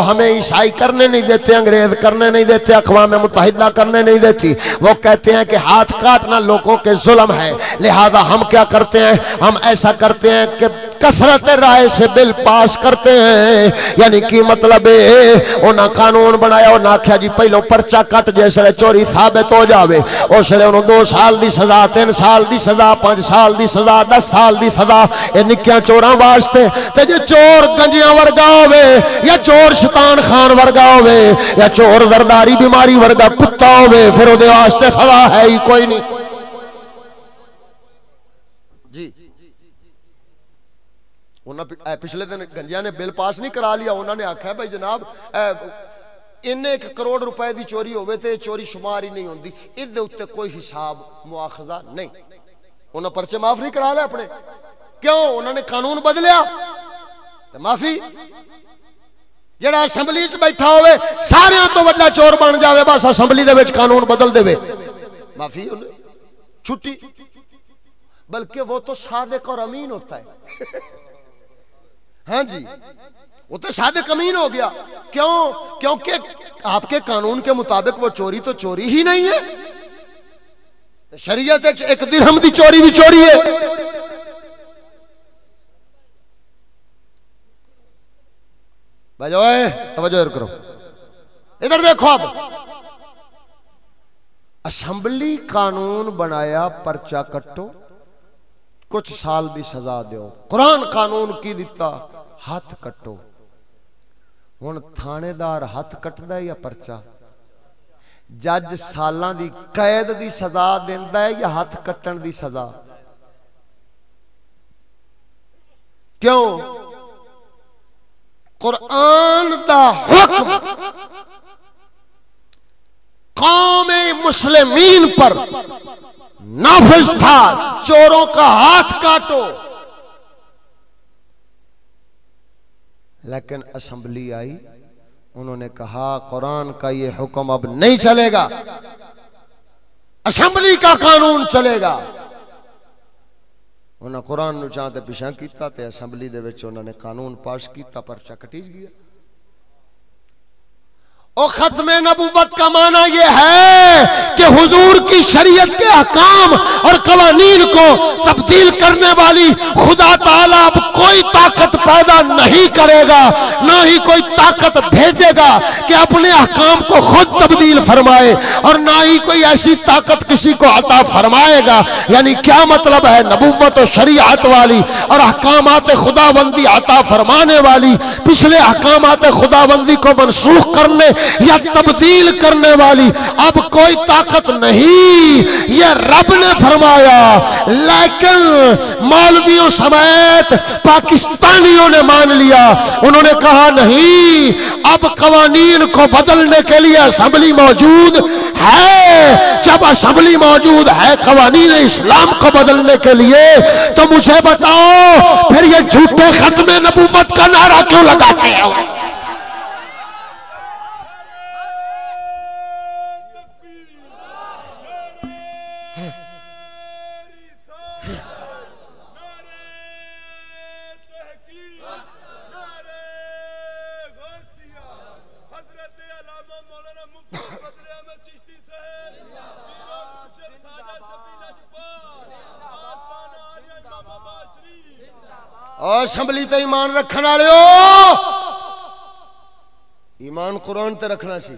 ہمیں عیسائی کرنے نہیں دیتے، انگریز کرنے نہیں دیتے، اقوام متحدہ کرنے نہیں دیتی. وہ کہتے ہیں کہ ہاتھ کاٹنا لوگوں کے ظلم ہے، لہذا ہم کیا کرتے ہیں، ہم ایسا کرتے ہیں کہ کثرت رائے سے بل پاس کرتے ہیں. یعنی کی مطلب ہے انہاں قانون بنایا، انہاں آکھیا جی پہلو پرچہ کٹ جیسے چوری ثابت ہو جاوے اس لیے انہوں 2 سال دی سزا، 3 سال دی سزا، 5 سال دی سزا، 10 سال دی سزا. اے نکیاں چوراں واسطے. تے جے چور گنجیاں ورگا ہوے یا چور شیطان خان ورگا ہوے یا چور زرداری بیماری ورگا کتا ہوے پھر او دے واسطے سزا ہے ہی کوئی نہیں. جی انہاں پچھلے دن گنجیاں نے بل پاس نہیں کرا لیا. انہوں نے آکھا بھائی جناب انہیں 1 کروڑ روپے دی چوری ہوئے تے چوری شمار ہی نہیں ہوندی، ان دے اتے کوئی حساب مواخذہ نہیں. انہوں پرچے معاف نہیں کرا لے اپنے. کیوں؟ انہوں نے قانون بدلیا تے معافی. جڑا اسمبلی وچ بیٹھا ہوئے ساریاں تو وڈا چور بن جاوے بس اسمبلی دے وچ قانون بدل دے معافی چھٹی. بلکہ وہ تو صادق اور امین ہوتا ہے. ہاں جی وہ تو صادق امین ہو گیا. کیوں؟ کیونکہ آپ کے قانون کے مطابق وہ چوری تو چوری ہی نہیں ہے. شریعت 1 درہم دی چوری بھی چوری ہے. بھائیو توجہ کرو ادھر دیکھو. اب اسمبلی قانون بنایا پرچہ کٹو کچھ سال دی سزا دیو. قرآن قانون کی دیتا ہاتھ کٹو. ہن تھانے دار ہاتھ کٹدا ہے یا پرچہ؟ جج سالاں دی قید دی سزا دیندا ہے یا ہاتھ کٹن دی سزا؟ کیوں؟ قرآن دا حکم قوم مسلمین پر نافذ تھا چوروں کا ہاتھ کاٹو. لیکن اسمبلی آئی انہوں نے کہا قرآن کا یہ حکم اب نہیں چلے گا، اسمبلی کا قانون چلے گا. انہوں نے قرآن نو چاہتے پیشاں کیتا تے اسمبلی دے وچ انہوں نے قانون پاس کیتا پرچہ کٹیج گیا. اور ختم نبوت کا معنی یہ ہے کہ حضور کی شریعت کے احکام اور قوانین کو تبدیل کرنے والی خدا تعالیٰ اب کوئی طاقت پیدا نہیں کرے گا، نہ ہی کوئی طاقت بھیجے گا کہ اپنے احکام کو خود تبدیل فرمائے، اور نہ ہی کوئی ایسی طاقت کسی کو عطا فرمائے گا. یعنی کیا مطلب ہے؟ نبوت و شریعت والی اور احکامات خداوندی عطا فرمانے والی پچھلے احکامات خداوندی کو منسوخ کرنے یا تبدیل کرنے والی اب کوئی طاقت نہیں، یہ رب نے فرمایا. لیکن مولویوں سمیت پاکستانیوں نے مان لیا. انہوں نے کہا نہیں، اب قوانین کو بدلنے کے لیے اسمبلی موجود ہے. جب اسمبلی موجود ہے قوانین اسلام کو بدلنے کے لیے تو مجھے بتاؤ پھر یہ جھوٹے ختم نبوت کا نعرہ کیوں لگاتے ہیں؟ اور اسمبلی تے ایمان رکھن والے ہو، ایمان قرآن تے رکھنا سی.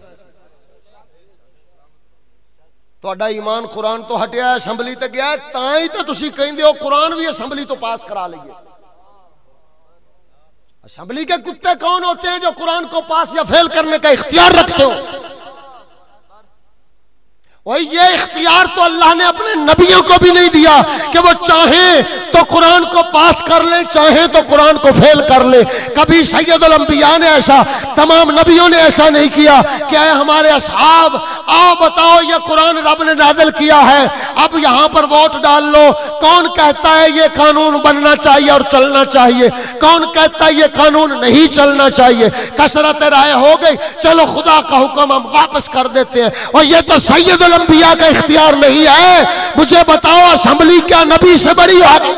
تہاڈا ایمان قرآن تو ہٹیا ہے، اسمبلی تے گیا ہے، تاں ہی تے تسی کہندے ہو قرآن بھی اسمبلی تو پاس کرا لئیے. اسمبلی کے کتے کون ہوتے ہیں جو قرآن کو پاس یا فیل کرنے کا اختیار رکھتے ہو؟ وہی یہ اختیار تو اللہ نے اپنے نبیوں کو بھی نہیں دیا کہ وہ چاہیں تو قرآن کو پاس کر لیں، چاہیں تو قرآن کو فیل کر لیں. کبھی سید الانبیاء نے ایسا، تمام نبیوں نے ایسا نہیں کیا کہ اے ہمارے اصحاب آؤ بتاؤ یہ قرآن رب نے نازل کیا ہے، اب یہاں پر ووٹ ڈال لو. کون کہتا ہے یہ قانون بننا چاہیے اور چلنا چاہیے؟ کون کہتا ہے یہ قانون نہیں چلنا چاہیے؟ کثرت رائے ہو گئی، چلو خدا کا حکم ہم واپس کر دیتے ہیں. اور یہ تو سید الانبیاء کا اختیار نہیں ہے. مجھے بتاؤ اسمبلی کیا نبی سے بڑی ہوگی؟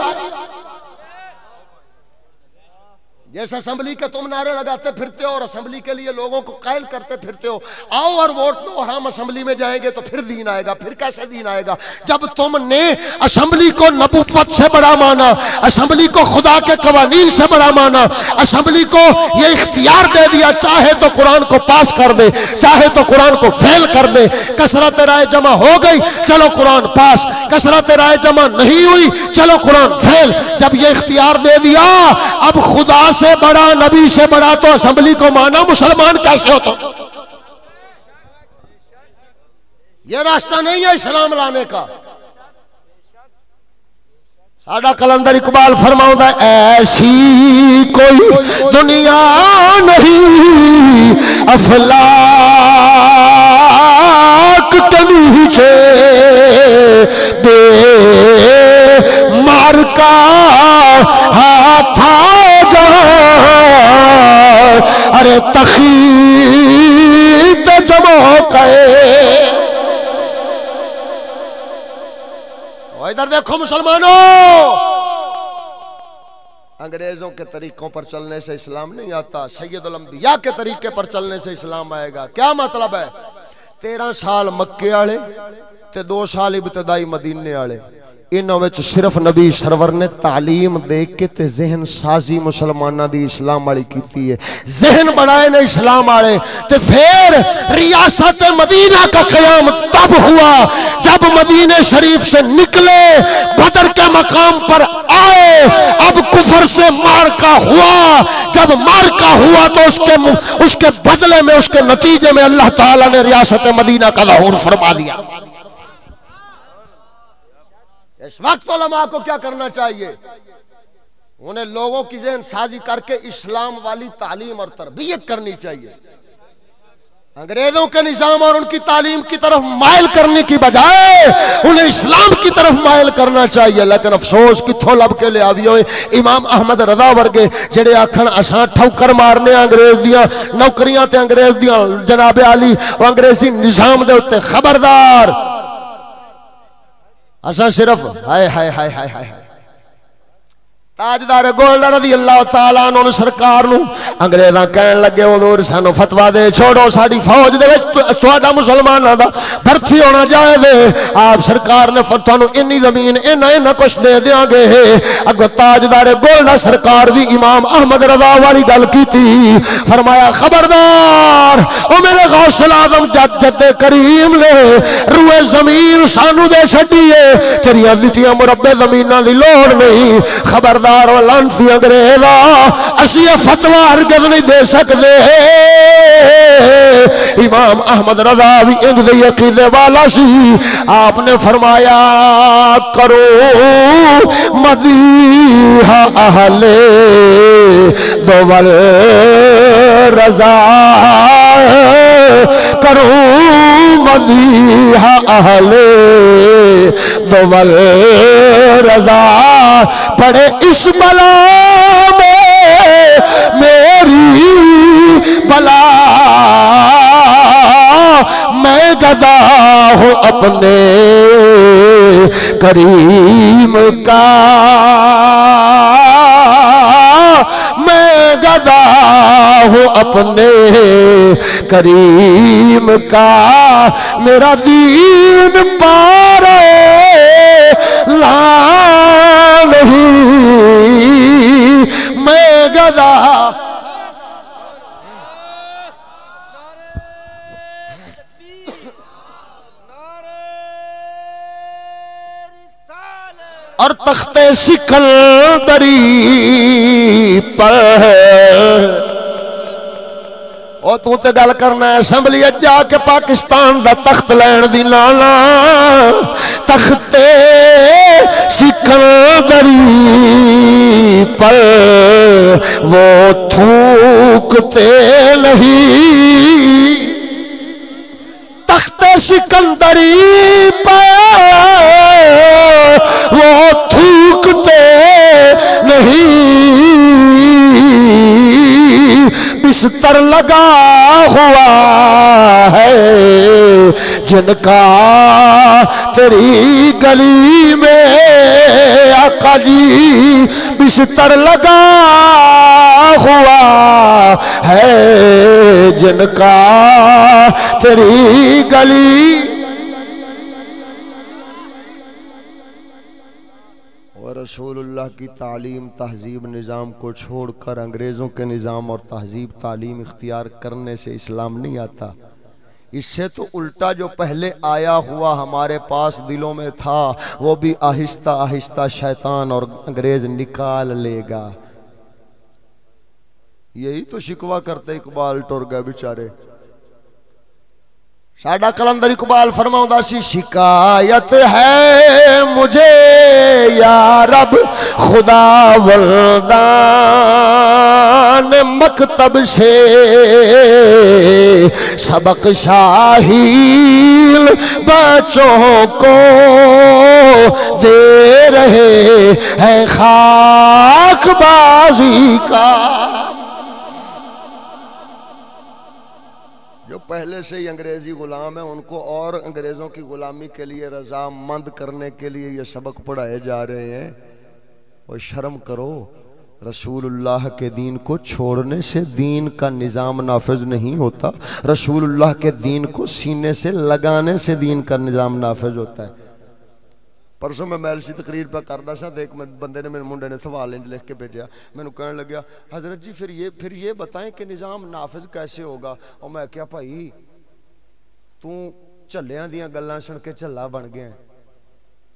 جیسے اسمبلی کے تم نعرے لگاتے پھرتے ہو اور اسمبلی کے لیے لوگوں کو قائل کرتے پھرتے ہو آؤ اور ووٹ دو اور ہم اسمبلی میں جائیں گے تو پھر دین آئے گا، پھر کیسے دین آئے گا؟ جب تم نے اسمبلی کو نبوت سے بڑا مانا، اسمبلی کو خدا کے قوانین سے بڑا مانا، اسمبلی کو یہ اختیار دے دیا چاہے تو قرآن کو پاس کر دے چاہے تو قرآن کو فیل کر دے، کثرت رائے جمع ہو گئی چلو قرآن پاس، کثرت رائے جمع نہیں ہوئی چلو قرآن فیل، جب یہ اختیار دے دیا اب خدا سے بڑا نبی سے بڑا تو اسمبلی کو مانا مسلمان کیسے ہوتا؟ یہ راستہ نہیں ہے اسلام لانے کا۔ ساڈا کلندر اقبال فرماؤں ہے ایسی کوئی دنیا نہیں افلاک کے نیچے بے مار کا ہاتھ ارے تخیط جمع کہے۔ ادھر دیکھو مسلمانوں، انگریزوں کے طریقوں پر چلنے سے اسلام نہیں آتا، سید الانبیاء کے طریقے پر چلنے سے اسلام آئے گا۔ کیا مطلب ہے؟ 13 سال مکے آلے تے 2 سال ابتدائی مدینے آلے، انہوں میں صرف نبی سرور نے تعلیم دے کے تے ذہن سازی مسلمانہ دی اسلام آلی کیتی ہے، ذہن بڑھائے نے اسلام آلے، تے پھر ریاست مدینہ کا قیام تب ہوا جب مدینہ شریف سے نکلے بدر کے مقام پر آئے، اب کفر سے مارکا ہوا، جب مارکا ہوا تو اس کے بدلے میں اس کے نتیجے میں اللہ تعالیٰ نے ریاست مدینہ کا ظہور فرما دیا۔ اس وقت علماء کو کیا کرنا چاہیے؟ انہیں لوگوں کی ذہن سازی کر کے اسلام والی تعلیم اور تربیت کرنی چاہیے، انگریزوں کے نظام اور ان کی تعلیم کی طرف مائل کرنے کی بجائے انہیں اسلام کی طرف مائل کرنا چاہیے۔ لیکن افسوس کتھوں لب کے لے آوی ہوئے امام احمد رضا ورگے جڑے آکھن اساں ٹھوکر مارنے انگریز دیاں نوکریاں تے انگریز دیاں جناب علی وہ انگریزی نظام دے اتے خبردار، اساں صرف ہائے ہائے ہائے ہائے ہائے تاجدار گولڈ رضی اللہ تعالیٰ عنہ سرکار نو انگریزاں کہن لگے حضور سانو فتویٰ دے چھوڑو ساڑی فوج دے وچ تہاڈا مسلماناں دا بھرتی ہونا جائے دے۔ آپ سرکار نے تانوں انی زمین اینا کچھ دے دیاں گے۔ اگو تاجدار گولڈ سرکار بھی امام احمد رضا والی گل کیتی، فرمایا خبردار او میرے غوث العظم جد کریم نے روئے زمین سانو دے چھڈیے، تیریاں دتیاں مربع زمیناں دی لوڑ نہیں۔ خبردار و لانتی انگریزا اسی فتویٰ ہرگز نہیں دے سکتے۔ امام احمد رضا بھی انج دے عقیدے والا سی، آپ نے فرمایا کرو مدیح اہل دول رضا، کرو مدیح اہل دول رضا، پڑے اس بلا میں میری بلا، میں گدا ہوں اپنے کریم کا، میں گدا ہوں اپنے کریم کا، میرا دین پارے لا نہیں، میں گدا۔ اور تخت سکندری پر او تو تے گل کرنا ہے اسمبلی جا کے پاکستان دا تخت لین دی لانا، تخت سکندری پر وہ تھوکتے نہیں، تخت سکندری پر وہ تھوکتے نہیں، بستر لگا ہوا ہے جن کا تیری گلی میں آقا جی، بستر لگا ہے جن کا تیری گلی اور رسول اللہ کی تعلیم تہذیب نظام کو چھوڑ کر انگریزوں کے نظام اور تہذیب تعلیم اختیار کرنے سے اسلام نہیں آتا. اس سے تو الٹا جو پہلے آیا ہوا ہمارے پاس دلوں میں تھا وہ بھی آہستہ آہستہ شیطان اور انگریز نکال لے گا. یہی تو شکوہ کرتے اقبال ٹر گئے بیچارے. ساڈا کلندر اقبال فرماؤں سی شکایت ہے مجھے یا رب خدا ولدان مکتب سے سبق شاہیل بچوں کو دے رہے ہیں خاک بازی کا. جو پہلے سے ہی انگریزی غلام ہیں ان کو اور انگریزوں کی غلامی کے لیے رضامند کرنے کے لیے یہ سبق پڑھائے جا رہے ہیں. اور شرم کرو، رسول اللہ کے دین کو چھوڑنے سے دین کا نظام نافذ نہیں ہوتا، رسول اللہ کے دین کو سینے سے لگانے سے دین کا نظام نافذ ہوتا ہے. پرسوں میں میل سی تقریر پہ کردا سا، ایک بندے نے میرے منڈے نے سوال لکھ کے بھیجا. میں نے کہنے لگا حضرت جی پھر یہ بتائیں کہ نظام نافذ کیسے ہوگا. اور میں کہا بھائی تو چلیاں دیاں گلاں سن کے چلا بن گیا.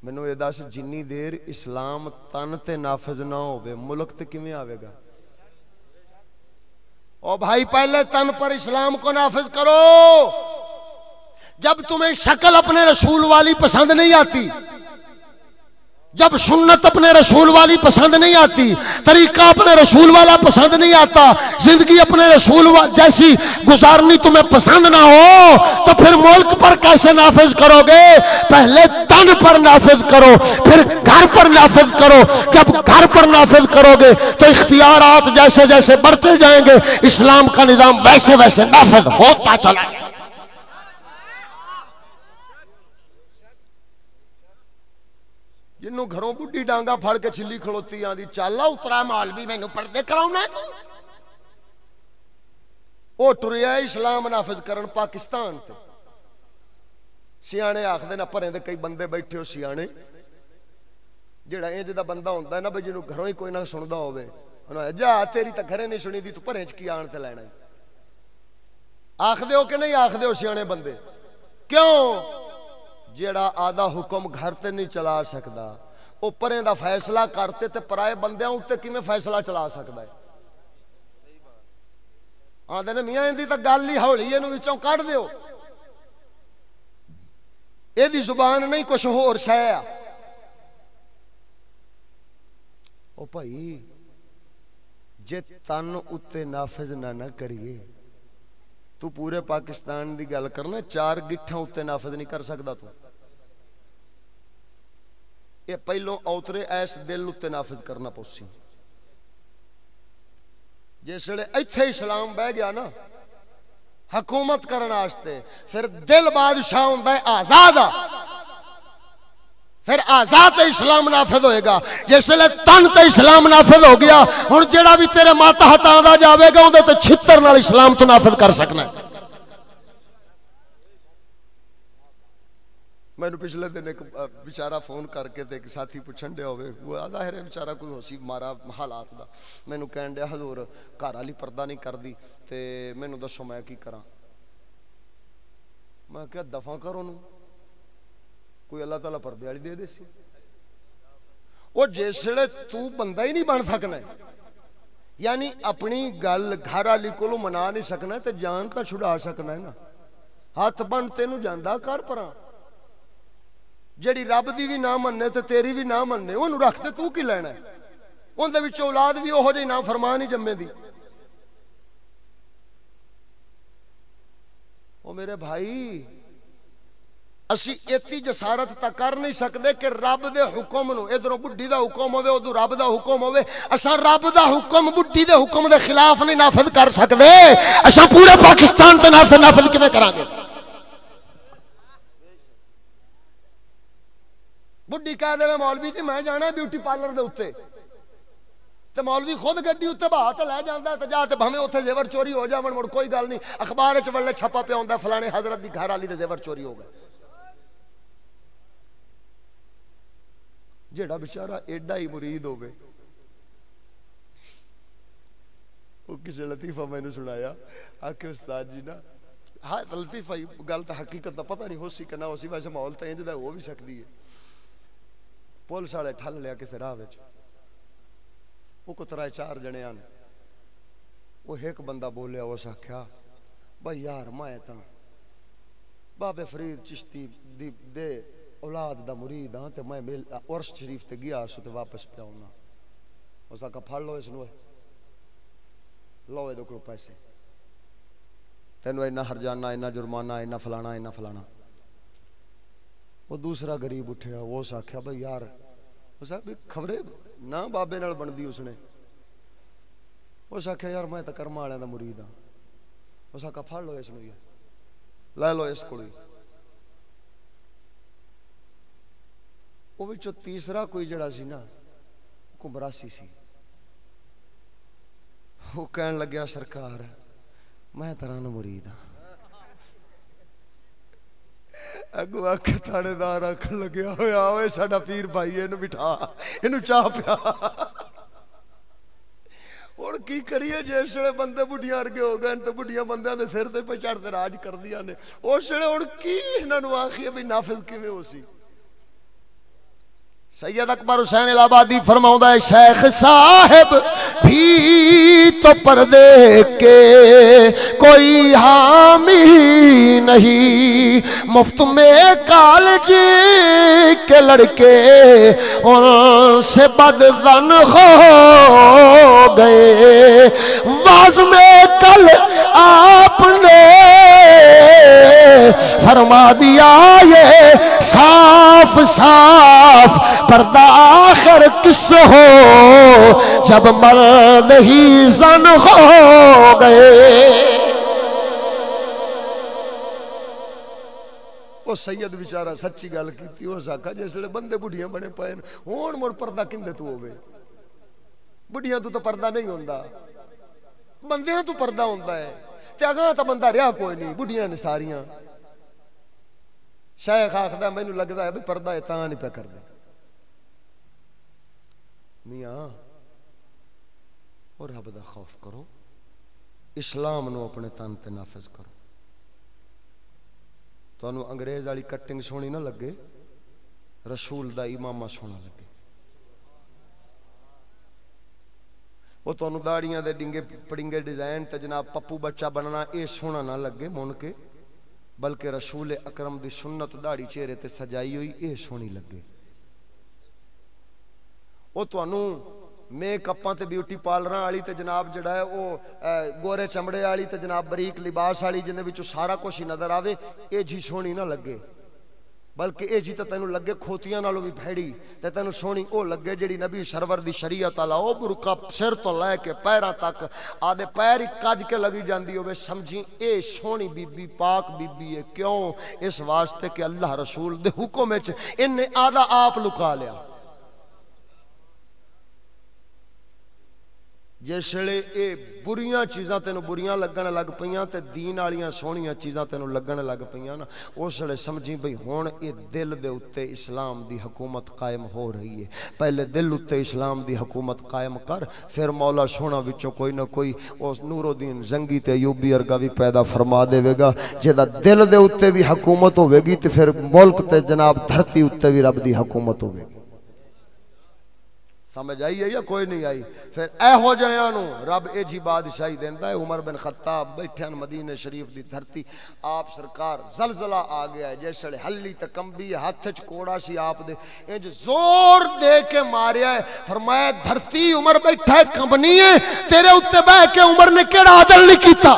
مینوں یہ دس جنی دیر اسلام تن تے نافذ نہ ہوئے ملک تے کیویں آوے گا. او بھائی پہلے تن پر اسلام کو نافذ کرو. جب تمہیں شکل اپنے رسول والی پسند نہیں آتی، جب سنت اپنے رسول والی پسند نہیں آتی، طریقہ اپنے رسول والا پسند نہیں آتا، زندگی اپنے رسول جیسی گزارنی تمہیں پسند نہ ہو تو پھر ملک پر کیسے نافذ کرو گے؟ پہلے تن پر نافذ کرو، پھر گھر پر نافذ کرو. جب گھر پر نافذ کرو گے تو اختیارات جیسے جیسے بڑھتے جائیں گے اسلام کا نظام ویسے ویسے نافذ ہوتا چلا جائے. جنوں گھروں بڈھی ڈانگا پھڑ کے چھلی کھڑوتی آندی چالا اترا مولوی مینوں پردے کراؤنا ہے تو او ٹریا اسلام نافذ کرن پاکستان تے. سیانے آکھدے نہ پرے دے کئی بندے بیٹھے ہو سیانے جڑا انج دا بندہ ہوندا ہے نا بھئی جنوں گھروں ہی کوئی نہ سندا ہوے انہاں جا تیری تے گھرے نہیں سنی دی تو پرے چ کی آن تے لینا ہے. آکھدے ہو کہ نہیں آکھدے ہو سیانے بندے؟ کیوں؟ جیڑا آدھا حکم گھر تے نہیں چلا سکدا او پریں دا فیصلہ کرتے تے پرائے بندیاں اُتے کیویں فیصلہ چلا سکدا ہے؟ آندے نے میاں اندی تے گل ہی ہولی اینوں وچوں کڈ دیو، اے دی زبان نہیں کچھ ہور شے آ. او بھائی جے تن اُتے نافذ نہ کریے تو پورے پاکستان دی گل کرنا 4 گٹھاں اُتے نافذ نہیں کر سکدا. تو یہ پہلوں اوترے ایس دل اُتے نافذ کرنا پوسی. جس ویلے ایتھے اسلام بہ گیا نا حکومت کرن واسطے پھر دل بادشاہ ہوندا ہے آزاد، پھر آزاد اسلام نافذ ہوئے گا. جس ویلے تن تے اسلام نافذ ہو گیا ہن جیڑا بھی تیرے ماتحت آندا جاوے گا اودے تے چھتر نال اسلام تو نافذ کر سکنا ہے. میں نے پچھلے دن ایک بیچارہ فون کر کے ایک ساتھی پوچھن دیا ہوئے وہ ظاہر ہے بیچارہ کوئی ہوسی مارا حالات دا. میں نے کہن دیا حضور گھر والی پردہ نہیں کر دی تے میں نے دسو میں کی کراں. میں کہا دفاع کرو نو کوئی اللہ تعالیٰ پردے والی دے دے سی. وہ جسے تو بندہ ہی نہیں بن سکنا یعنی اپنی گل گھر والی کو منا نہیں سکنا تے جان تو چھڑا سکنا ہے نا. ہاتھ بن تینوں جاندہ کر پراں جڑی رب دی بھی نہ مننے تے تیری بھی نہ مننے انہوں رکھتے تو کی لینا ہے. ان دے وچ اولاد بھی اوہو جہی نہ فرمان ہی جمے دی. او میرے بھائی اسی ایتی جسارت تا کر نہیں سکدے کہ رب دے حکم نو ادھروں بڈھی دا حکم ہوے ادھر رب دا حکم ہوے اساں رب دا حکم بڈھی دے حکم دے خلاف نہیں نافذ کر سکدے. اساں پورے پاکستان تے نافذ کیویں کراں گے؟ بڈھی کہہ دے مولوی جی میں جانا ہے بیوٹی پارلر دے اوتے تے مولوی خود گڈی اتنے بہا تے لے جاندا تے جا تے بھویں اوتھے زیور چوری ہو جاون مڑ کوئی گل نہیں، اخبار وچ ولے چھپا پیا ہوندا فلانے حضرت دی گھر والی دے زیور چوری ہو گئے۔ جیڑا بیچارہ ایڈا ہی مرید ہوے، وہ کسی لطیفہ میں نے سنایا، آکھے استاد جی نا ہاں لطیفہ گل تو حقیقت دا پتہ نہیں ہو سی کہ نہ ہو سی، ویسے ماحول تو انج دا ہو بھی سکتی ہے۔ پولیس والے ٹھل لیا کسی راہ وچ، وہ کو ترائے چار جنے آن، وہ ایک بندہ بولیا، اس آکھیا بھائی یار میں تاں بابے فرید چشتی دے اولاد دا مرید ہاں تے میں عرس شریف تے گیا سو تے واپس پیا ہونا۔ اس آکھا پھڑ لو اس نو، لو دے کولوں پیسے، تینوں اینا ہرجانہ اینا جرمانہ اینا فلانا اینا فلانا۔ وہ دوسرا غریب اٹھیا، وہ اس آکھیا بھائی یار، اس آکھیا خبرے نہ بابے نال بندی اس نے، اس آکھیا یار میں تے کرما والے دا مرید ہاں۔ اس آکھیا پھڑ لو اس نو، لے لو اس کول۔ وہ وچوں تیسرا کوئی جڑا سی نا کمراسی سی، وہ کہن لگیا سرکار میں تیرا نو مرید ہاں۔ اگو آکھے تھانے دار آکھن لگیا ہویا ہوئے ساڈا پیر بھائی اینو بٹھا اینو چاہ پیا۔ اور کی کریے جس ویلے بندے بڈھیاں ارگے ہو گئے تو بڈھیاں بندیاں دے سر تے پہ چڑھ تے راج کر دیا نے، اس ویلے ہن کی انہاں نو آکھیے بھی نافذ کیویں ہو سی۔ سید اکبر حسین الہٰبادی فرماؤں ہے شیخ صاحب بھی تو پردے کے کوئی حامی نہیں، مفت میں کالج کے لڑکے ان سے بدظن ہو گئے۔ واز میں کل آپ نے فرما دیا یہ صاف صاف، پردہ آخر کس ہو جب مرد ہی زن ہو گئے۔ وہ سید بیچارہ سچی گل کیتی، وہ ساکھا جس لئے بندے بڑھیاں بنے پائے ہون مڑ پردہ کندے تو ہوئے، بڑھیاں تو پردہ نہیں ہوندہ، بندیاں تو پردہ ہوندہ ہے، تے اگاں تا بندہ رہا کوئی نہیں، بڑھیاں نے ساریاں۔ شیخ آخدہ میں نے لگتا ہے بھی پردہ اتنا نہیں پہ کر دے میاں، اور رب دا خوف کرو، اسلام نو اپنے تن تے نافذ کرو۔ تو انہوں انگریز والی کٹنگ سونی نہ لگے، رسول دا امامہ سونا لگے۔ وہ تو انہوں داڑیاں دے ڈنگے پڑنگے ڈیزائن تے جناب پپو بچہ بننا اے سونا نہ لگے من کے، بلکہ رسول اکرم دی سنت داڑی چہرے تے سجائی ہوئی اے سونی لگے۔ وہ تو انہوں میک اپاں تے بیوٹی پارلراں والی تے جناب جڑا ہے وہ گورے چمڑے والی تے جناب بریک لباس والی جن دے وچوں سارا کچھ ہی نظر آوے، اے جی سونی نہ لگے، بلکہ اے جی تے تینوں لگے کھوتیاں نالوں بھی بھیڑی تے تینوں سونی او لگے جڑی نبی سرور دی شریعت والا او برقع سر تو لے کے پیراں تک آدھے پیر ہی کج کے لگی جاندی ہوے، سمجھی اے سونی بی بی پاک بی بی ہے۔ کیوں؟ اس واسطے کہ اللہ رسول دے حکم وچ انہیں آدھا آپ لکا لیا۔ جس لئے اے بریاں چیزاں تینوں بریاں لگن لگ پیاں تے دین والیاں سونیاں چیزاں تینوں لگن لگ پیاں نا، اس لئے سمجھی بھئی ہون اے دل دے اتے اسلام دی حکومت قائم ہو رہی ہے۔ پہلے دل اتے اسلام دی حکومت قائم کر، پھر مولا سونا وچوں کوئی نہ کوئی اس نور الدین زنگی تے ایوبی ارگا بھی پیدا فرما دے وے گا، جیدہ دل دے اتے بھی حکومت ہوے گی تے پھر ملک تے جناب دھرتی اتے بھی رب دی حکومت ہوے گی۔ سمجھ آئی ہے یا کوئی نہیں آئی؟ پھر اے ہو جایانو رب اے جی بادشاہی دیندہ ہے۔ عمر بن خطاب بیٹھے مدینہ شریف دی دھرتی، آپ سرکار زلزلہ آ گیا ہے، جیسے ہلی تکمبی ہاتھ کوڑا سی آپ دے انج زور دے کے ماریا ہے، فرمایا دھرتی عمر بیٹھا ہے کمبنی ہے، تیرے اتے بہ کے عمر نے کیڑا عدل نہیں کیتا۔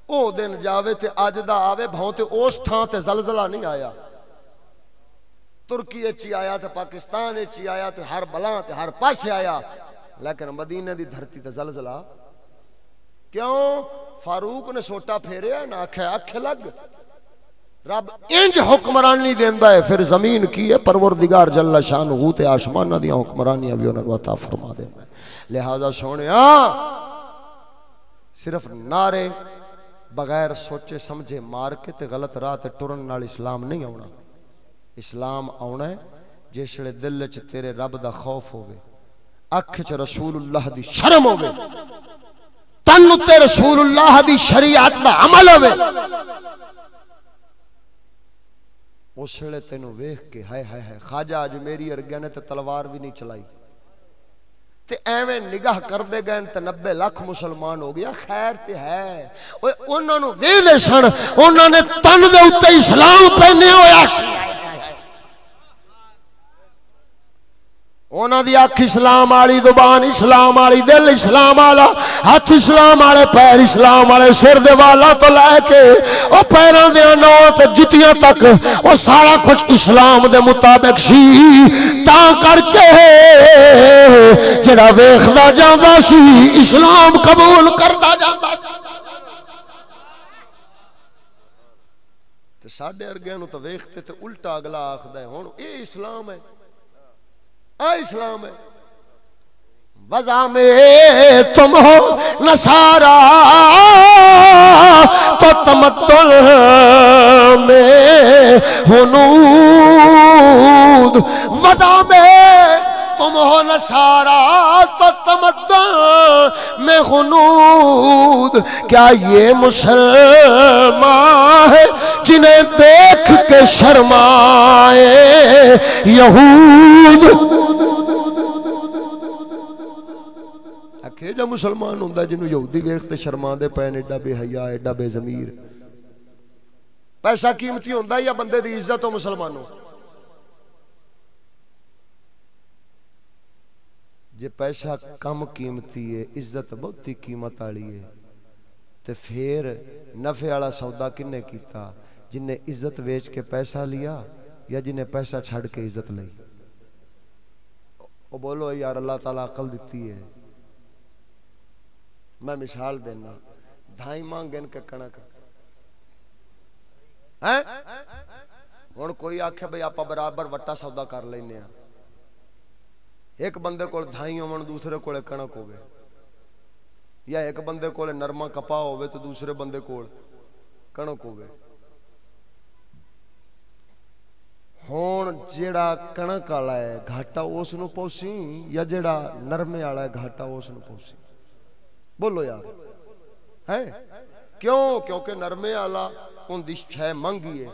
او دن جاوے تے آج دا آوے بھاؤں تے اوس تھاں تے زلزلہ نہیں آیا، ترکی اچھی آیا تے پاکستان اچھی آیا تے ہر بلان تے ہر پاسے آیا، لیکن مدینہ دی دھرتی تے زلزلہ کیوں؟ فاروق نے سوٹا پھیرے ہے نا، آکھے لگ رب انج حکمرانی دیندا ہے پھر زمین کی ہے پروردگار جل شانہ تے آسمانہ دیاں حکمرانیاں بھی انہاں نوں عطا فرما دیندا ہے لہذا سونیا صرف نعرے بغیر سوچے سمجھے مار کے تے غلط راہ تے ٹرن نال اسلام نہیں آونا اسلام آونا ہے جس ویلے دل وچ تیرے رب دا خوف ہوے اکھ چ رسول اللہ دی شرم ہوے تن تے رسول اللہ دی شریعت دا عمل ہوے اس ویلے تینوں ویکھ کے ہائے ہائے ہائے خواجہ اجمیری ارگیاں نے تے تلوار بھی نہیں چلائی تے ایویں نگاہ کر دے گئے تے 90 لاکھ مسلمان ہو گیا خیر تے ہے اوے انہاں نوں ویلے سن انہاں نے تن دے اوتے اسلام پہنے ہویا سی انہاں دی اکھ اسلام والی زبان اسلام والی دل اسلام والا ہاتھ اسلام والے پیر اسلام والے سر دے والا تو لے کے او پیراں دے نوں تے جتیاں تک او سارا کچھ اسلام دے مطابق سی تاں کر کے جڑا ویکھدا جاندا سی اسلام قبول کردا جاندا تے ساڈے ارگیاں نوں تے ویکھتے تے الٹا اگلا آکھدا ہے ہن اے اسلام ہے اسلام ہے وضع میں تم ہو نصارا تو تمدن میں ہنود وضع میں تم ہو نصارا تو تمدن میں ہنود کیا یہ مسلمان ہے جنہیں دیکھ کے شرمائے یہود کہ جا مسلمان ہوندا جنوں یہودی ویکھ تے شرما دے پے ایڈا بے حیا ایڈا بے ضمیر پیسہ قیمتی ہوندا یا بندے دی عزت ہو مسلمانوں جے پیسہ کم قیمتی ہے عزت بہت ہی قیمت والی ہے تے پھر نفع والا سودا کنے کیتا جن نے عزت ویچ کے پیسہ لیا یا جن نے پیسہ چھڑ کے عزت لئی او بولو یار اللہ تعالیٰ عقل دیتی ہے میں مثال دینا دھائی مانگن کے کنک ہیں ہن کوئی آکھے بھئی آپا برابر وٹا سودا کر لینے ہیں ایک بندے کول دھائی ہون دوسرے کول کنک ہوے یا ایک بندے کول نرما کپا ہوے تو دوسرے بندے کول کنک ہوے ہون جیڑا کنک والا ہے گھاٹا اس نو پوسی یا جیڑا نرمے والا ہے گھاٹا اس نو پوسی بولو یار ہے کیوں کیونکہ نرمے والا ان دی شے مانگی ہے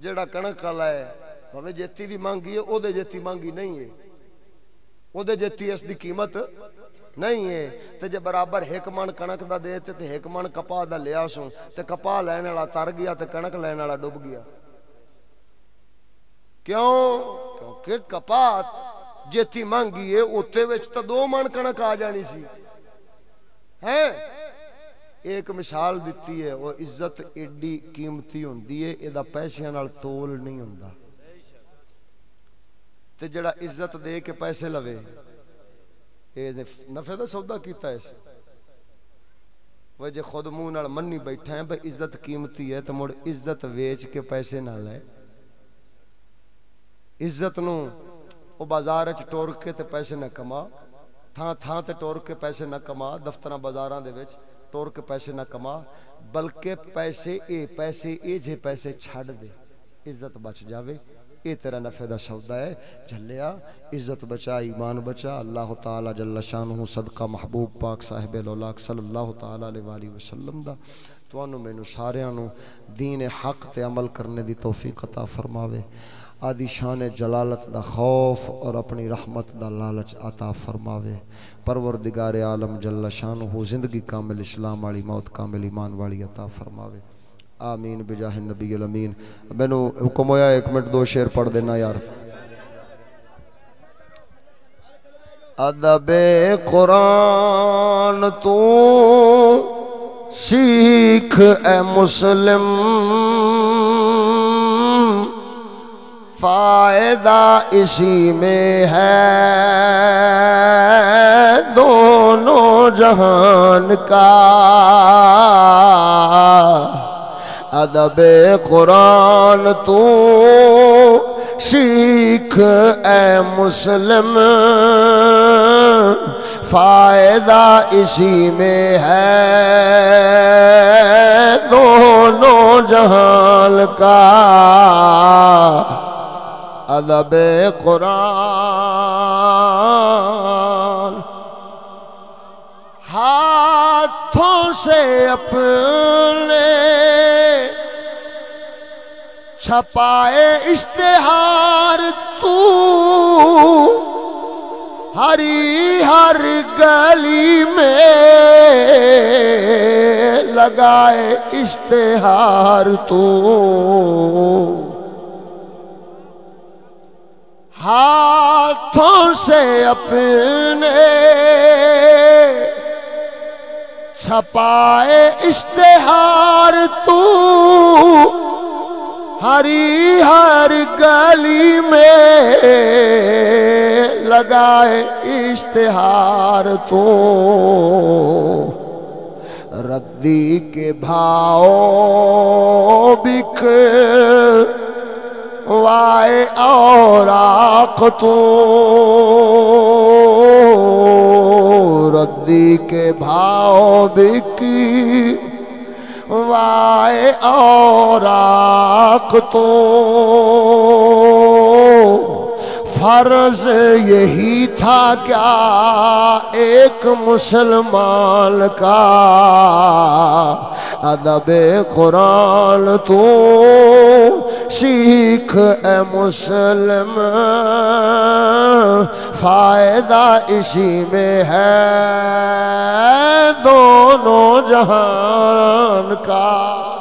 جیڑا کنک والا ہے بھویں جیتی بھی مانگی ہے او دے جیتی مانگی نہیں ہے او دے جیتی اس دی قیمت نہیں ہے تے جے برابر ایک من کنک دا دے تے ایک من کپا دا لیا سوں تے کپا لین والا تر گیا تے کنک لین والا ڈوب گیا کیوں کیونکہ کپا جیتی مانگی ہے اوتے وچ تے 2 من کنک آ جانی سی ہے ایک مثال دیتی ہے وہ عزت ایڈی قیمتی ہوندی ہے ادا پیسے نال تول نہیں ہوندا تے جڑا عزت دے کے پیسے لوے اے نفع دا سودا کیتا ہے وہ جے خود منہ نال منی بیٹھا ہے بھئی عزت قیمتی ہے تے مڑ عزت ویچ کے پیسے نہ لے عزت نو او بازار وچ ٹور کے تے پیسے نہ کما تھاں تھاں تے ٹور کے پیسے نہ کما دفتراں بازاراں دے وچ ٹور کے پیسے نہ کما بلکہ پیسے جے پیسے چھڑ دے عزت بچ جاوے اے تیرا نفع دا سودا ہے جھلیا عزت بچا ایمان بچا اللہ تعالی جل شانہ صدقہ محبوب پاک صاحب الاولاق صلی اللہ تعالی علیہ وآلہ وسلم دا توانو مینوں ساریاں نو دین حق تے عمل کرنے دی توفیق عطا فرماوے آدی شان جلالت دا خوف اور اپنی رحمت دا لالچ عطا فرماوے پروردگار عالم جل شانہ زندگی کامل اسلام والی موت کامل ایمان والی عطا فرماوے آمین بجاہ النبی الامین مینوں حکم ہویا 1 منٹ 2 شعر پڑھ دینا یار ادب قرآن تو سیکھ اے مسلم فائدہ اسی میں ہے دونوں جہان کا ادب قرآن تو سیکھ اے مسلم فائدہ اسی میں ہے دونوں جہان کا ادب قرآن ہاتھوں سے اپنے چھپائے اشتہار تو ہر گلی میں لگائے اشتہار تو ہاتھوں سے اپنے چھپائے اشتہار تو ہر گلی میں لگائے اشتہار تو ردی کے بھاؤ بک وائے اوراق تو ردی کے بھاؤ بکی وائے اوراق تو فرض یہی تھا کیا ایک مسلمان کا ادب قرآن تو سیکھ اے مسلم فائدہ اسی میں ہے دونوں جہان کا